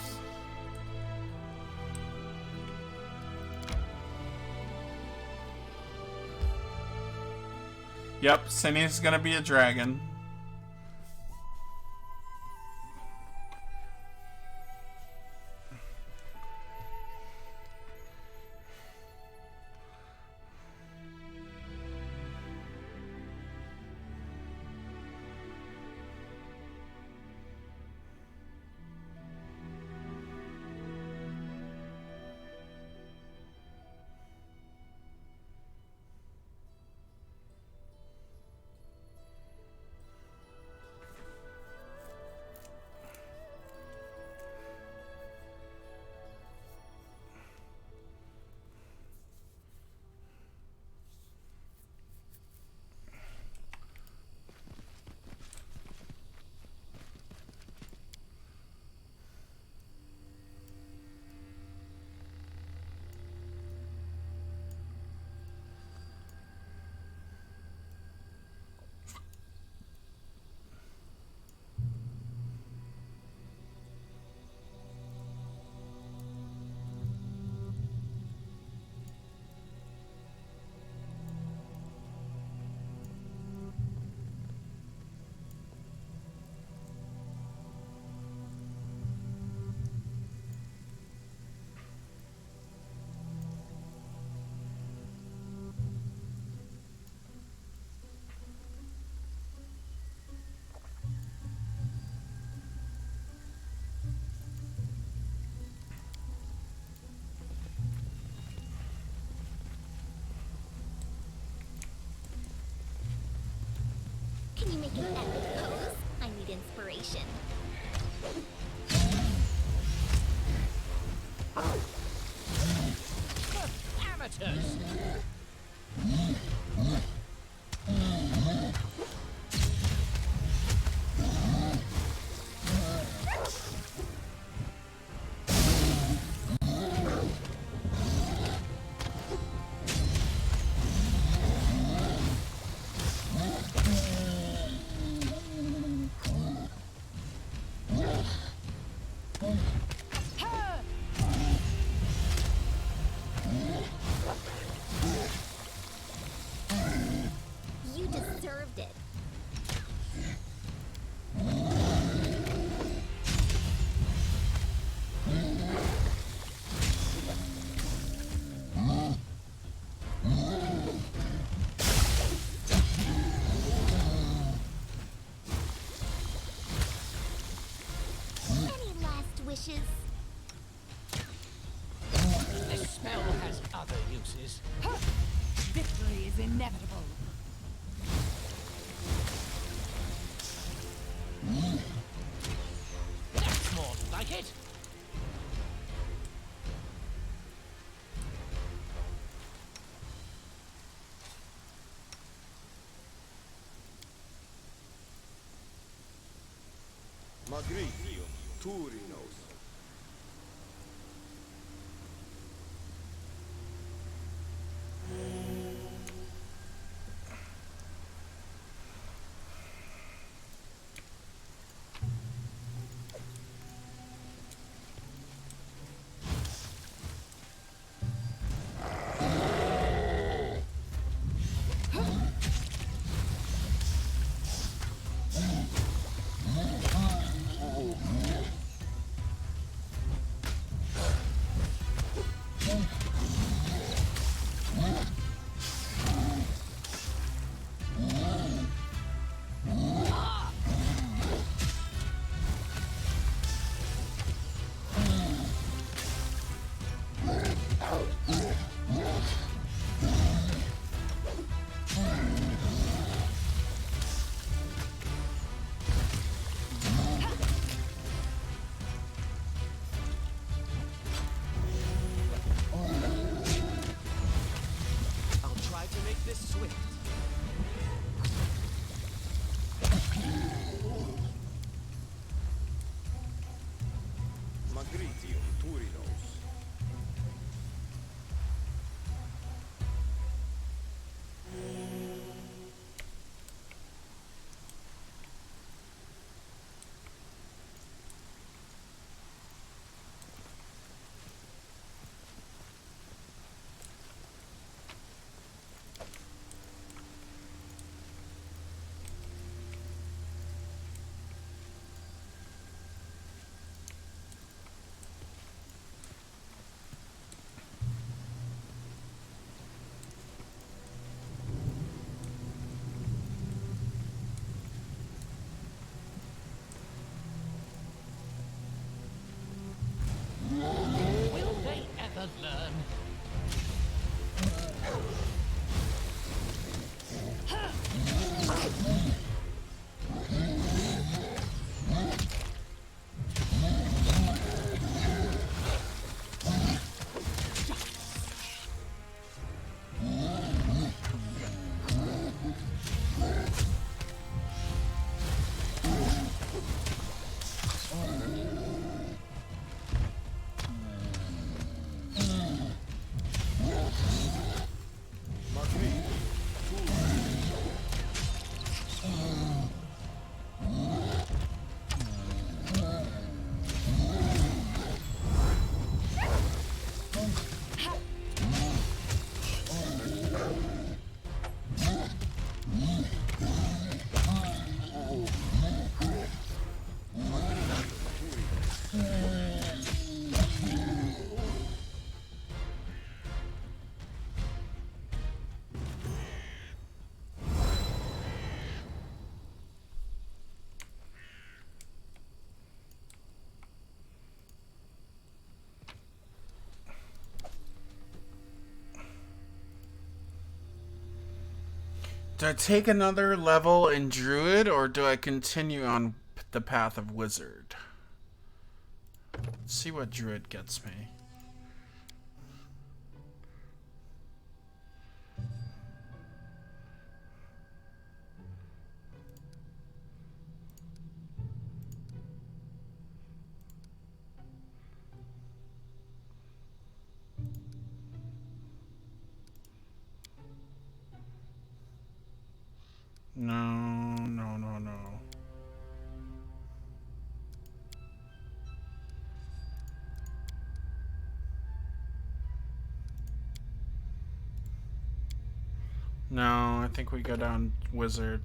Yep, Cindy's gonna be a dragon. Can you make an epic pose? I need inspiration. Amateurs! You deserved it. Any last wishes? This spell has other uses. Victory is inevitable. That's more like it. Magrigium, Turinos. Do I take another level in Druid, or do I continue on the path of Wizard? Let's see what Druid gets me. No, no, no, no. No, I think we go down Wizard.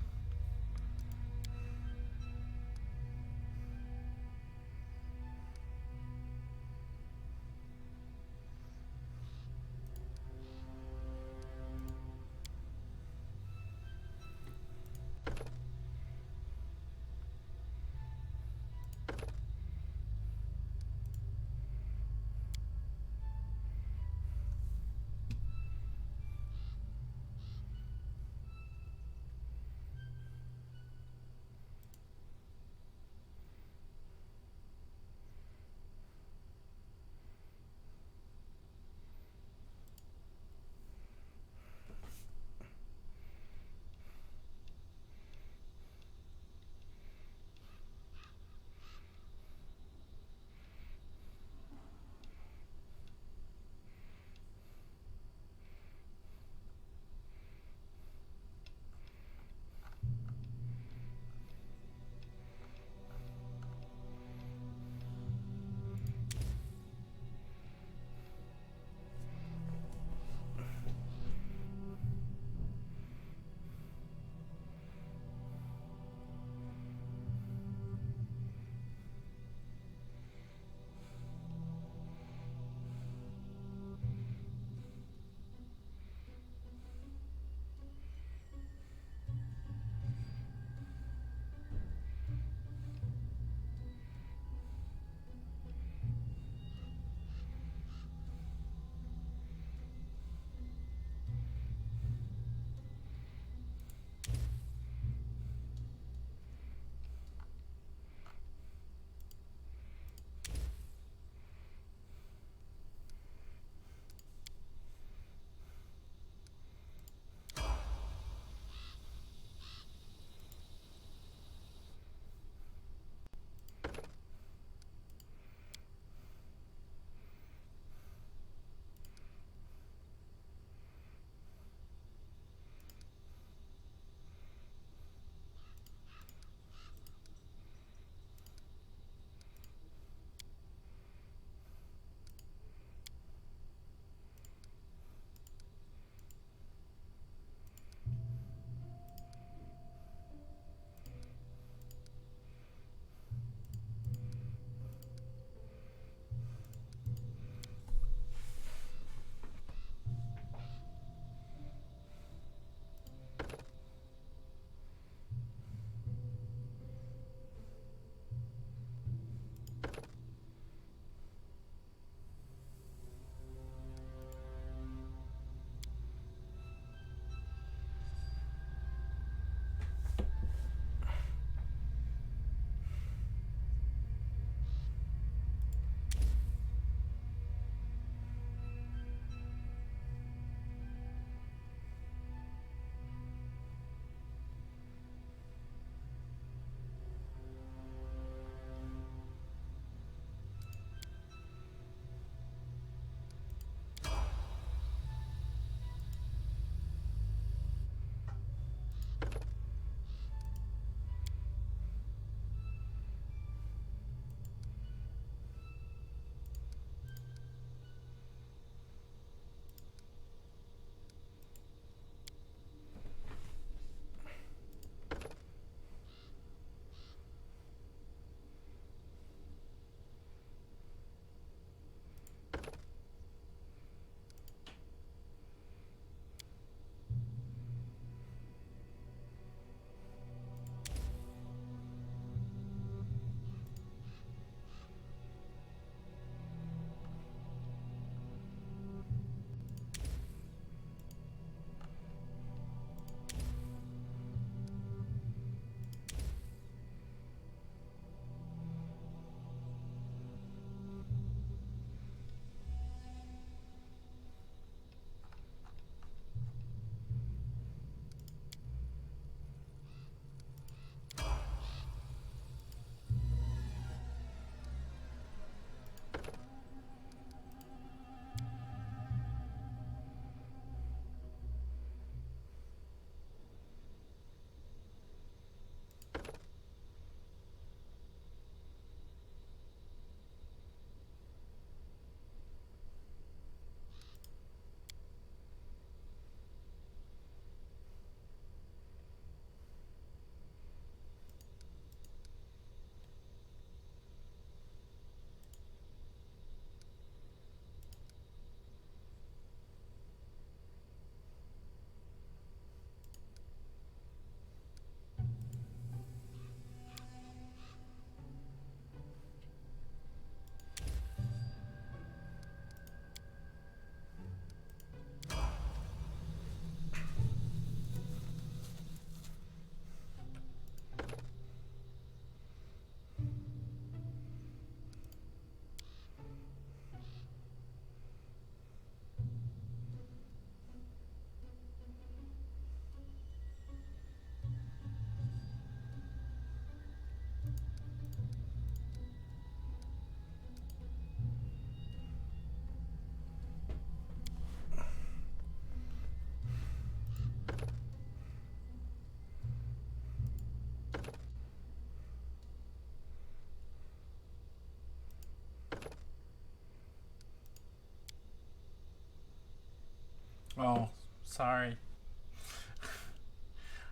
Oh, sorry.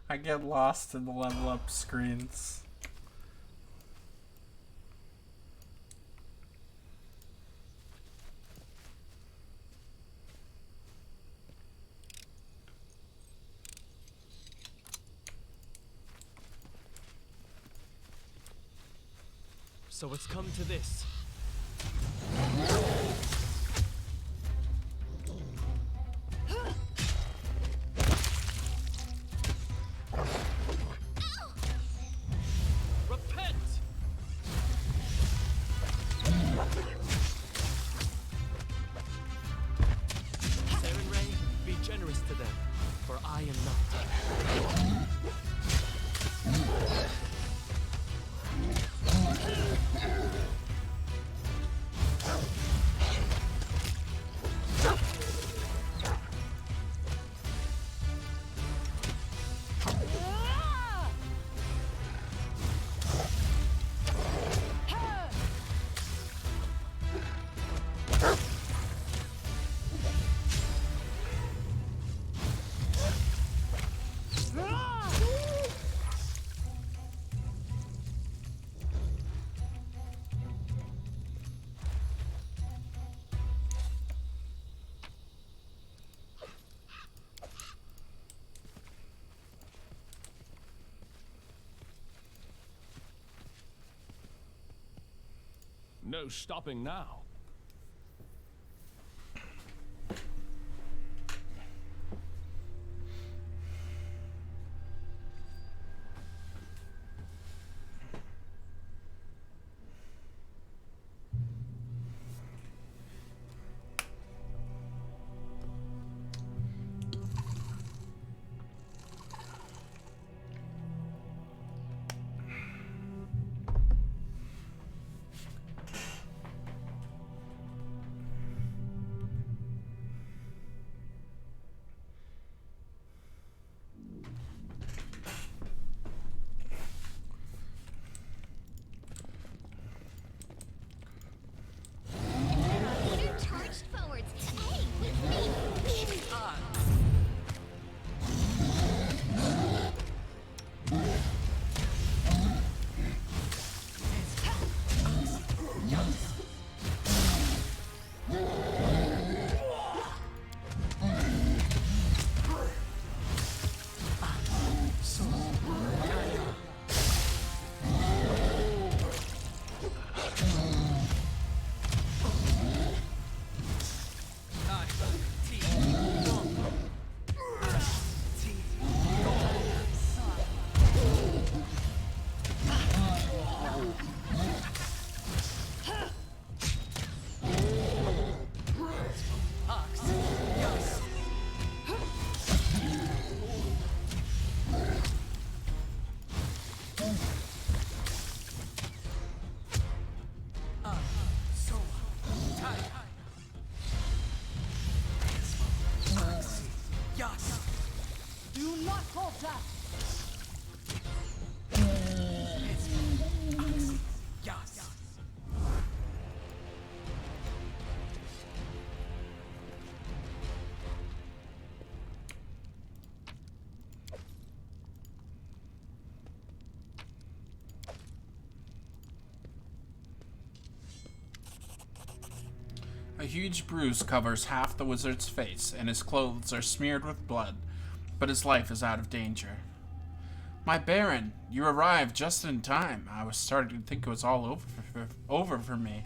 I get lost in the level up screens. So it's come to this. Repent! Saren Ray, be generous to them, for I am not. No stopping now. What are charged forwards? Hey, with me! Do not falter! A huge bruise covers half the wizard's face, and his clothes are smeared with blood, but his life is out of danger. My Baron, you arrived just in time. I was starting to think it was all over for me.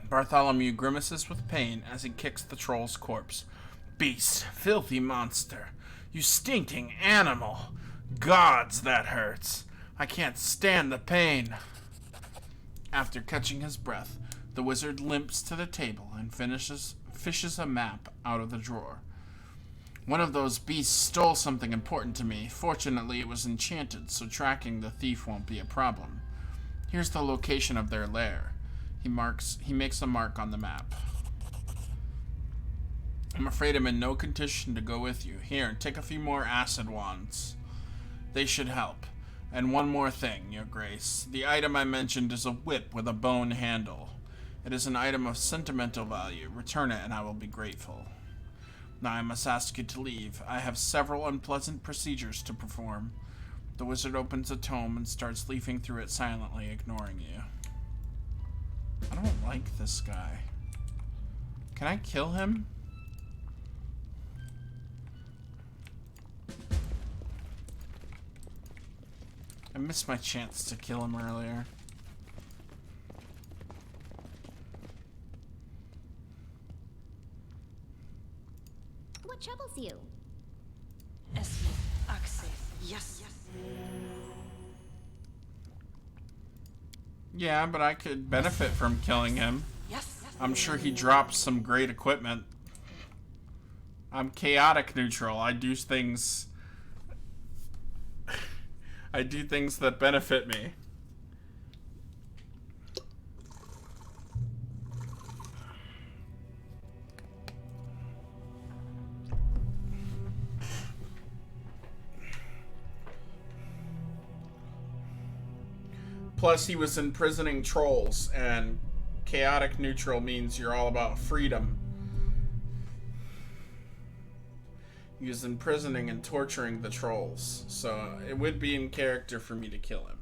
Bartholomew grimaces with pain as he kicks the troll's corpse. Beast, filthy monster, you stinking animal. Gods, that hurts. I can't stand the pain. After catching his breath, the wizard limps to the table and fishes a map out of the drawer. One of those beasts stole something important to me. Fortunately, it was enchanted, so tracking the thief won't be a problem. Here's the location of their lair. He makes a mark on the map. I'm afraid I'm in no condition to go with you. Here, take a few more acid wands. They should help. And one more thing, Your Grace. The item I mentioned is a whip with a bone handle. It is an item of sentimental value. Return it and I will be grateful. Now I must ask you to leave. I have several unpleasant procedures to perform. The wizard opens a tome and starts leafing through it silently, ignoring you. I don't like this guy. Can I kill him? I missed my chance to kill him earlier. What troubles you? Yes. Yeah, but I could benefit from killing him. Yes. I'm sure he dropped some great equipment. I'm chaotic neutral. I do things... I do things that benefit me. Plus, he was imprisoning trolls, and chaotic neutral means you're all about freedom. He was imprisoning and torturing the trolls, so it would be in character for me to kill him.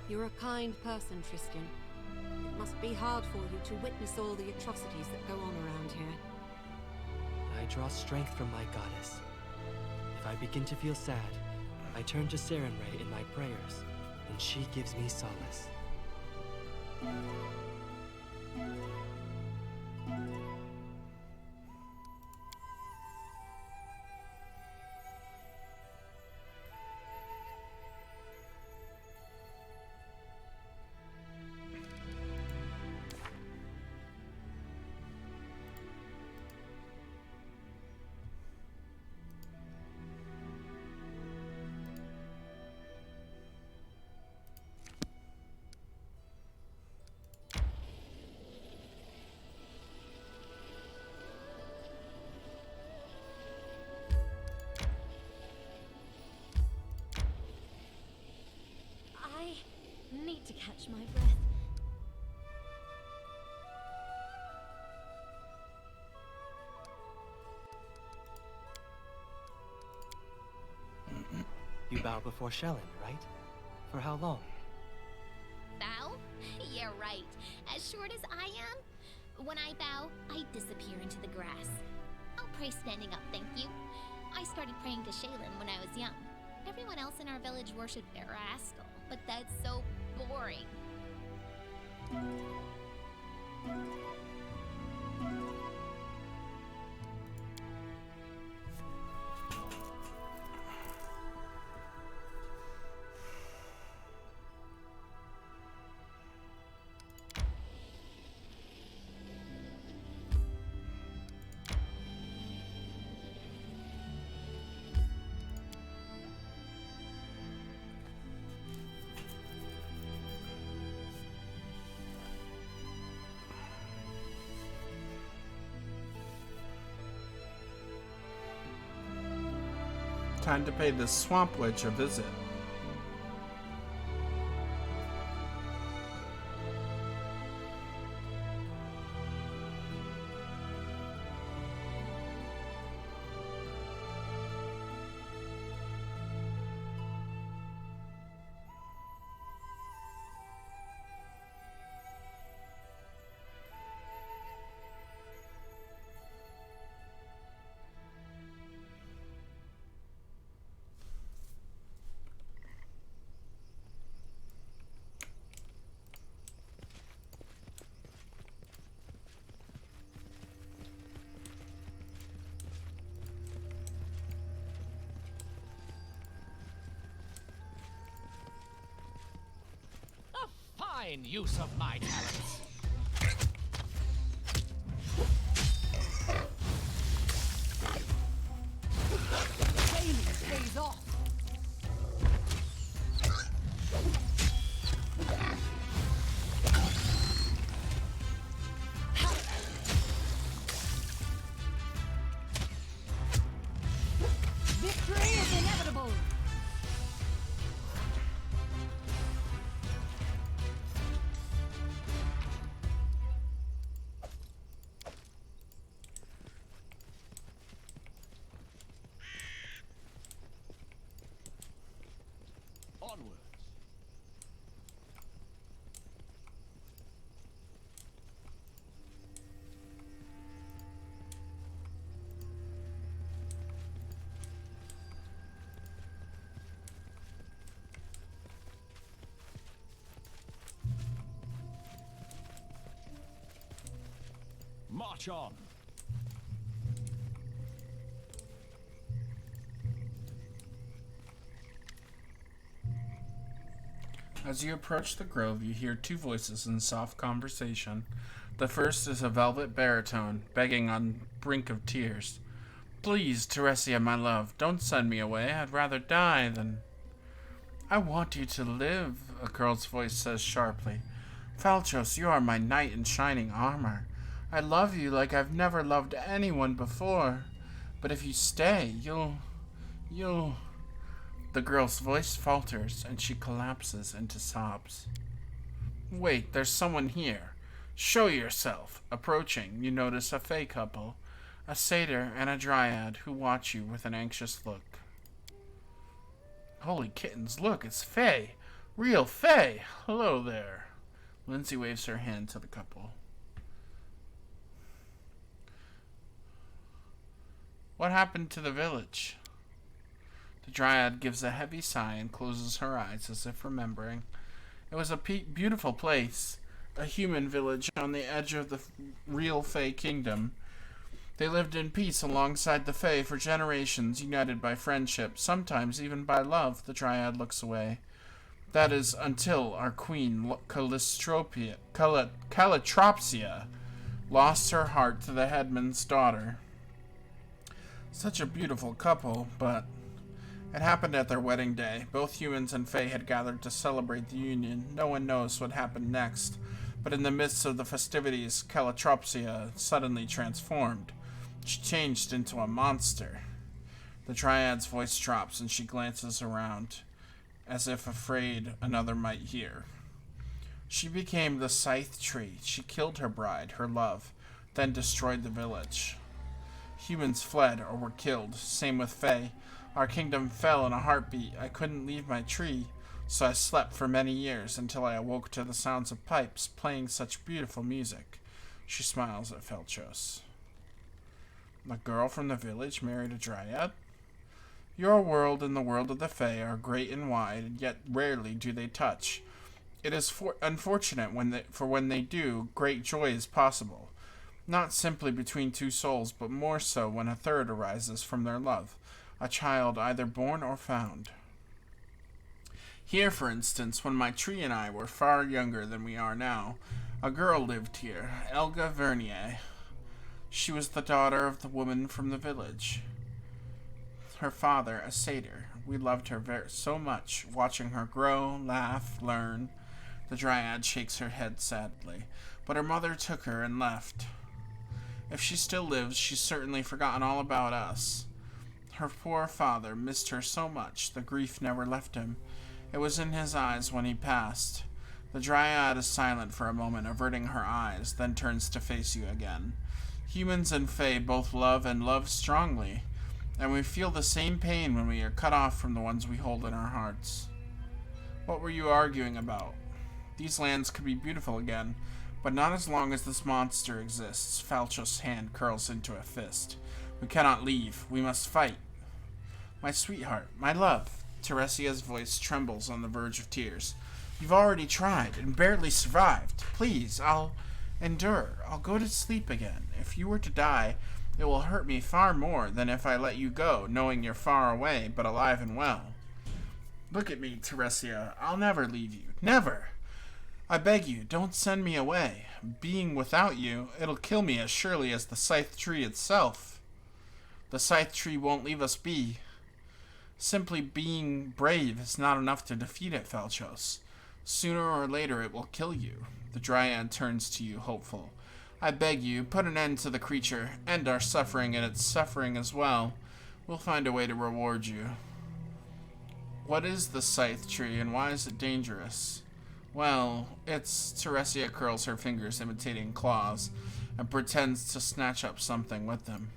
You're a kind person, Tristan. It must be hard for you to witness all the atrocities that go on around here. I draw strength from my goddess. If I begin to feel sad, I turn to Sarenrae in my prayers, and she gives me solace. I need to catch my breath. You bow before Shellen, right? For how long? Bow? Yeah, right. As short as I am, when I bow, I disappear into the grass. I'll pray standing up, thank you. I started praying to Shaylin when I was young. Everyone else in our village worshipped Erascal, but that's so boring. Time to pay this swamp witch a visit. Fine use of my talents. Gaming pays off. Victory is inevitable. Onwards. March on. As you approach the grove, you hear two voices in soft conversation. The first is a velvet baritone, begging on brink of tears. Please, Teresia, my love, don't send me away. I'd rather die than... I want you to live, a girl's voice says sharply. Falchos, you are my knight in shining armor. I love you like I've never loved anyone before. But if you stay, you'll... The girl's voice falters, and she collapses into sobs. Wait, there's someone here. Show yourself. Approaching, you notice a Fey couple, a satyr and a dryad, who watch you with an anxious look. Holy kittens, look, it's Fey. Real Faye! Hello there. Lindsay waves her hand to the couple. What happened to the village? The Dryad gives a heavy sigh and closes her eyes as if remembering. It was a beautiful place, a human village on the edge of the real Fae kingdom. They lived in peace alongside the Fae for generations, united by friendship, sometimes even by love. The Dryad looks away. That is, until our queen, Calistropia, Calitropsia, lost her heart to the headman's daughter. Such a beautiful couple, but it happened at their wedding day. Both humans and Fae had gathered to celebrate the union. No one knows what happened next, but in the midst of the festivities, Calitropsia suddenly transformed. She changed into a monster. The Dryad's voice drops and she glances around, as if afraid another might hear. She became the Scythe Tree. She killed her bride, her love, then destroyed the village. Humans fled or were killed. Same with Fae. Our kingdom fell in a heartbeat. I couldn't leave my tree, so I slept for many years until I awoke to the sounds of pipes playing such beautiful music. She smiles at Felchos. A girl from the village married a Dryad? Your world and the world of the Fae are great and wide, and yet rarely do they touch. It is unfortunate when they do, great joy is possible. Not simply between two souls, but more so when a third arises from their love. A child either born or found. Here, for instance, when my tree and I were far younger than we are now, a girl lived here, Elga Vernier. She was the daughter of the woman from the village. Her father, a satyr. We loved her so much, watching her grow, laugh, learn. The Dryad shakes her head sadly. But her mother took her and left. If she still lives, she's certainly forgotten all about us. Her poor father missed her so much, the grief never left him. It was in his eyes when he passed. The Dryad is silent for a moment, averting her eyes, then turns to face you again. Humans and Fae both love and love strongly, and we feel the same pain when we are cut off from the ones we hold in our hearts. What were you arguing about? These lands could be beautiful again, but not as long as this monster exists. Falchos' hand curls into a fist. We cannot leave. We must fight. My sweetheart, my love. Teresia's voice trembles on the verge of tears. You've already tried and barely survived. Please, I'll endure. I'll go to sleep again. If you were to die, it will hurt me far more than if I let you go, knowing you're far away, but alive and well. Look at me, Teresia. I'll never leave you. Never! I beg you, don't send me away. Being without you, it'll kill me as surely as the Scythe Tree itself. The Scythe Tree won't leave us be. Simply being brave is not enough to defeat it, Falchos. Sooner or later it will kill you. The Dryad turns to you, hopeful. I beg you, put an end to the creature. End our suffering and its suffering as well. We'll find a way to reward you. What is the Scythe Tree and why is it dangerous? Well, Teresia curls her fingers imitating claws and pretends to snatch up something with them.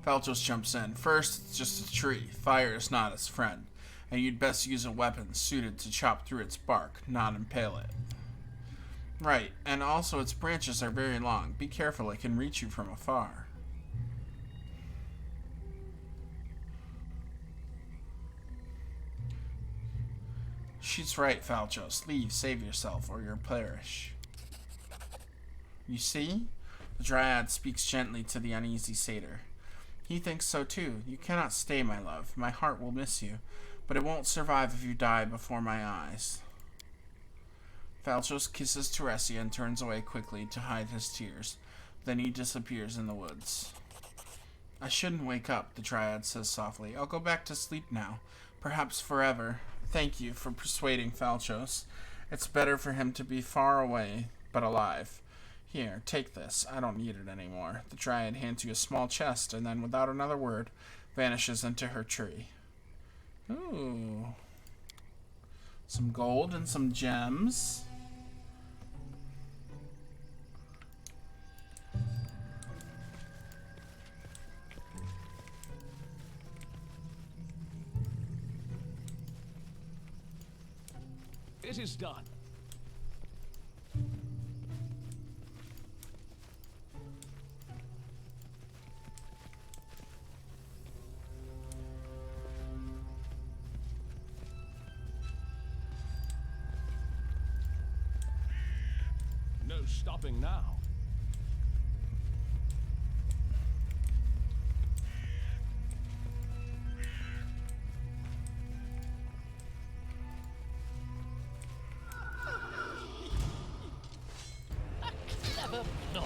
Falchos jumps in. First, it's just a tree. Fire is not its friend, and you'd best use a weapon suited to chop through its bark, not impale it. Right, and also its branches are very long. Be careful, it can reach you from afar. She's right, Falchos. Leave, save yourself, or you'll perish. You see? The Dryad speaks gently to the uneasy satyr. He thinks so too. You cannot stay, my love. My heart will miss you, but it won't survive if you die before my eyes. Falchos kisses Teresia and turns away quickly to hide his tears. Then he disappears in the woods. I shouldn't wake up, the Dryad says softly. I'll go back to sleep now, perhaps forever. Thank you for persuading Falchos. It's better for him to be far away, but alive. Here, take this. I don't need it anymore. The Dryad hands you a small chest, and then, without another word, vanishes into her tree. Ooh. Some gold and some gems. It is done. No stopping now. Clever ploy.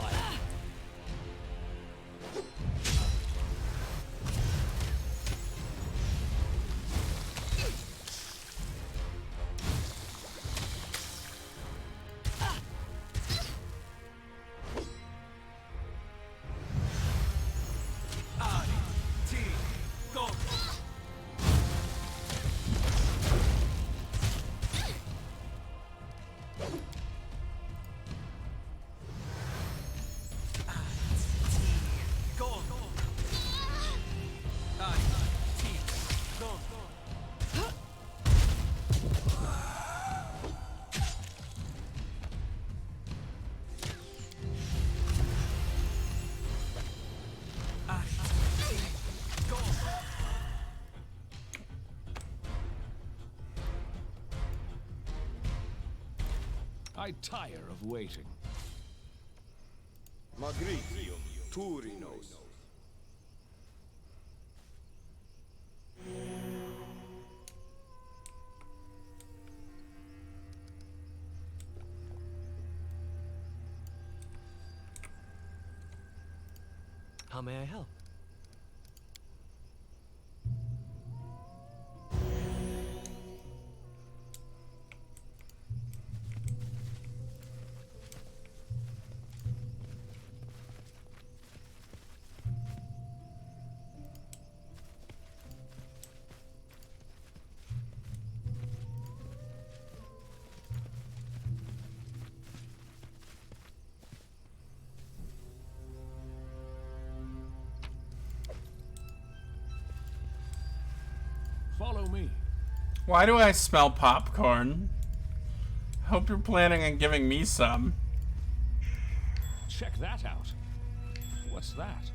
I tire of waiting. Magritium Turinos. How may I help? Follow me. Why do I smell popcorn? Hope you're planning on giving me some. Check that out. What's that?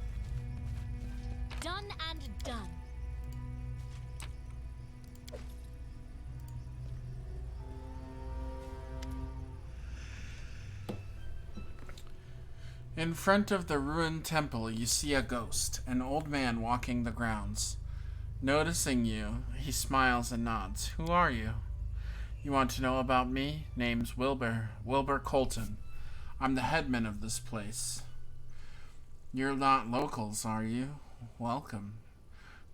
Done and done. In front of the ruined temple, you see a ghost, an old man walking the grounds. Noticing you, he smiles and nods. Who are you? You want to know about me? Name's Wilbur Colton. I'm the headman of this place. You're not locals, are you? Welcome.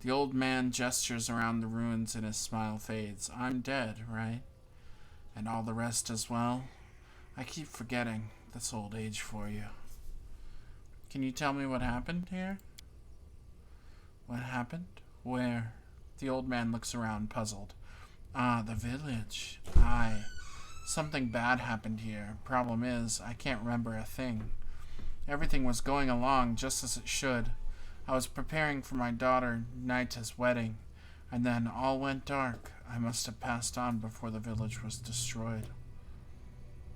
The old man gestures around the ruins and his smile fades. I'm dead, right? And all the rest as well? I keep forgetting this old age for you. Can you tell me what happened here? What happened? Where? The old man looks around, puzzled. Ah, the village. Aye. Something bad happened here. Problem is, I can't remember a thing. Everything was going along just as it should. I was preparing for my daughter Naita's wedding, and then all went dark. I must have passed on before the village was destroyed.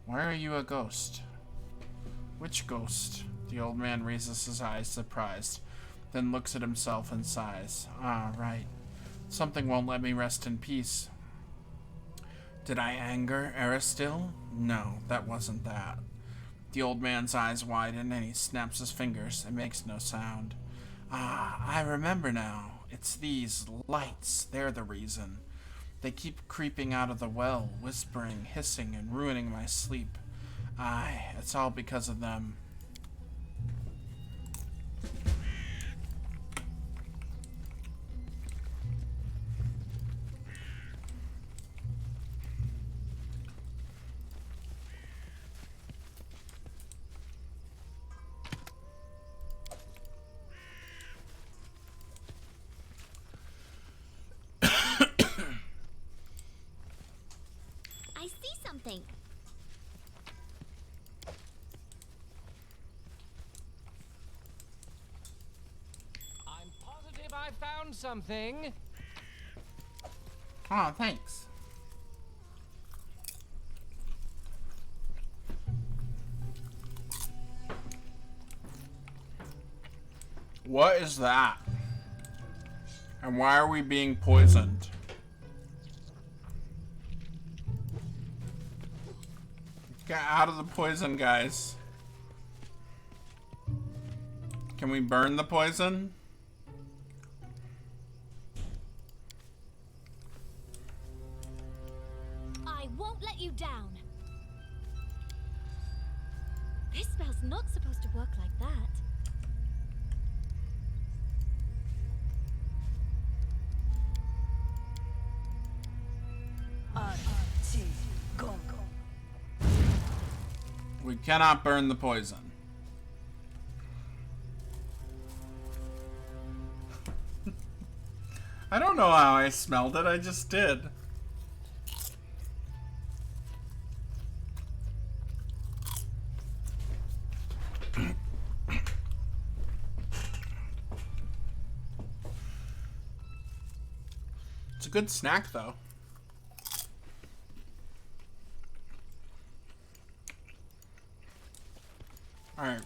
Why are you a ghost? Which ghost? The old man raises his eyes, surprised, then looks at himself and sighs. Ah, right. Something won't let me rest in peace. Did I anger Aristil? No, that wasn't that. The old man's eyes widen and he snaps his fingers and makes no sound. Ah, I remember now. It's these lights. They're the reason. They keep creeping out of the well, whispering, hissing, and ruining my sleep. Aye, it's all because of them. I see something. I'm positive I found something. Oh, thanks. What is that? And why are we being poisoned? Get out of the poison, guys. Can we burn the poison? I won't let you down. This spell's not supposed to work like that. We cannot burn the poison. I don't know how I smelled it, I just did. It's a good snack, though. Alright.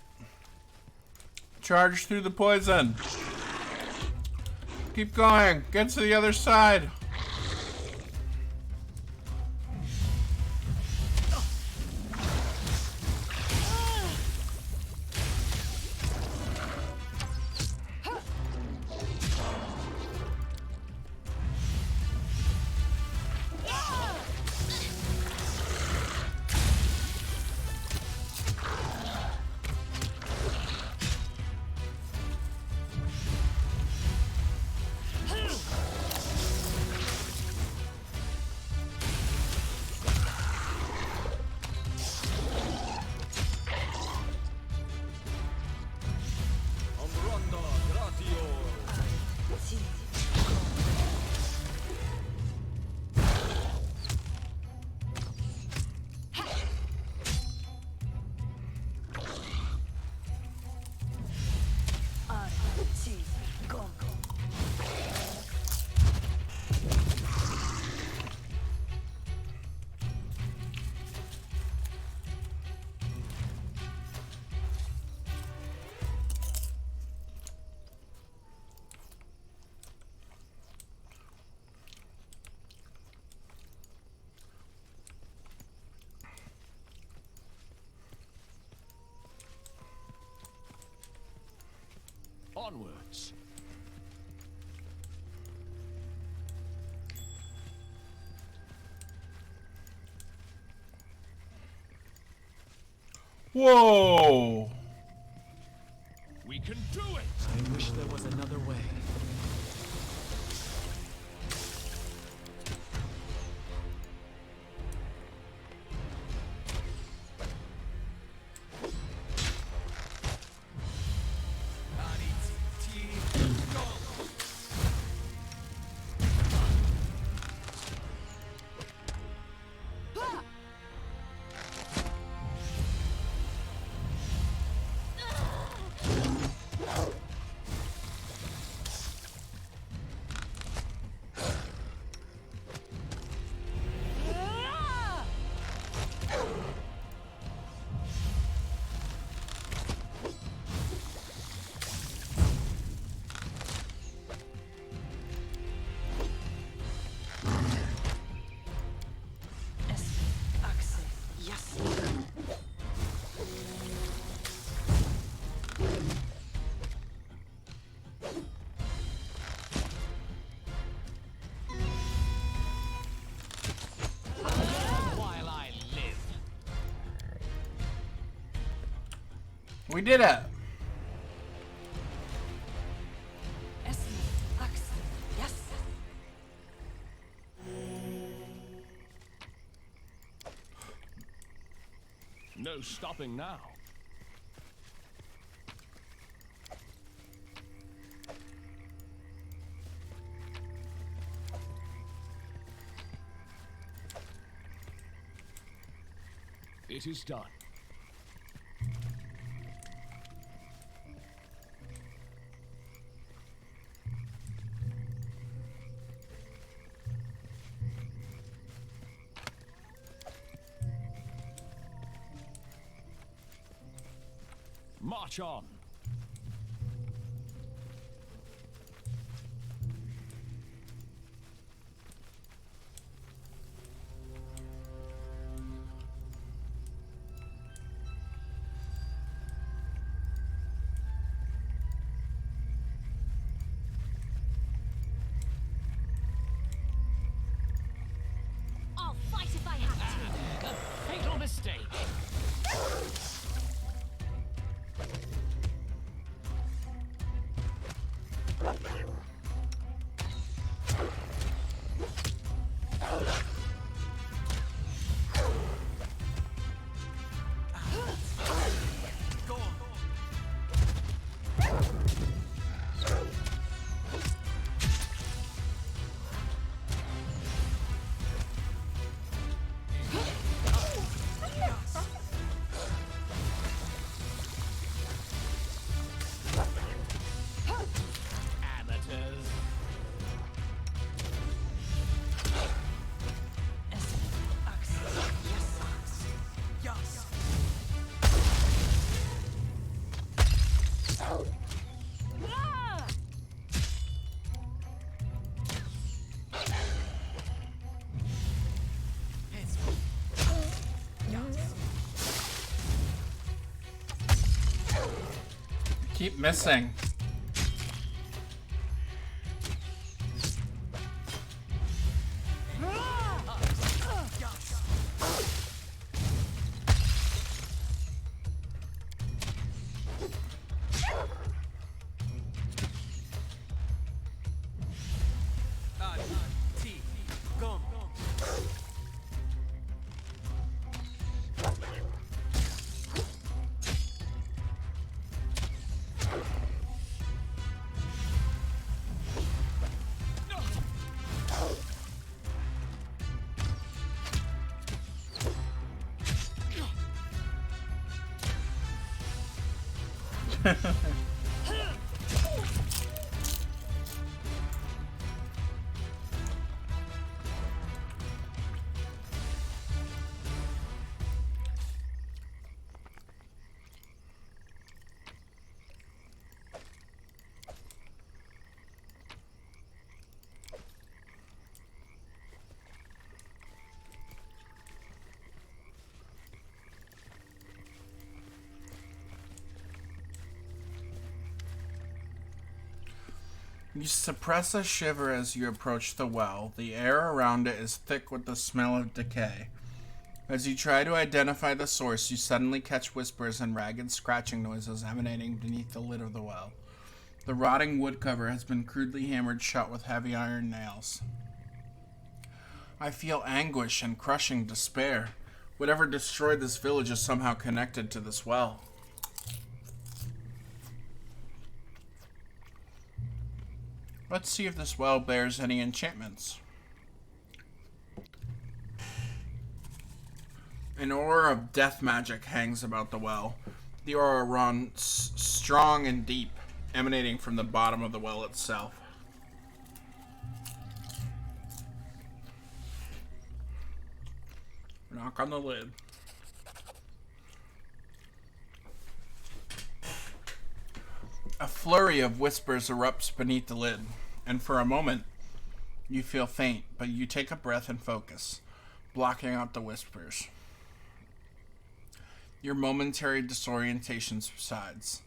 Charge through the poison. Keep going. Get to the other side. Onwards. Whoa! We can do it! I wish there was another way. We did it! No stopping now. It is done. March on. keep missing. You suppress a shiver as you approach the well. The air around it is thick with the smell of decay. As you try to identify the source, you suddenly catch whispers and ragged scratching noises emanating beneath the lid of the well. The rotting wood cover has been crudely hammered shut with heavy iron nails. I feel anguish and crushing despair. Whatever destroyed this village is somehow connected to this well. Let's see if this well bears any enchantments. An aura of death magic hangs about the well. The aura runs strong and deep, emanating from the bottom of the well itself. Knock on the lid. A flurry of whispers erupts beneath the lid, and for a moment, you feel faint, but you take a breath and focus, blocking out the whispers. Your momentary disorientation subsides.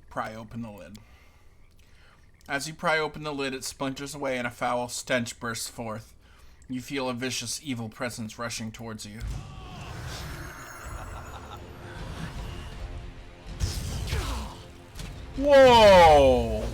Pry open the lid. As you pry open the lid, it splinters away and a foul stench bursts forth. You feel a vicious, evil presence rushing towards you. Whoa!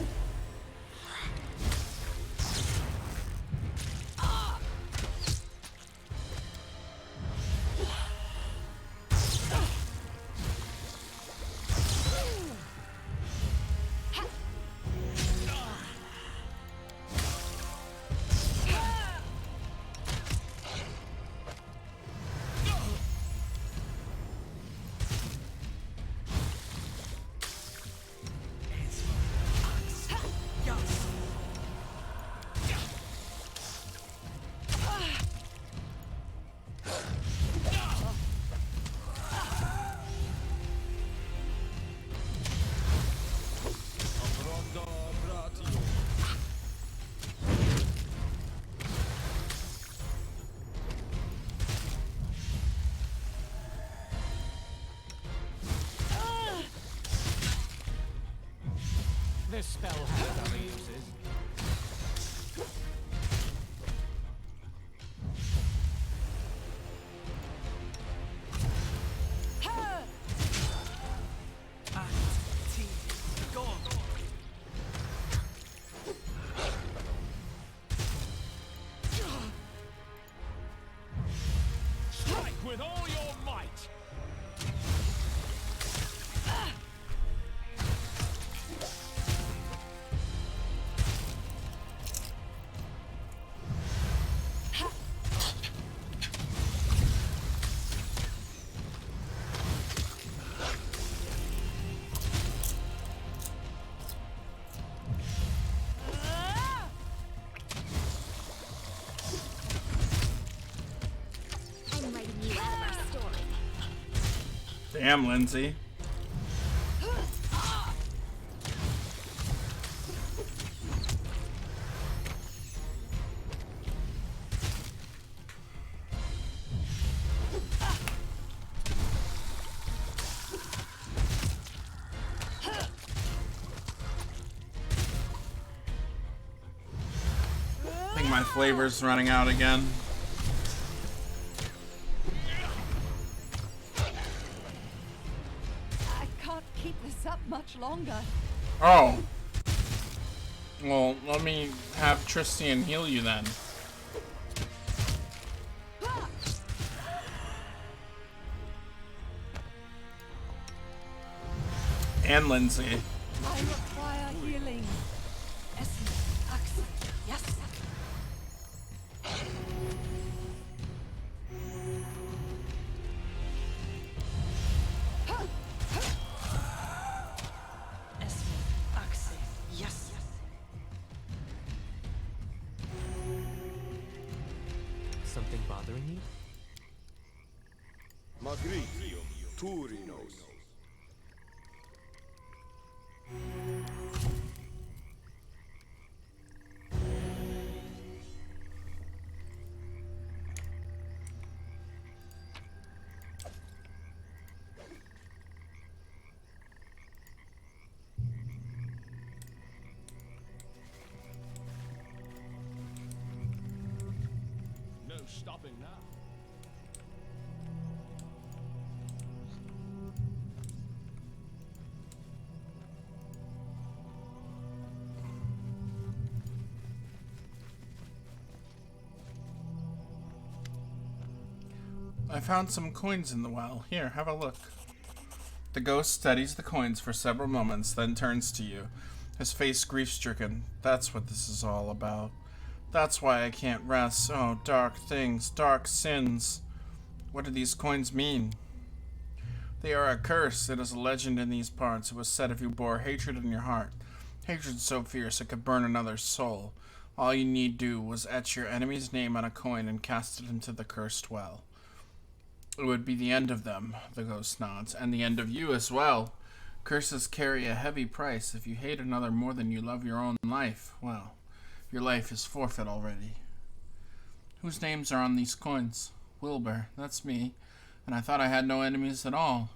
This spell has other uses. Strike with all your might! I'm writing you out of our story. Damn, Lindsay. my flavor's running out again. I can't keep this up much longer. Oh. Well, let me have Tristian heal you then. And Lindsay. I require healing. Yes. Yes. Something bothering you? Magrigium Turinos. No stopping now. I found some coins in the well. Here, have a look. The ghost studies the coins for several moments, then turns to you, his face grief-stricken. That's what this is all about. That's why I can't rest. Oh, dark things, dark sins. What do these coins mean? They are a curse. It is a legend in these parts. It was said if you bore hatred in your heart, hatred so fierce it could burn another's soul, all you need do was etch your enemy's name on a coin and cast it into the cursed well. It would be the end of them, the ghost nods, and the end of you as well. Curses carry a heavy price. If you hate another more than you love your own life, well, your life is forfeit already. Whose names are on these coins? Wilbur, that's me, and I thought I had no enemies at all.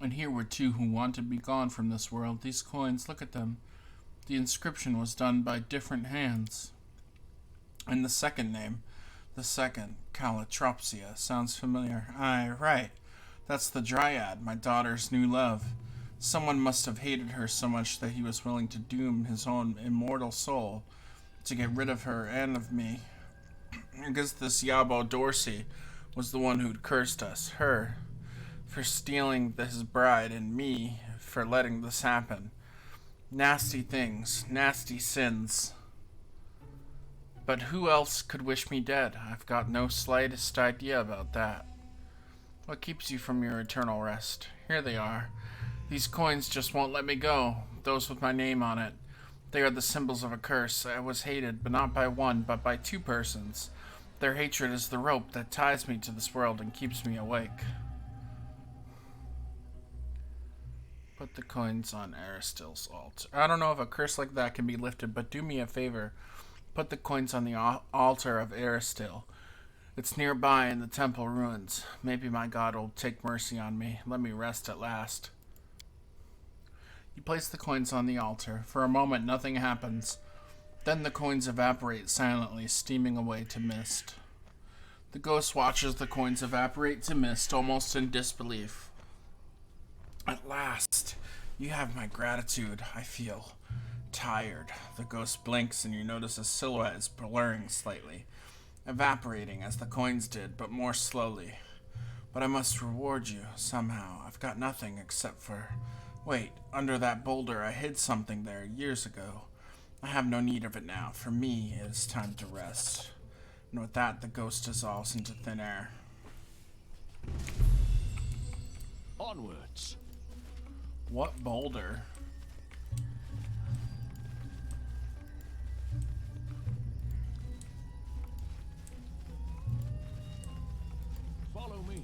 And here were two who want to be gone from this world. These coins, look at them. The inscription was done by different hands. And the second name, the second, Calotropsia, sounds familiar. Aye, right. That's the Dryad, my daughter's new love. Someone must have hated her so much that he was willing to doom his own immortal soul to get rid of her and of me. I guess this Yabo Dorsey was the one who'd cursed us, her, for stealing his bride, and me for letting this happen. Nasty things, nasty sins. But who else could wish me dead? I've got no slightest idea about that. What keeps you from your eternal rest? Here they are. These coins just won't let me go. Those with my name on it. They are the symbols of a curse. I was hated, but not by one, but by two persons. Their hatred is the rope that ties me to this world and keeps me awake. Put the coins on Aristil's altar. I don't know if a curse like that can be lifted, but do me a favor. Put the coins on the altar of Aristil. It's nearby in the temple ruins. Maybe my god will take mercy on me. Let me rest at last. You place the coins on the altar. For a moment, nothing happens. Then the coins evaporate silently, steaming away to mist. The ghost watches the coins evaporate to mist, almost in disbelief. At last, you have my gratitude. I feel tired. The ghost blinks and you notice a silhouette is blurring slightly, evaporating as the coins did, but more slowly. But I must reward you somehow. I've got nothing except for... Wait, under that boulder I hid something there years ago. I have no need of it now. For me, it is time to rest. And with that, the ghost dissolves into thin air. Onwards. What boulder? Follow me.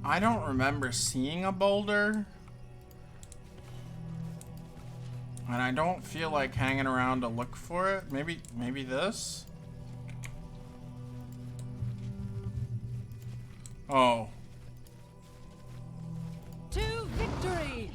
I don't remember seeing a boulder. And I don't feel like hanging around to look for it. Maybe this? Oh. To victory!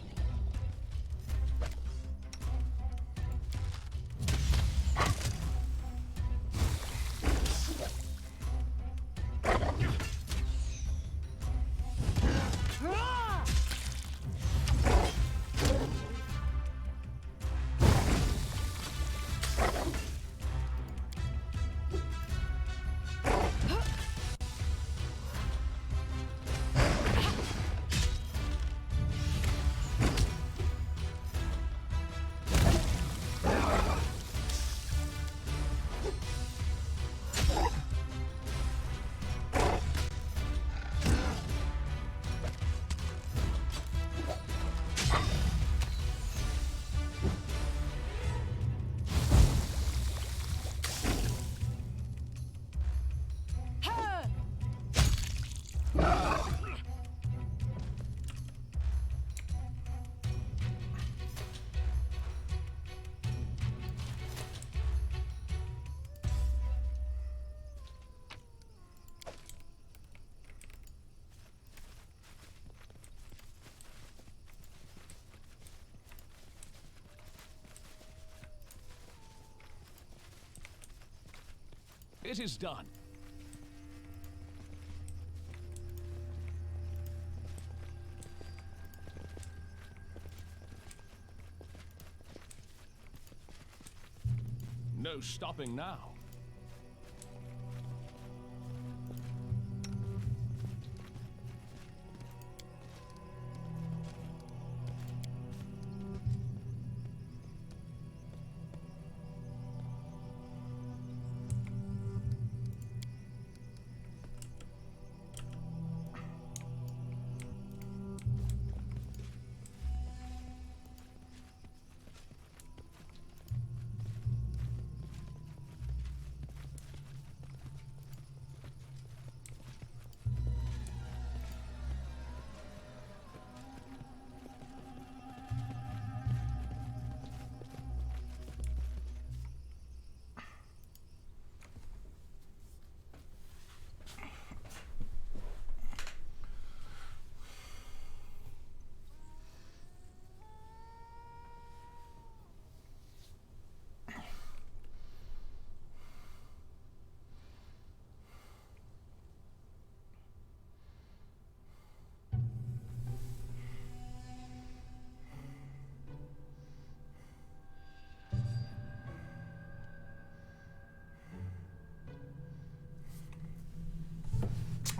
It is done. No stopping now.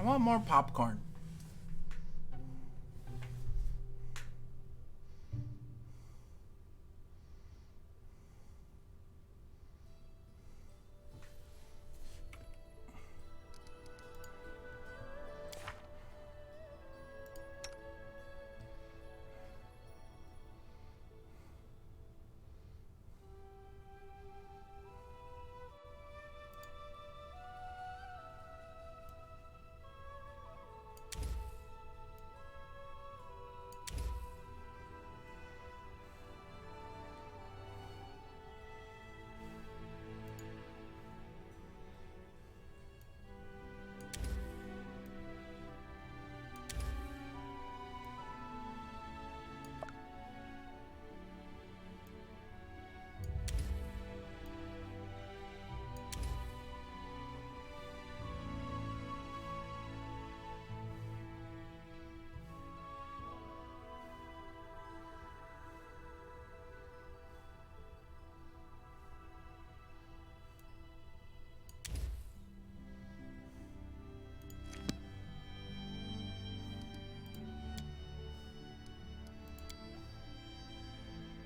I want more popcorn.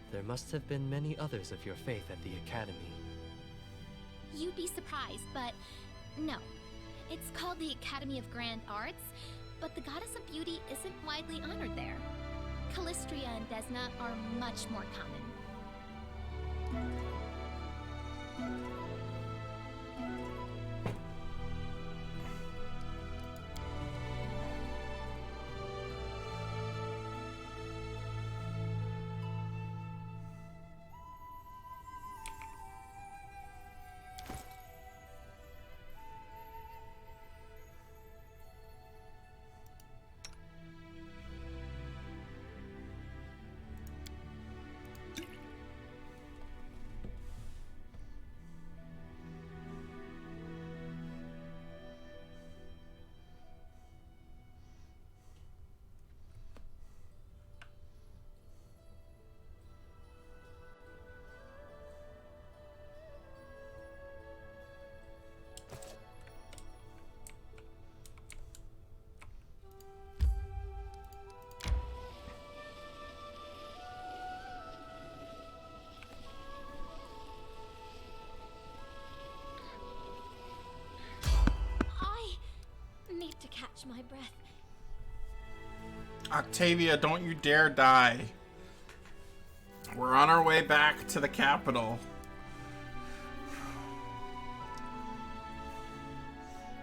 There must have been many others of your faith at the Academy. You'd be surprised, but no. It's called the Academy of Grand Arts, but the Goddess of Beauty isn't widely honored there. Callistria and Desna are much more common. my breath. Octavia, don't you dare die. We're on our way back to the capital.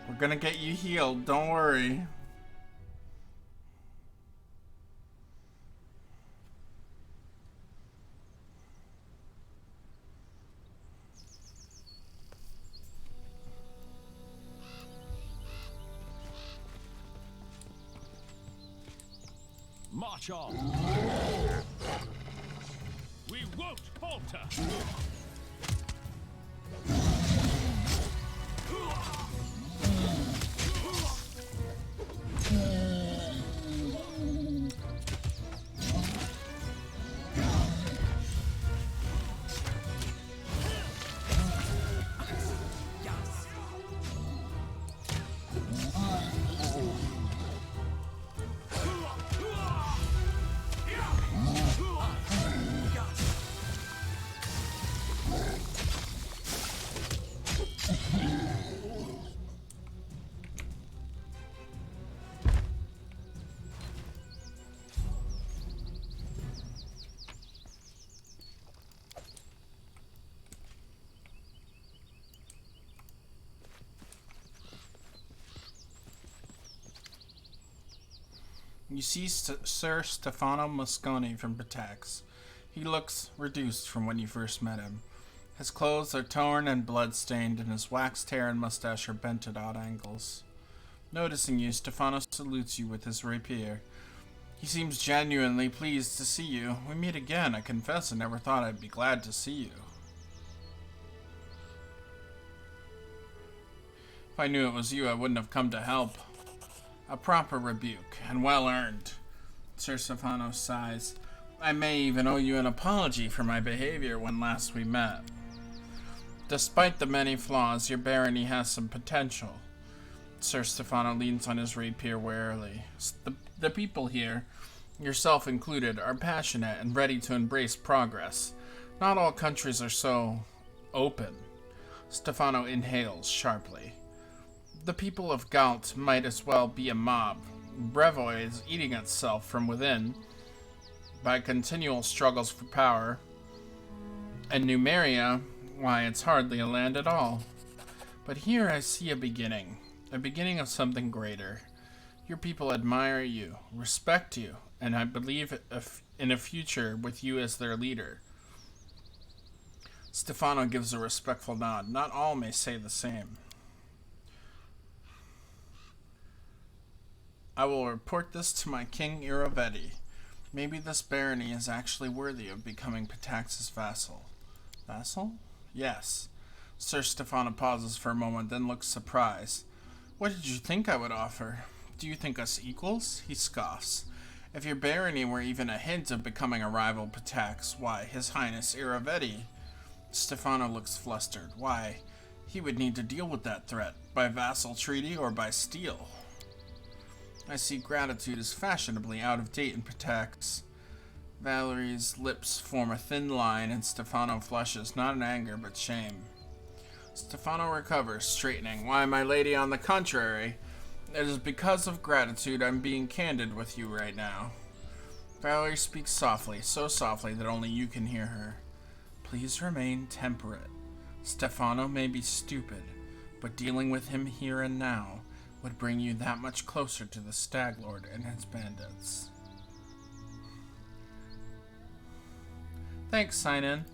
We're gonna get you healed, don't worry. March on. We won't falter. You see Sir Stefano Mosconi from Patax. He looks reduced from when you first met him. His clothes are torn and blood-stained, and his waxed hair and mustache are bent at odd angles. Noticing you, Stefano salutes you with his rapier. He seems genuinely pleased to see you. We meet again. I confess I never thought I'd be glad to see you. If I knew it was you, I wouldn't have come to help. A proper rebuke, and well earned. Sir Stefano sighs. I may even owe you an apology for my behavior when last we met. Despite the many flaws, your barony has some potential. Sir Stefano leans on his rapier warily. The people here, yourself included, are passionate and ready to embrace progress. Not all countries are so open. Stefano inhales sharply. The people of Galt might as well be a mob. Brevoy is eating itself from within by continual struggles for power. And Numeria, why, it's hardly a land at all. But here I see a beginning of something greater. Your people admire you, respect you, and I believe in a future with you as their leader. Stefano gives a respectful nod. Not all may say the same. I will report this to my king Iravetti. Maybe this barony is actually worthy of becoming Patax's vassal. Vassal? Yes. Sir Stefano pauses for a moment, then looks surprised. What did you think I would offer? Do you think us equals? He scoffs. If your barony were even a hint of becoming a rival Patax, why, His Highness Iravetti. Stefano looks flustered. Why, he would need to deal with that threat, by vassal treaty or by steel. I see gratitude is fashionably out of date in Patax. Valerie's lips form a thin line and Stefano flushes, not in anger but shame. Stefano recovers, straightening. Why, my lady, on the contrary, it is because of gratitude I'm being candid with you right now. Valerie speaks softly, so softly that only you can hear her. Please remain temperate. Stefano may be stupid, but dealing with him here and now would bring you that much closer to the Stag Lord and his bandits. Thanks, Sign-In.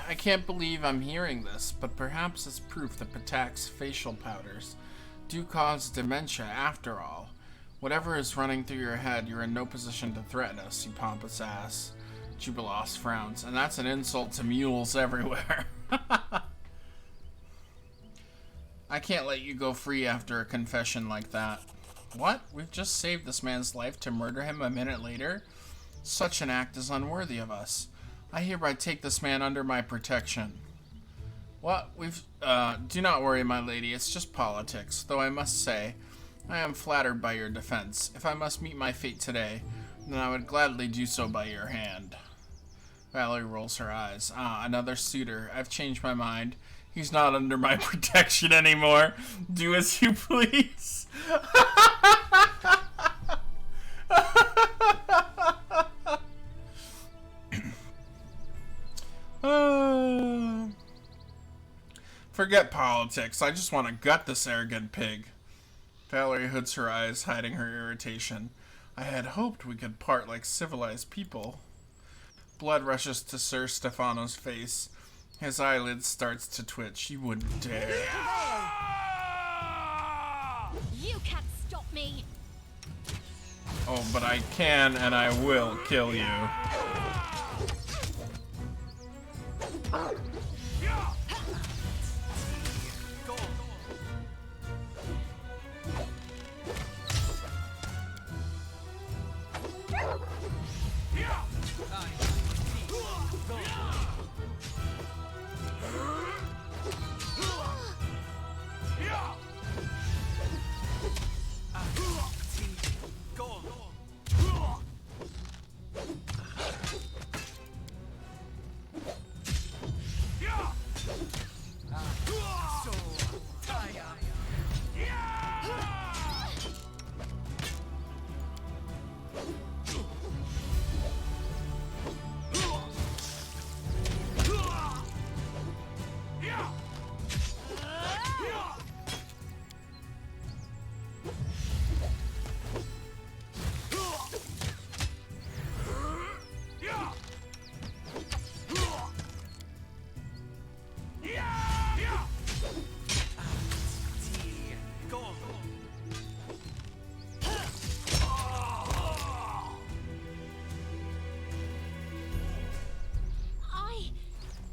I can't believe I'm hearing this, but perhaps it's proof that Patax's facial powders do cause dementia after all. Whatever is running through your head, you're in no position to threaten us, you pompous ass. Jubilos frowns, and that's an insult to mules everywhere. I can't let you go free after a confession like that. What? We've just saved this man's life to murder him a minute later? Such an act is unworthy of us. I hereby take this man under my protection. What? Do not worry, my lady, it's just politics, though I must say, I am flattered by your defense. If I must meet my fate today, then I would gladly do so by your hand. Valerie rolls her eyes. Ah, another suitor. I've changed my mind. He's not under my protection anymore. Do as you please. Forget politics. I just want to gut this arrogant pig. Valerie hoods her eyes, hiding her irritation. I had hoped we could part like civilized people. Blood rushes to Sir Stefano's face. His eyelid starts to twitch. You wouldn't dare. You can't stop me. Oh, but I can and I will kill you.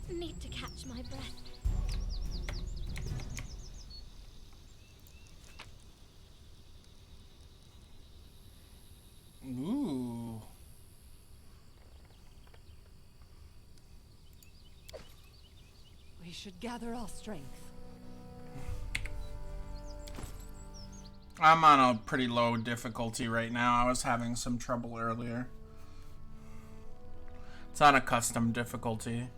Need to catch my breath. Ooh. We should gather our strength. I'm on a pretty low difficulty right now. I was having some trouble earlier. It's on a custom difficulty.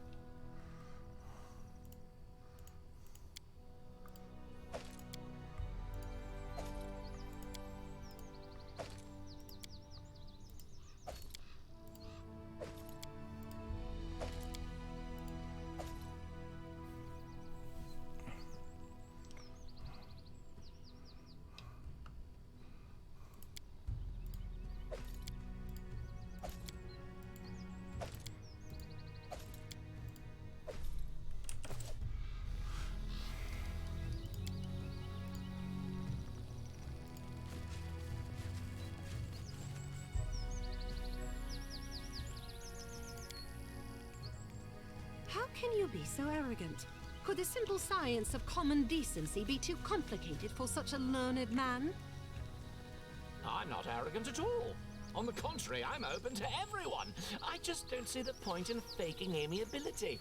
How can you be so arrogant? Could the simple science of common decency be too complicated for such a learned man? I'm not arrogant at all. On the contrary, I'm open to everyone. I just don't see the point in faking amiability.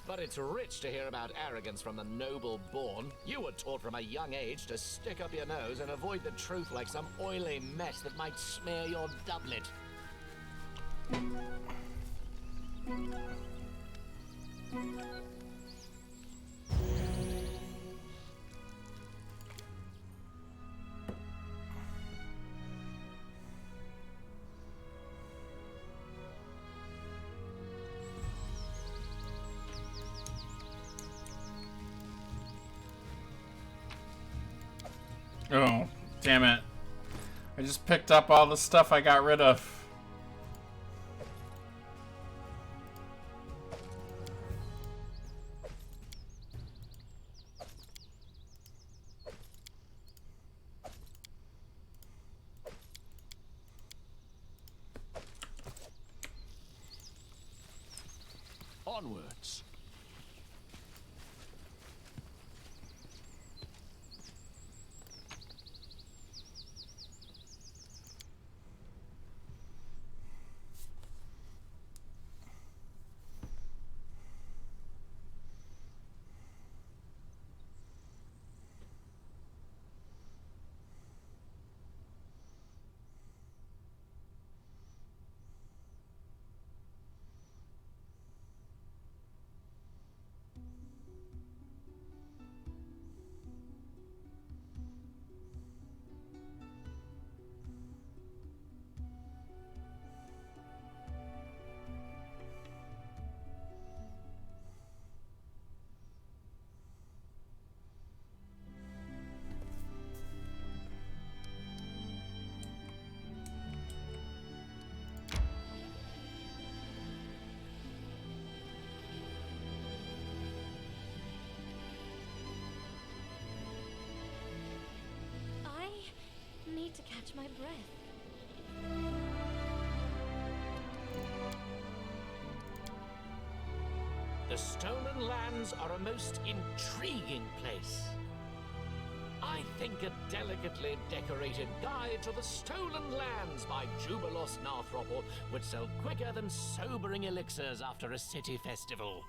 But it's rich to hear about arrogance from the noble born. You were taught from a young age to stick up your nose and avoid the truth like some oily mess that might smear your doublet. Oh, damn it. I just picked up all the stuff I got rid of. Onwards. wait to catch my breath. The Stolen Lands are a most intriguing place. I think a delicately decorated guide to the Stolen Lands by Jubilos Narthropple would sell quicker than sobering elixirs after a city festival.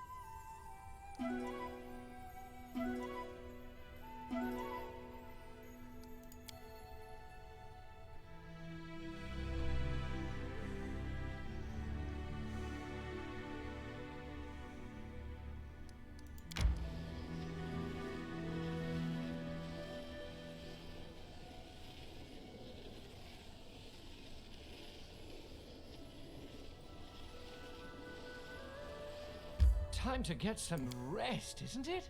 Time to get some rest, isn't it?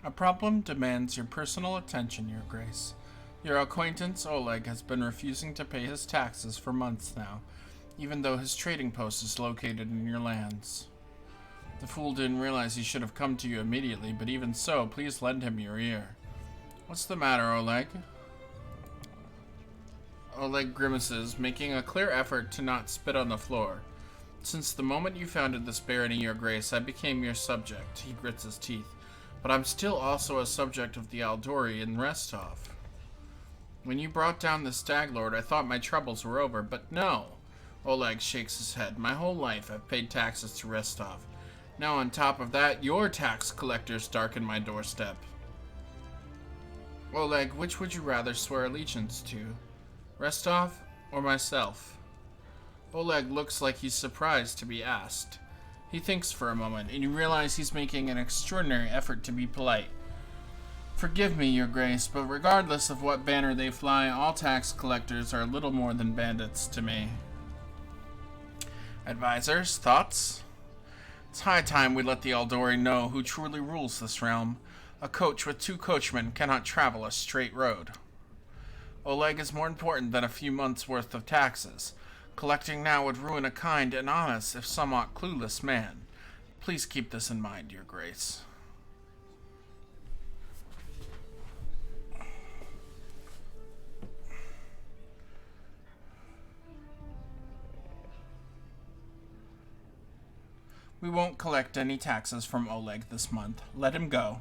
A problem demands your personal attention, Your Grace. Your acquaintance Oleg has been refusing to pay his taxes for months now, even though his trading post is located in your lands. The fool didn't realize he should have come to you immediately, but even so, please lend him your ear. What's the matter, Oleg? Oleg grimaces, making a clear effort to not spit on the floor. Since the moment you founded this barony, Your Grace, I became your subject. He grits his teeth. But I'm still also a subject of the Aldori in Restov. When you brought down the Stag Lord, I thought my troubles were over, but no. Oleg shakes his head. My whole life I've paid taxes to Restov. Now on top of that, your tax collectors darken my doorstep. Oleg, which would you rather swear allegiance to? Restov or myself? Oleg looks like he's surprised to be asked. He thinks for a moment, and you realize he's making an extraordinary effort to be polite. Forgive me, Your Grace, but regardless of what banner they fly, all tax collectors are little more than bandits to me. Advisors, thoughts? It's high time we let the Aldori know who truly rules this realm. A coach with 2 coachmen cannot travel a straight road. Oleg is more important than a few months' worth of taxes. Collecting now would ruin a kind and honest, if somewhat clueless man. Please keep this in mind, Your Grace. We won't collect any taxes from Oleg this month. Let him go.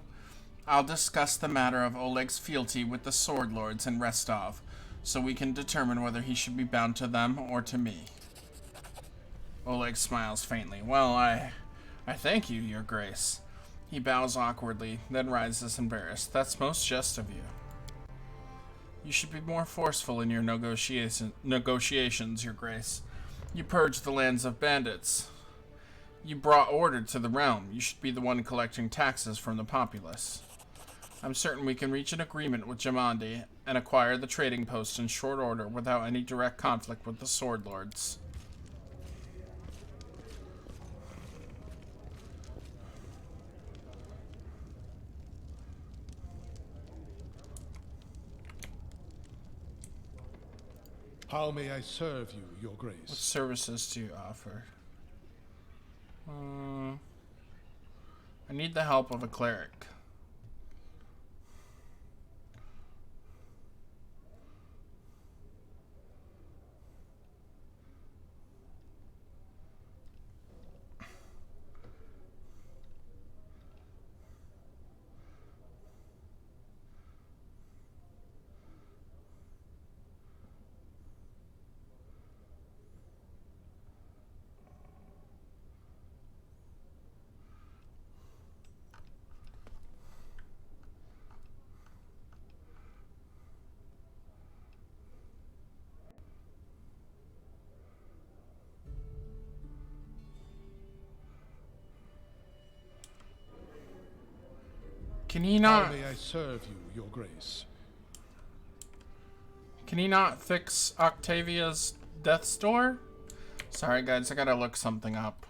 I'll discuss the matter of Oleg's fealty with the Sword Lords in Restov, so we can determine whether he should be bound to them or to me. Oleg smiles faintly. Well, I thank you, Your Grace. He bows awkwardly, then rises embarrassed. That's most just of you. You should be more forceful in your negotiations, Your Grace. You purged the lands of bandits. You brought order to the realm. You should be the one collecting taxes from the populace. I'm certain we can reach an agreement with Jamandi and acquire the trading post in short order without any direct conflict with the Sword Lords. How may I serve you, Your Grace? What services do you offer? I need the help of a cleric. Can he How not? may I serve you, your grace? Can he not fix Octavia's death's door? Sorry, guys, I gotta look something up.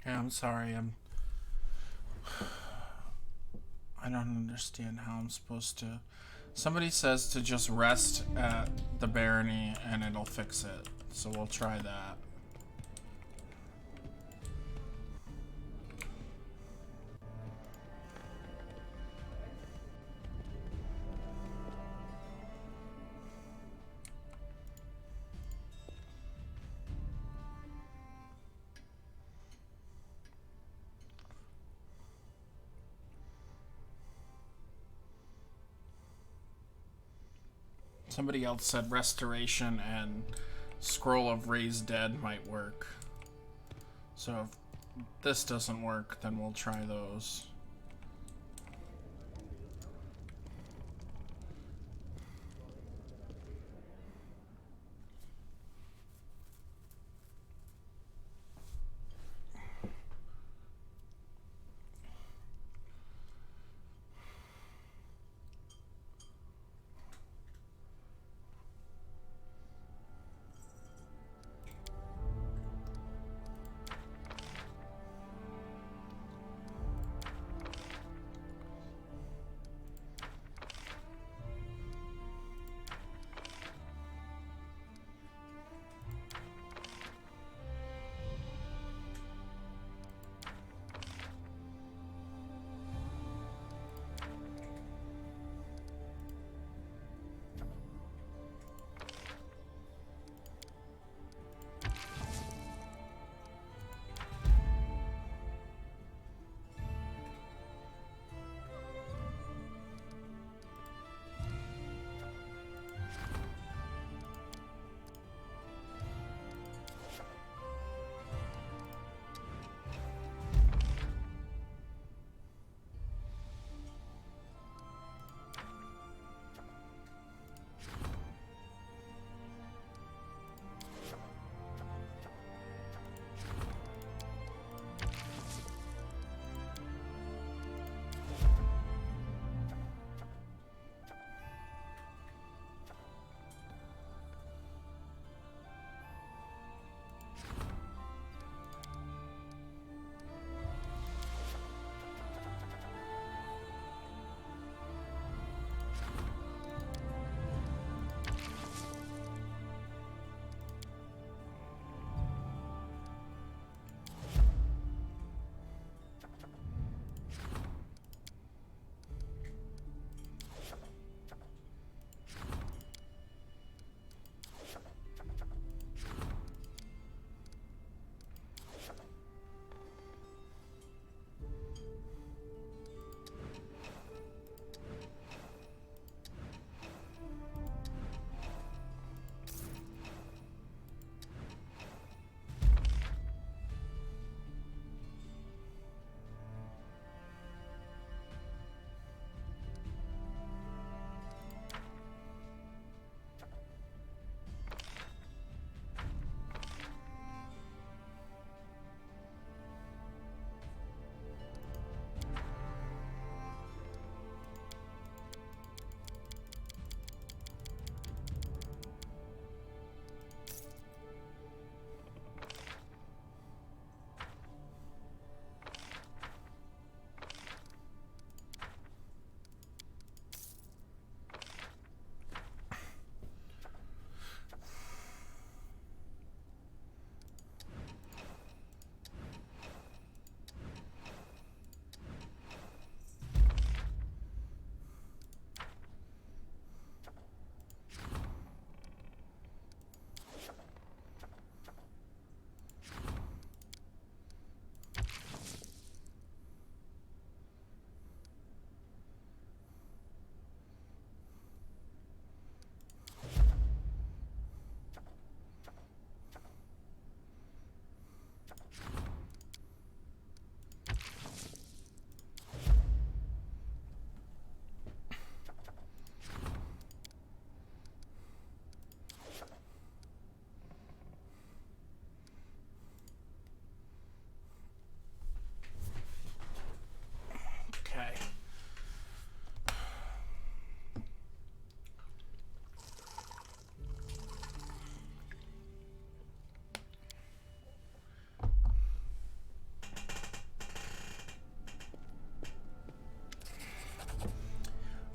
Yeah, I'm sorry. I don't understand how I'm supposed to. Somebody says to just rest at the barony and it'll fix it. So we'll try that. Somebody else said restoration and scroll of raised dead might work. So if this doesn't work, then we'll try those.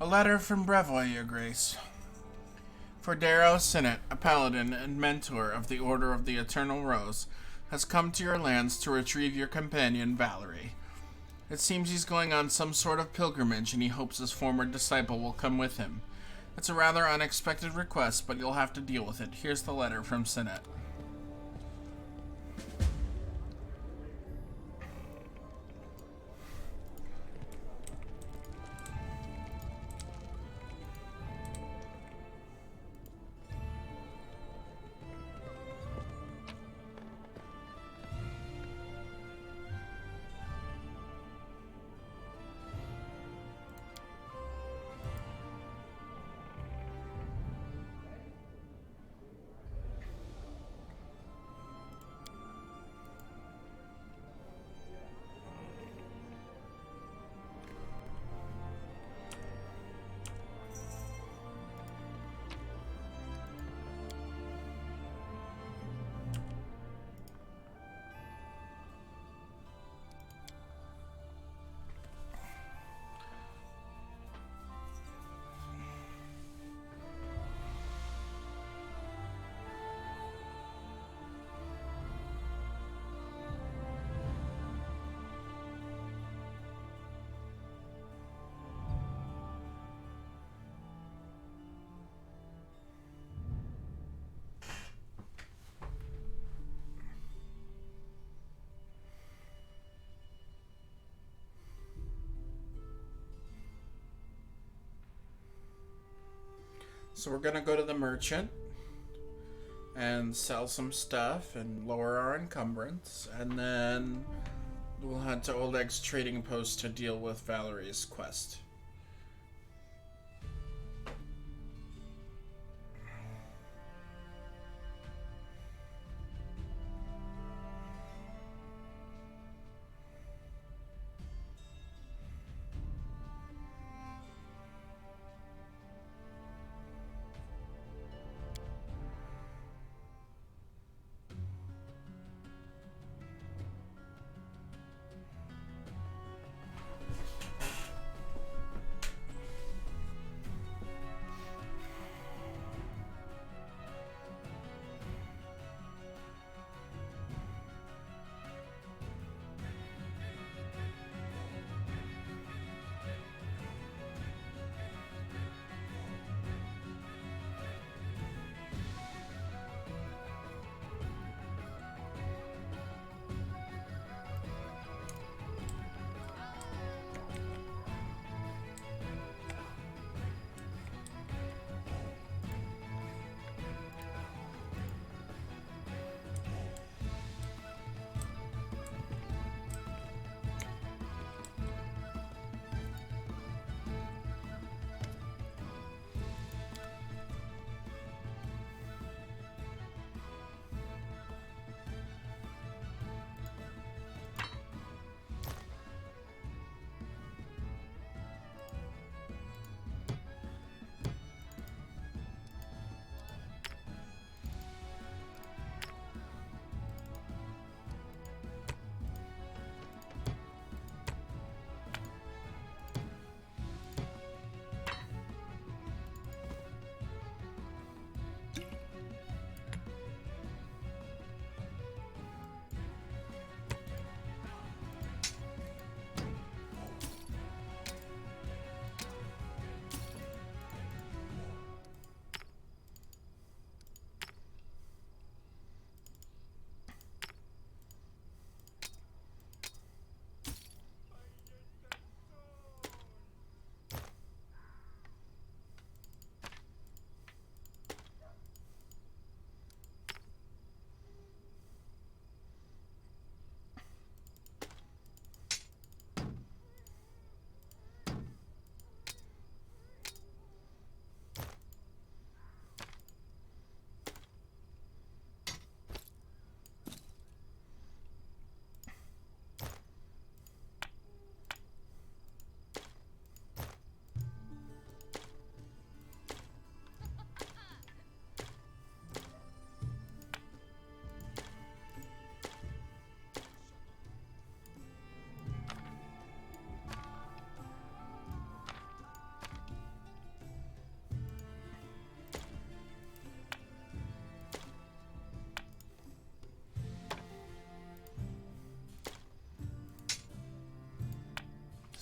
A letter from Brevoy, Your Grace. For Darrow Sinnott, a paladin and mentor of the Order of the Eternal Rose, has come to your lands to retrieve your companion, Valerie. It seems he's going on some sort of pilgrimage, and he hopes his former disciple will come with him. It's a rather unexpected request, but you'll have to deal with it. Here's the letter from Sinnott. So we're gonna go to the merchant and sell some stuff and lower our encumbrance, and then we'll head to Old Egg's trading post to deal with Valerie's quest.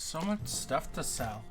So much stuff to sell.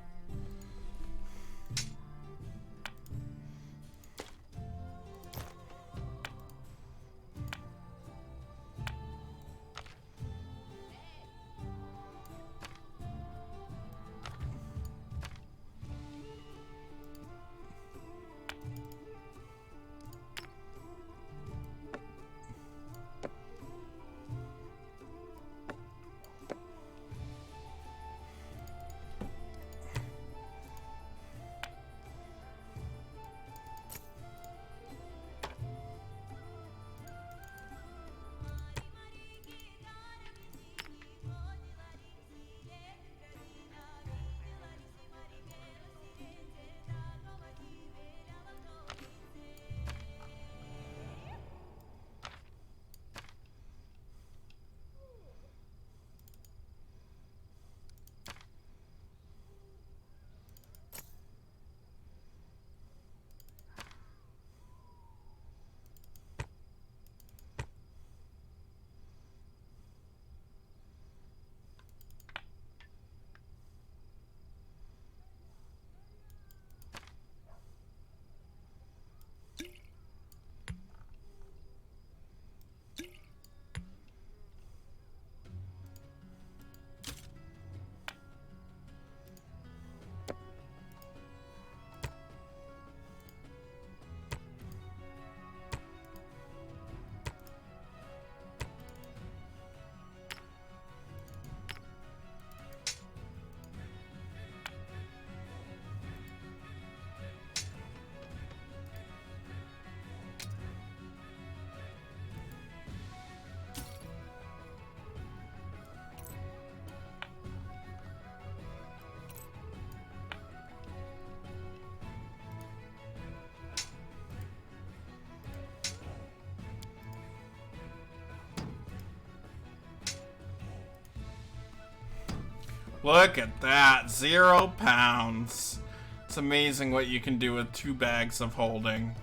Look at that, £0. It's amazing what you can do with 2 bags of holding.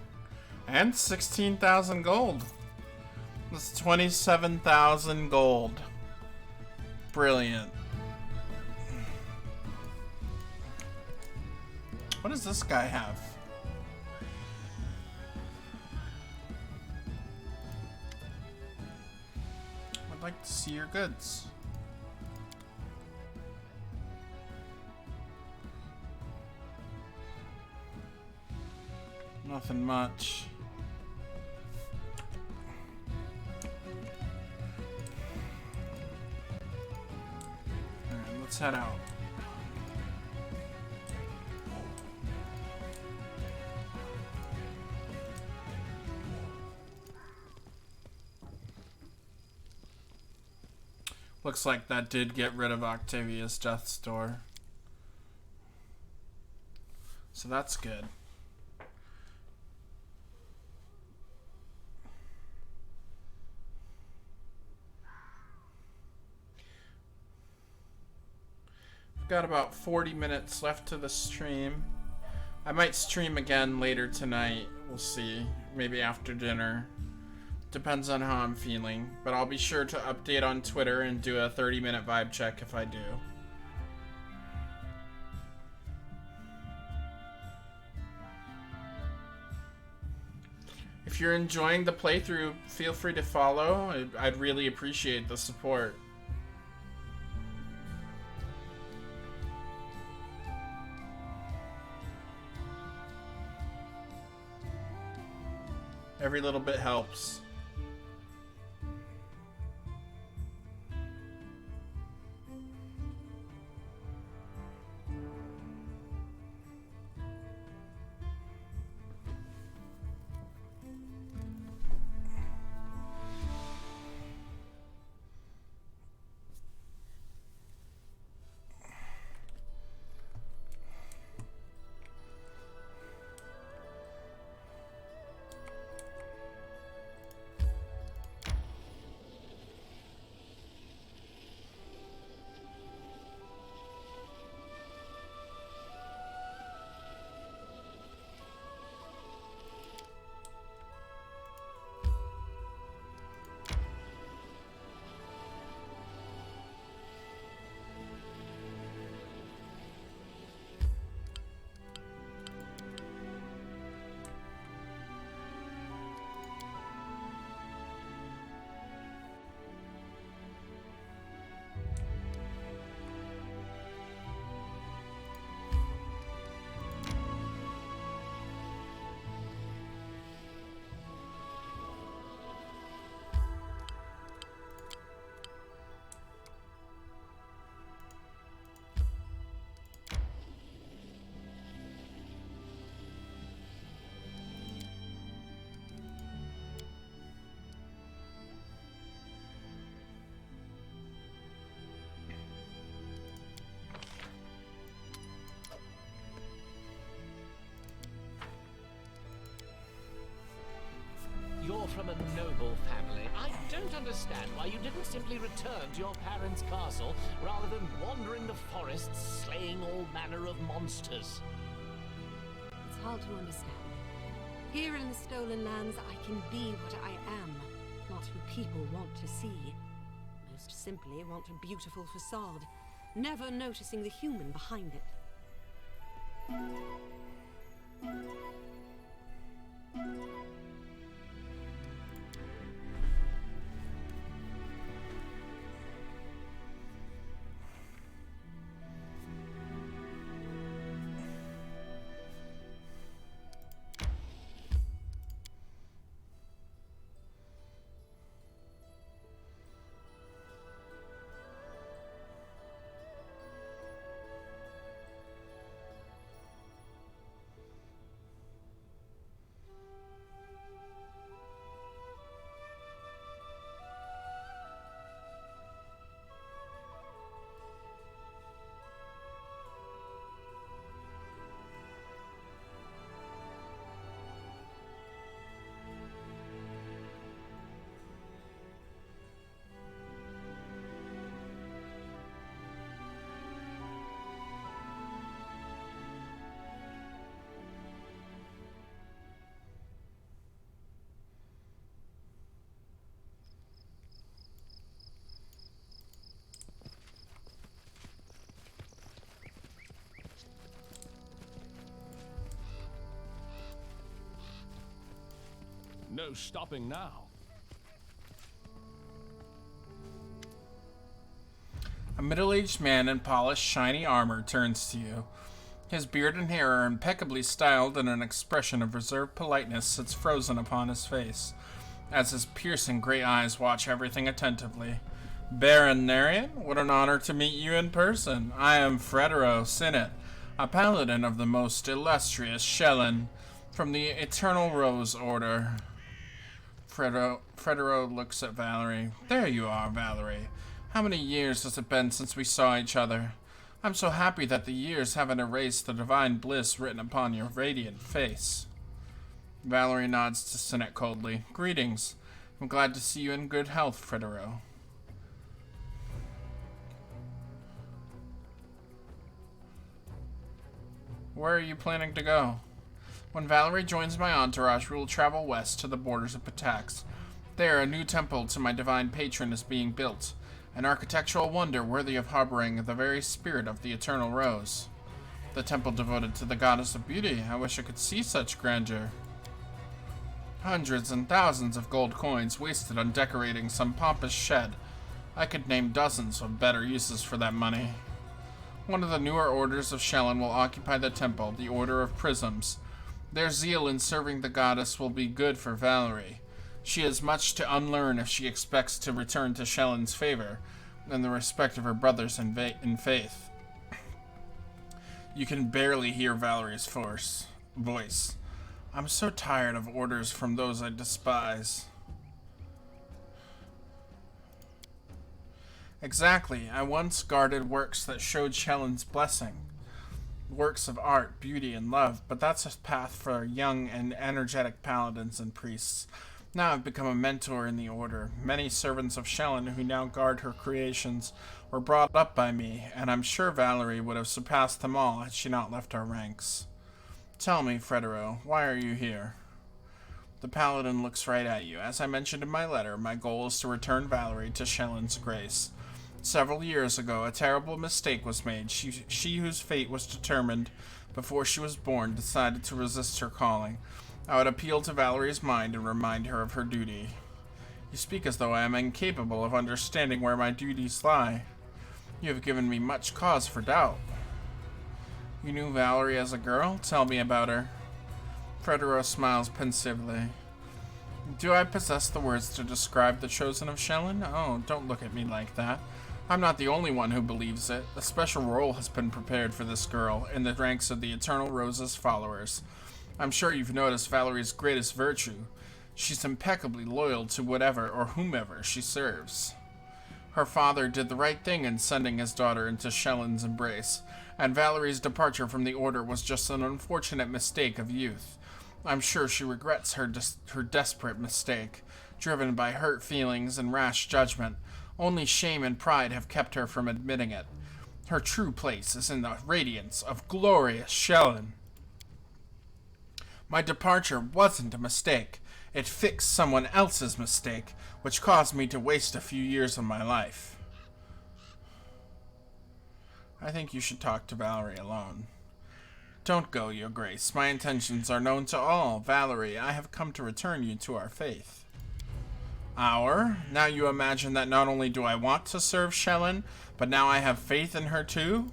And 16,000 gold. That's 27,000 gold. Brilliant. What does this guy have? I'd like to see your goods. Nothing much. Alright, let's head out. Looks like that did get rid of Octavia's Death's Door. So that's good. Got about 40 minutes left to the stream. I might stream again later tonight. We'll see. Maybe after dinner. Depends on how I'm feeling. But I'll be sure to update on Twitter and do a 30-minute vibe check if I do. If you're enjoying the playthrough, feel free to follow. I'd really appreciate the support. Every little bit helps. from a noble family, I don't understand why you didn't simply return to your parents' castle rather than wandering the forests slaying all manner of monsters. It's hard to understand. Here in the Stolen Lands, I can be what I am, not who people want to see. Most simply, want a beautiful facade, never noticing the human behind it. No stopping now. A middle-aged man in polished, shiny armor turns to you. His beard and hair are impeccably styled, and an expression of reserved politeness sits frozen upon his face, as his piercing gray eyes watch everything attentively. Baron Narian, what an honor to meet you in person. I am Fredero Sinnet, a paladin of the most illustrious Shellen, from the Eternal Rose Order. Fredero looks at Valerie. There you are, Valerie. How many years has it been since we saw each other? I'm so happy that the years haven't erased the divine bliss written upon your radiant face. Valerie nods to Sinnet coldly. Greetings. I'm glad to see you in good health, Fredero. Where are you planning to go? When Valerie joins my entourage, we will travel west to the borders of Patax. There, a new temple to my divine patron is being built, an architectural wonder worthy of harboring the very spirit of the Eternal Rose. The temple devoted to the goddess of beauty. I wish I could see such grandeur. Hundreds and thousands of gold coins wasted on decorating some pompous shed. I could name dozens of better uses for that money. One of the newer orders of Shellen will occupy the temple, the Order of Prisms. Their zeal in serving the goddess will be good for Valerie. She has much to unlearn if she expects to return to Shellen's favor and the respect of her brothers in faith. You can barely hear Valerie's voice. I'm so tired of orders from those I despise. Exactly. I once guarded works that showed Shellen's blessing. Works of art, beauty, and love, but that's a path for young and energetic paladins and priests. Now I've become a mentor in the order. Many servants of Shellen who now guard her creations were brought up by me, and I'm sure Valerie would have surpassed them all had she not left our ranks. Tell me, Fredero, why are you here? The paladin looks right at you. As I mentioned in my letter, my goal is to return Valerie to Shellen's grace. Several years ago, a terrible mistake was made. She whose fate was determined before she was born decided to resist her calling. I would appeal to Valerie's mind and remind her of her duty. You speak as though I am incapable of understanding where my duties lie. You have given me much cause for doubt. You knew Valerie as a girl? Tell me about her. Fredero smiles pensively. Do I possess the words to describe the chosen of Shellen? Oh, don't look at me like that. I'm not the only one who believes it. A special role has been prepared for this girl in the ranks of the Eternal Rose's followers. I'm sure you've noticed Valerie's greatest virtue. She's impeccably loyal to whatever or whomever she serves. Her father did the right thing in sending his daughter into Shellen's embrace, and Valerie's departure from the Order was just an unfortunate mistake of youth. I'm sure she regrets her desperate mistake, driven by hurt feelings and rash judgment. Only shame and pride have kept her from admitting it. Her true place is in the radiance of glorious Shellen. My departure wasn't a mistake. It fixed someone else's mistake, which caused me to waste a few years of my life. I think you should talk to Valerie alone. Don't go, Your Grace. My intentions are known to all. Valerie, I have come to return you to our faith. Our? Now you imagine that not only do I want to serve Shellen, but now I have faith in her too?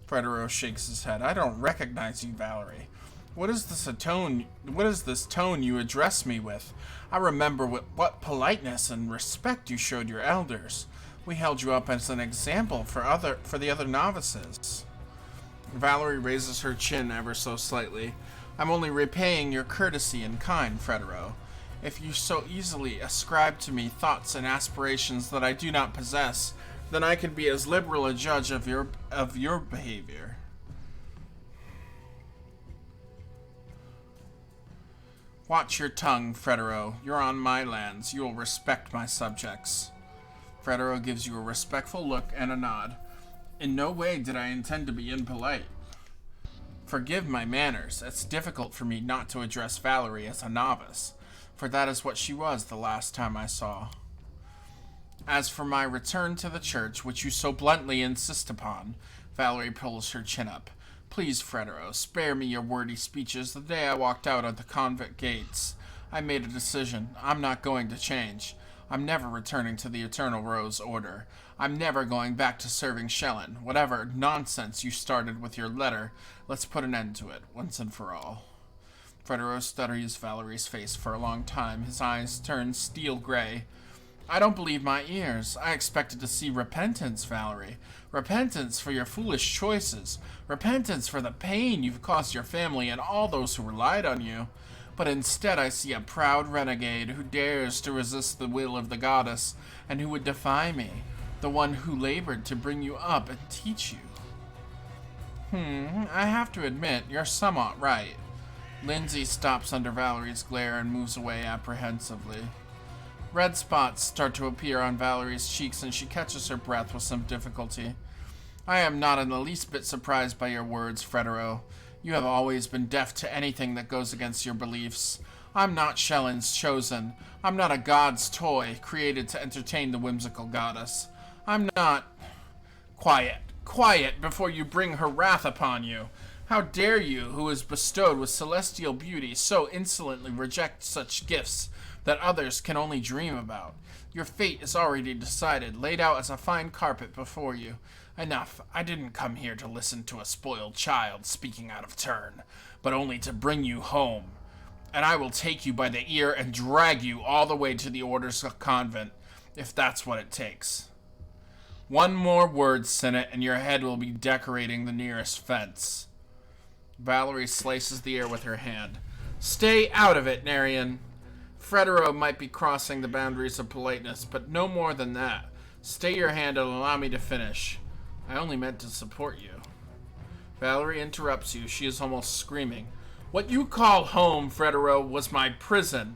Fredero shakes his head. I don't recognize you, Valerie. What is this tone you address me with? I remember what politeness and respect you showed your elders. We held you up as an example for the other novices. Valerie raises her chin ever so slightly. I'm only repaying your courtesy in kind, Fredero. If you so easily ascribe to me thoughts and aspirations that I do not possess, then I can be as liberal a judge of your behavior. Watch your tongue, Fredero. You're on my lands. You will respect my subjects. Fredero gives you a respectful look and a nod. In no way did I intend to be impolite. Forgive my manners. It's difficult for me not to address Valerie as a novice, for that is what she was the last time I saw. As for my return to the church, which you so bluntly insist upon, Valerie pulls her chin up. Please, Fredero, spare me your wordy speeches. The day I walked out of the convent gates, I made a decision. I'm not going to change. I'm never returning to the Eternal Rose Order. I'm never going back to serving Shellen. Whatever nonsense you started with your letter, let's put an end to it, once and for all. Fredero studies Valerie's face for a long time. His eyes turn steel gray. I don't believe my ears. I expected to see repentance, Valerie. Repentance for your foolish choices. Repentance for the pain you've caused your family and all those who relied on you. But instead I see a proud renegade who dares to resist the will of the goddess and who would defy me, the one who labored to bring you up and teach you. I have to admit, you're somewhat right. Lindsay stops under Valerie's glare and moves away apprehensively. Red spots start to appear on Valerie's cheeks and she catches her breath with some difficulty. I am not in the least bit surprised by your words, Fredero. You have always been deaf to anything that goes against your beliefs. I'm not Shellen's chosen. I'm not a god's toy created to entertain the whimsical goddess. I'm not... Quiet, before you bring her wrath upon you. How dare you, who is bestowed with celestial beauty, so insolently reject such gifts that others can only dream about? Your fate is already decided, laid out as a fine carpet before you. Enough. I didn't come here to listen to a spoiled child speaking out of turn, but only to bring you home. And I will take you by the ear and drag you all the way to the Order's convent, if that's what it takes. One more word, Senate, and your head will be decorating the nearest fence. Valerie slices the air with her hand. Stay out of it, Narian. Fredero might be crossing the boundaries of politeness, but no more than that. Stay your hand and allow me to finish. I only meant to support you. Valerie interrupts you. She is almost screaming. What you call home, Fredero, was my prison.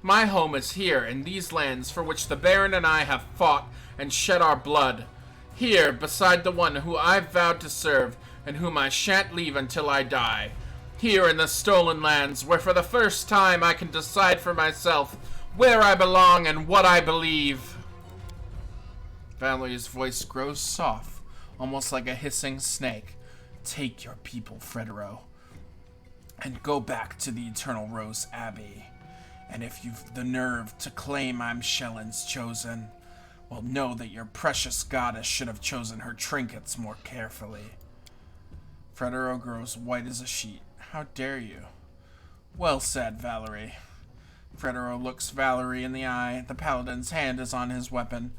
My home is here, in these lands for which the Baron and I have fought and shed our blood. Here, beside the one who I've vowed to serve, and whom I shan't leave until I die. Here in the stolen lands, where for the first time I can decide for myself where I belong and what I believe. Valerie's voice grows soft, almost like a hissing snake. Take your people, Fredero, and go back to the Eternal Rose Abbey. And if you've the nerve to claim I'm Shellen's chosen, well, know that your precious goddess should have chosen her trinkets more carefully. Fredero grows white as a sheet. How dare you? Well said, Valerie. Fredero looks Valerie in the eye. The paladin's hand is on his weapon.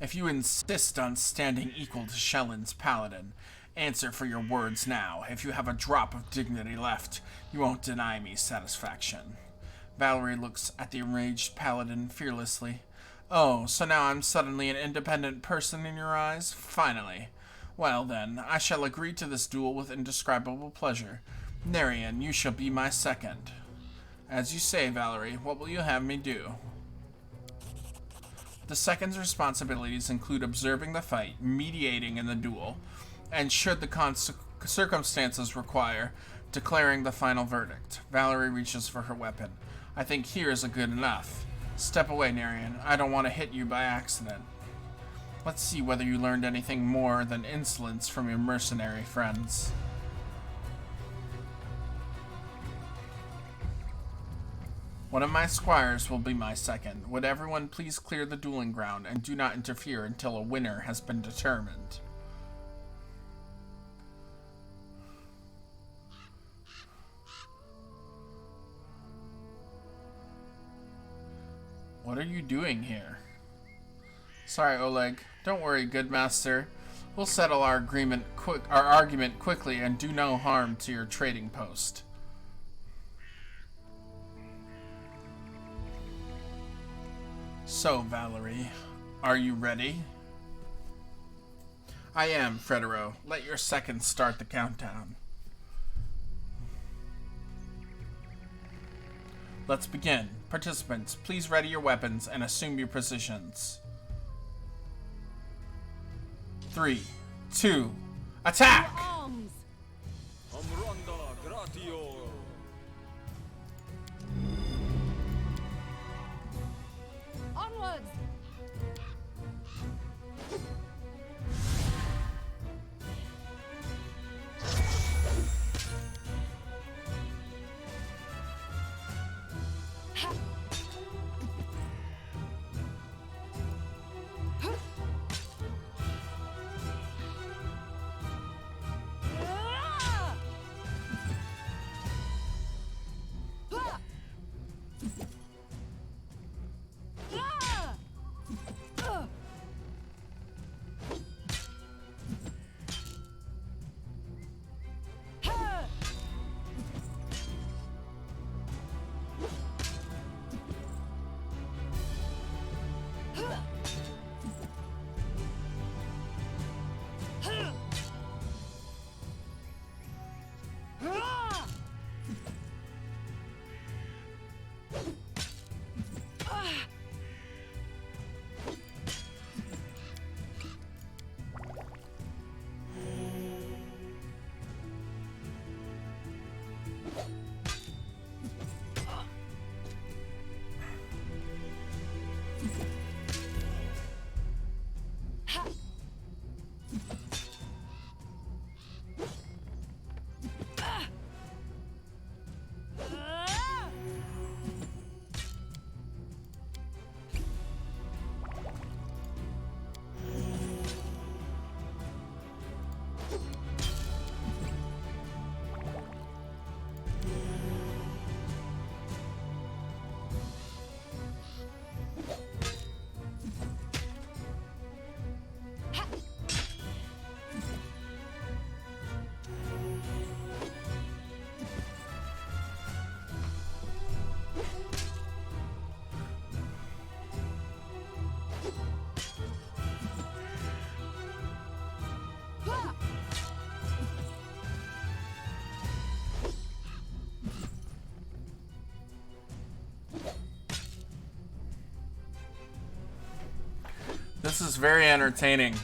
If you insist on standing equal to Shellen's paladin, answer for your words now. If you have a drop of dignity left, you won't deny me satisfaction. Valerie looks at the enraged paladin fearlessly. Oh, so now I'm suddenly an independent person in your eyes? Finally. Well then, I shall agree to this duel with indescribable pleasure. Narian, you shall be my second. As you say, Valerie, what will you have me do? The second's responsibilities include observing the fight, mediating in the duel, and should the circumstances require, declaring the final verdict. Valerie reaches for her weapon. I think here is a good enough. Step away, Narian. I don't want to hit you by accident. Let's see whether you learned anything more than insolence from your mercenary friends. One of my squires will be my second. Would everyone please clear the dueling ground and do not interfere until a winner has been determined. What are you doing here? Sorry, Oleg. Don't worry, good master. We'll settle our argument quickly and do no harm to your trading post. So, Valerie, are you ready? I am, Fredero. Let your second start the countdown. Let's begin. Participants, please ready your weapons and assume your positions. 3, 2, attack! Arms! Amranda Gratio. Onwards! This is very entertaining.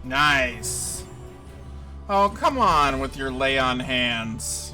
Nice. Oh, come on with your lay on hands.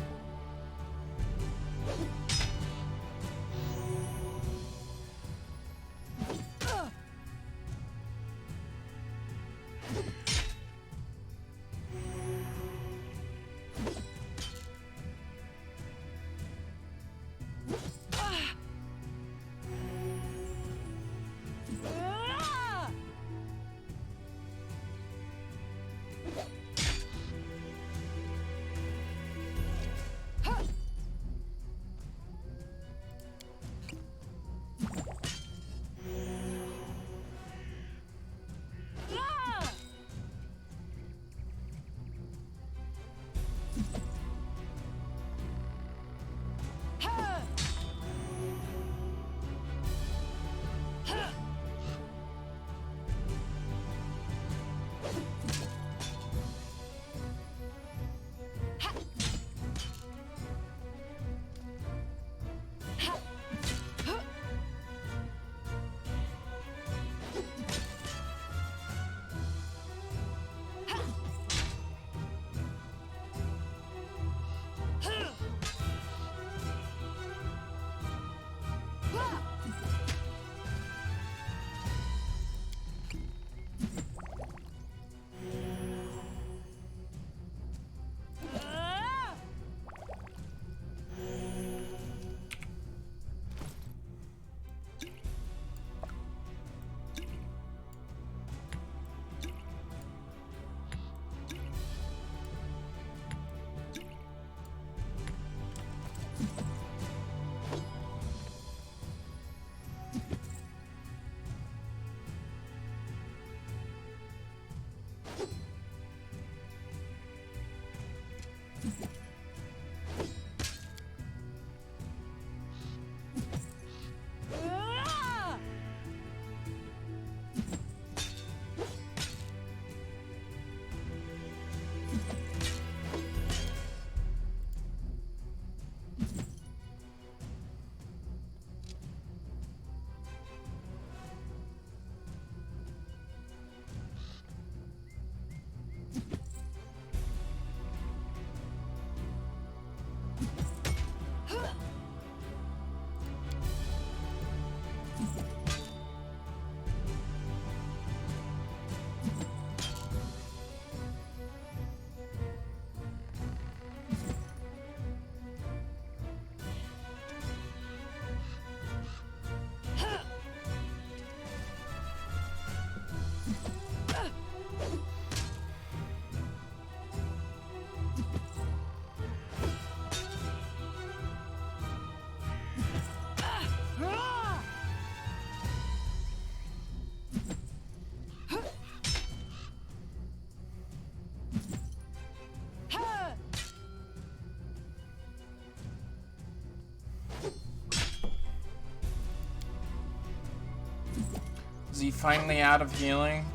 Is he finally out of healing?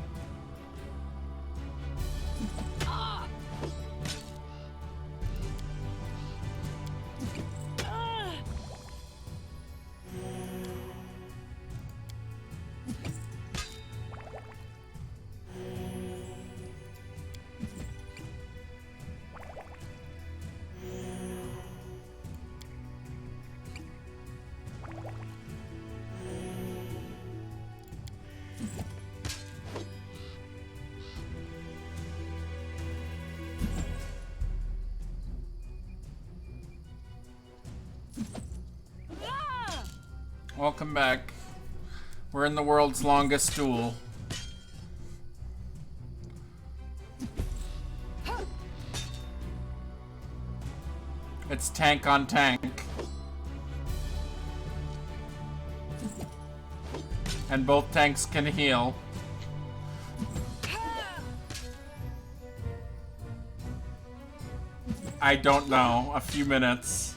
Welcome back. We're in the world's longest duel. It's tank on tank. And both tanks can heal. I don't know. A few minutes.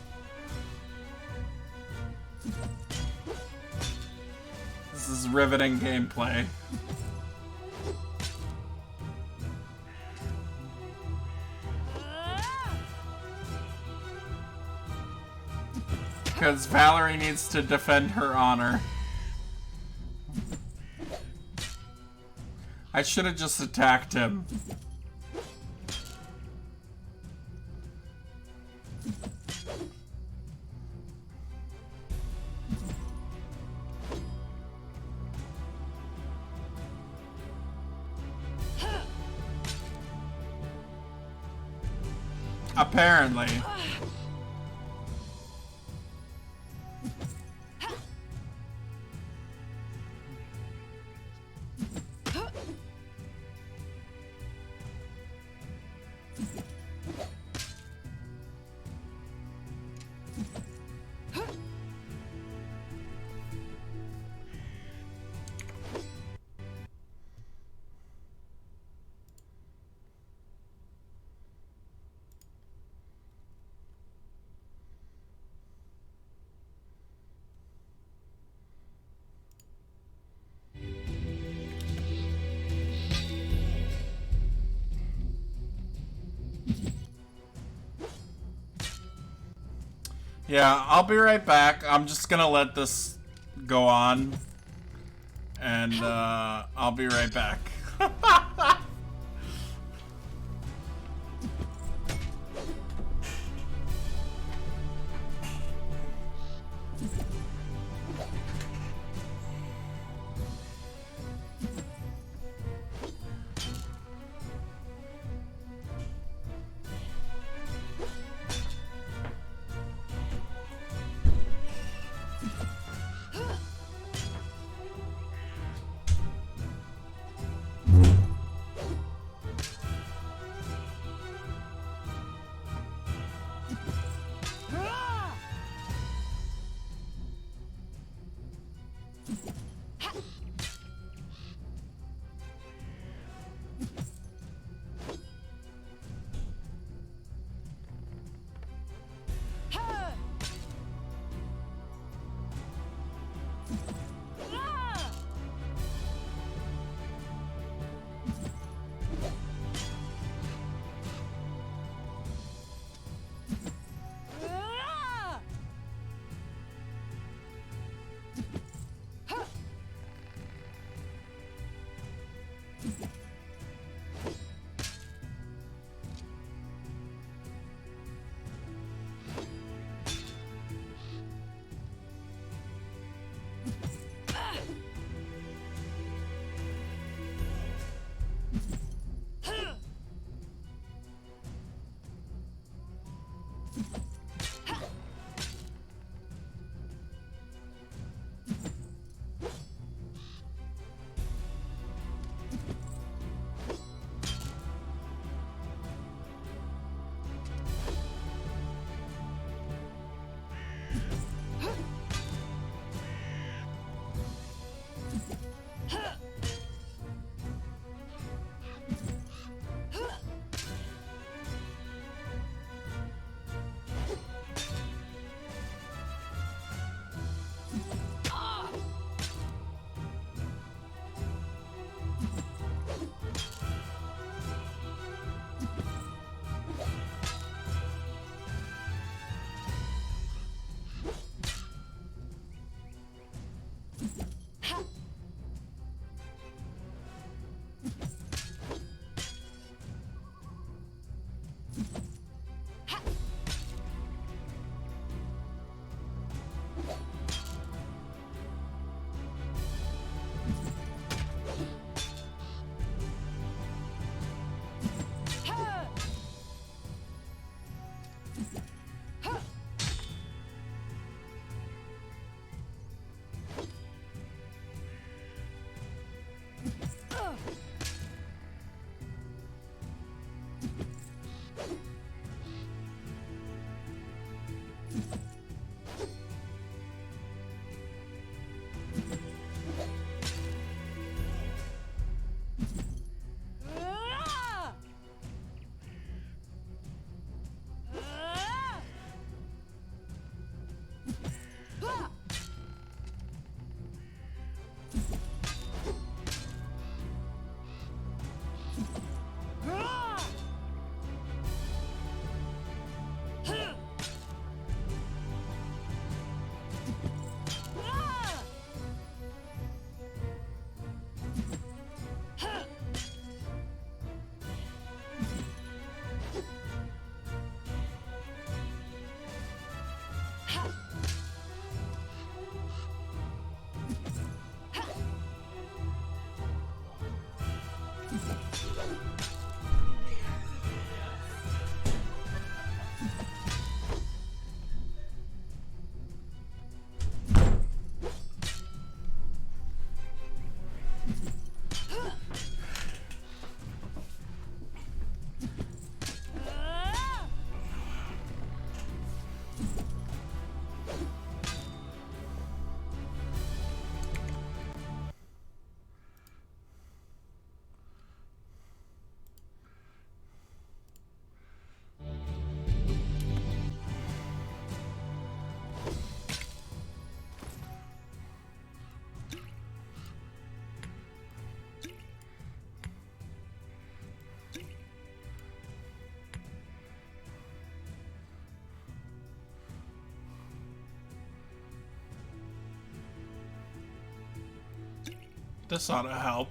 This is riveting gameplay. Because Valerie needs to defend her honor. I should have just attacked him. Apparently. Yeah, I'll be right back. I'm just gonna let this go on. And, I'll be right back. This ought to help.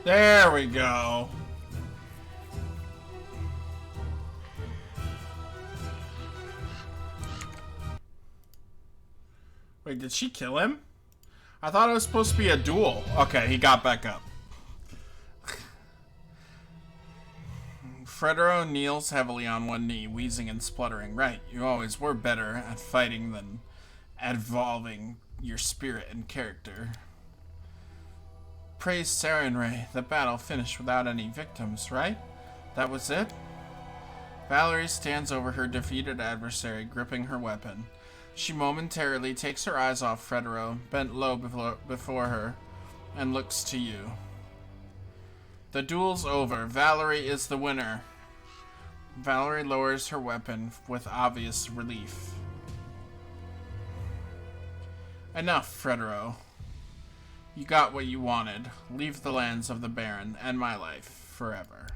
There we go. Wait, did she kill him? I thought it was supposed to be a duel. Okay, he got back up. Fredero kneels heavily on one knee, wheezing and spluttering. Right, you always were better at fighting than evolving your spirit and character. Praise Sarenrae, the battle finished without any victims, right? That was it? Valerie stands over her defeated adversary, gripping her weapon. She momentarily takes her eyes off Fredero, bent low before her, and looks to you. The duel's over. Valerie is the winner. Valerie lowers her weapon with obvious relief. Enough, Fredero. You got what you wanted. Leave the lands of the Baron and my life forever.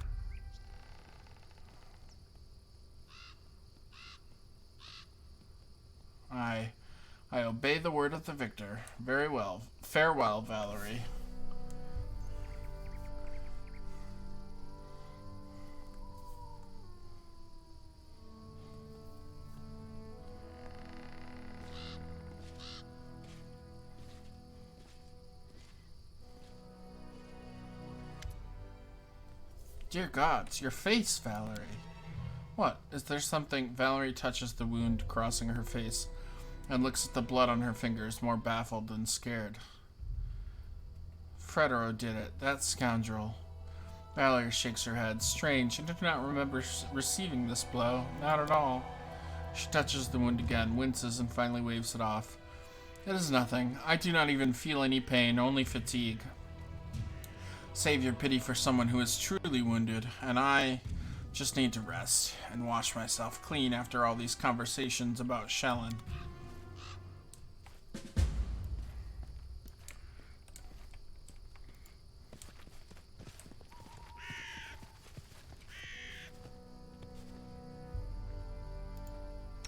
I obey the word of the victor. Very well. Farewell, Valerie. Dear gods, your face, Valerie. What? Is there something? Valerie touches the wound crossing her face and looks at the blood on her fingers, more baffled than scared. Fredero did it. That scoundrel. Valerie shakes her head. Strange. I do not remember receiving this blow. Not at all. She touches the wound again, winces, and finally waves it off. It is nothing. I do not even feel any pain, only fatigue. Save your pity for someone who is truly wounded, and I just need to rest and wash myself clean after all these conversations about Shellen.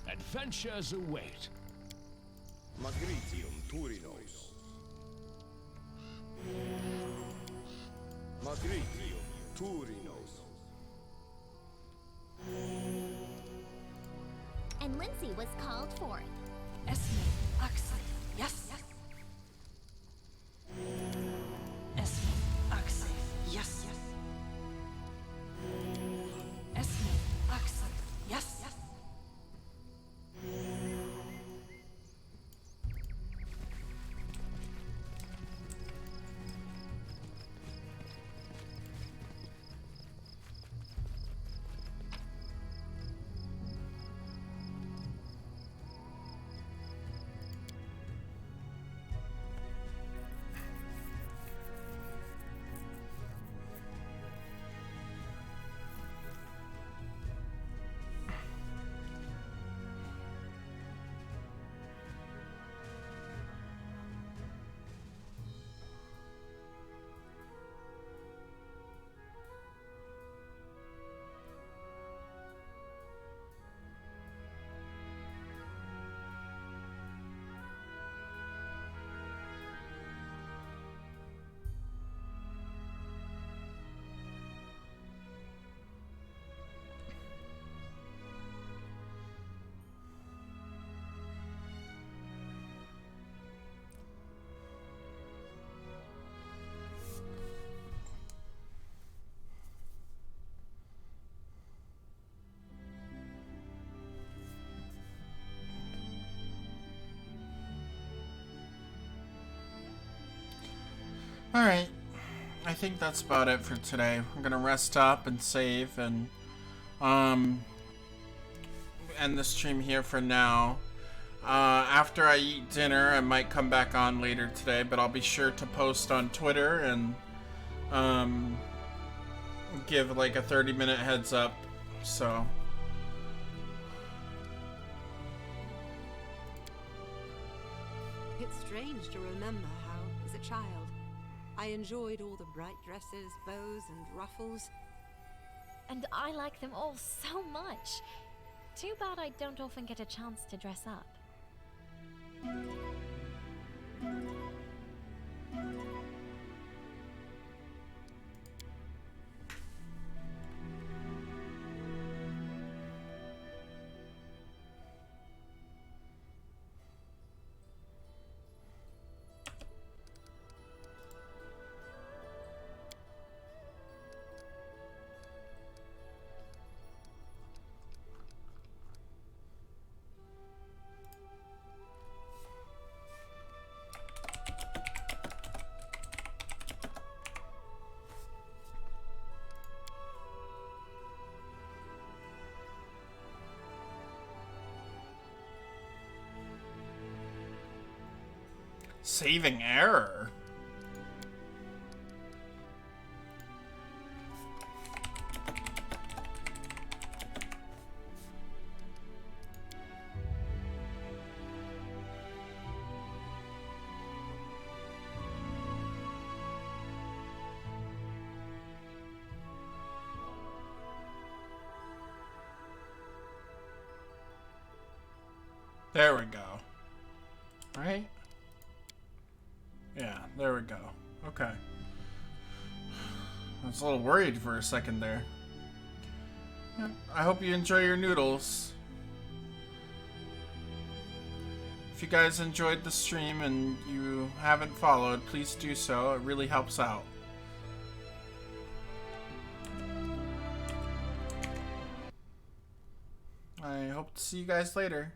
Adventures await. Magritium Turinos. Magritium Turinos. And Lindsay was called forth. Esme, Axel, yes. Esme, Axel, yes. Esme, Axel, yes. Alright. I think that's about it for today. I'm gonna rest up and save and end the stream here for now. After I eat dinner, I might come back on later today, but I'll be sure to post on Twitter and give like a 30-minute heads up. So It's strange to remember how, as a child, I enjoyed all the bright dresses, bows, and ruffles. And I like them all so much. Too bad I don't often get a chance to dress up. saving error. There we go. Right? Yeah, there we go. Okay. I was a little worried for a second there. Yeah, I hope you enjoy your noodles. If you guys enjoyed the stream and you haven't followed, please do so. It really helps out. I hope to see you guys later.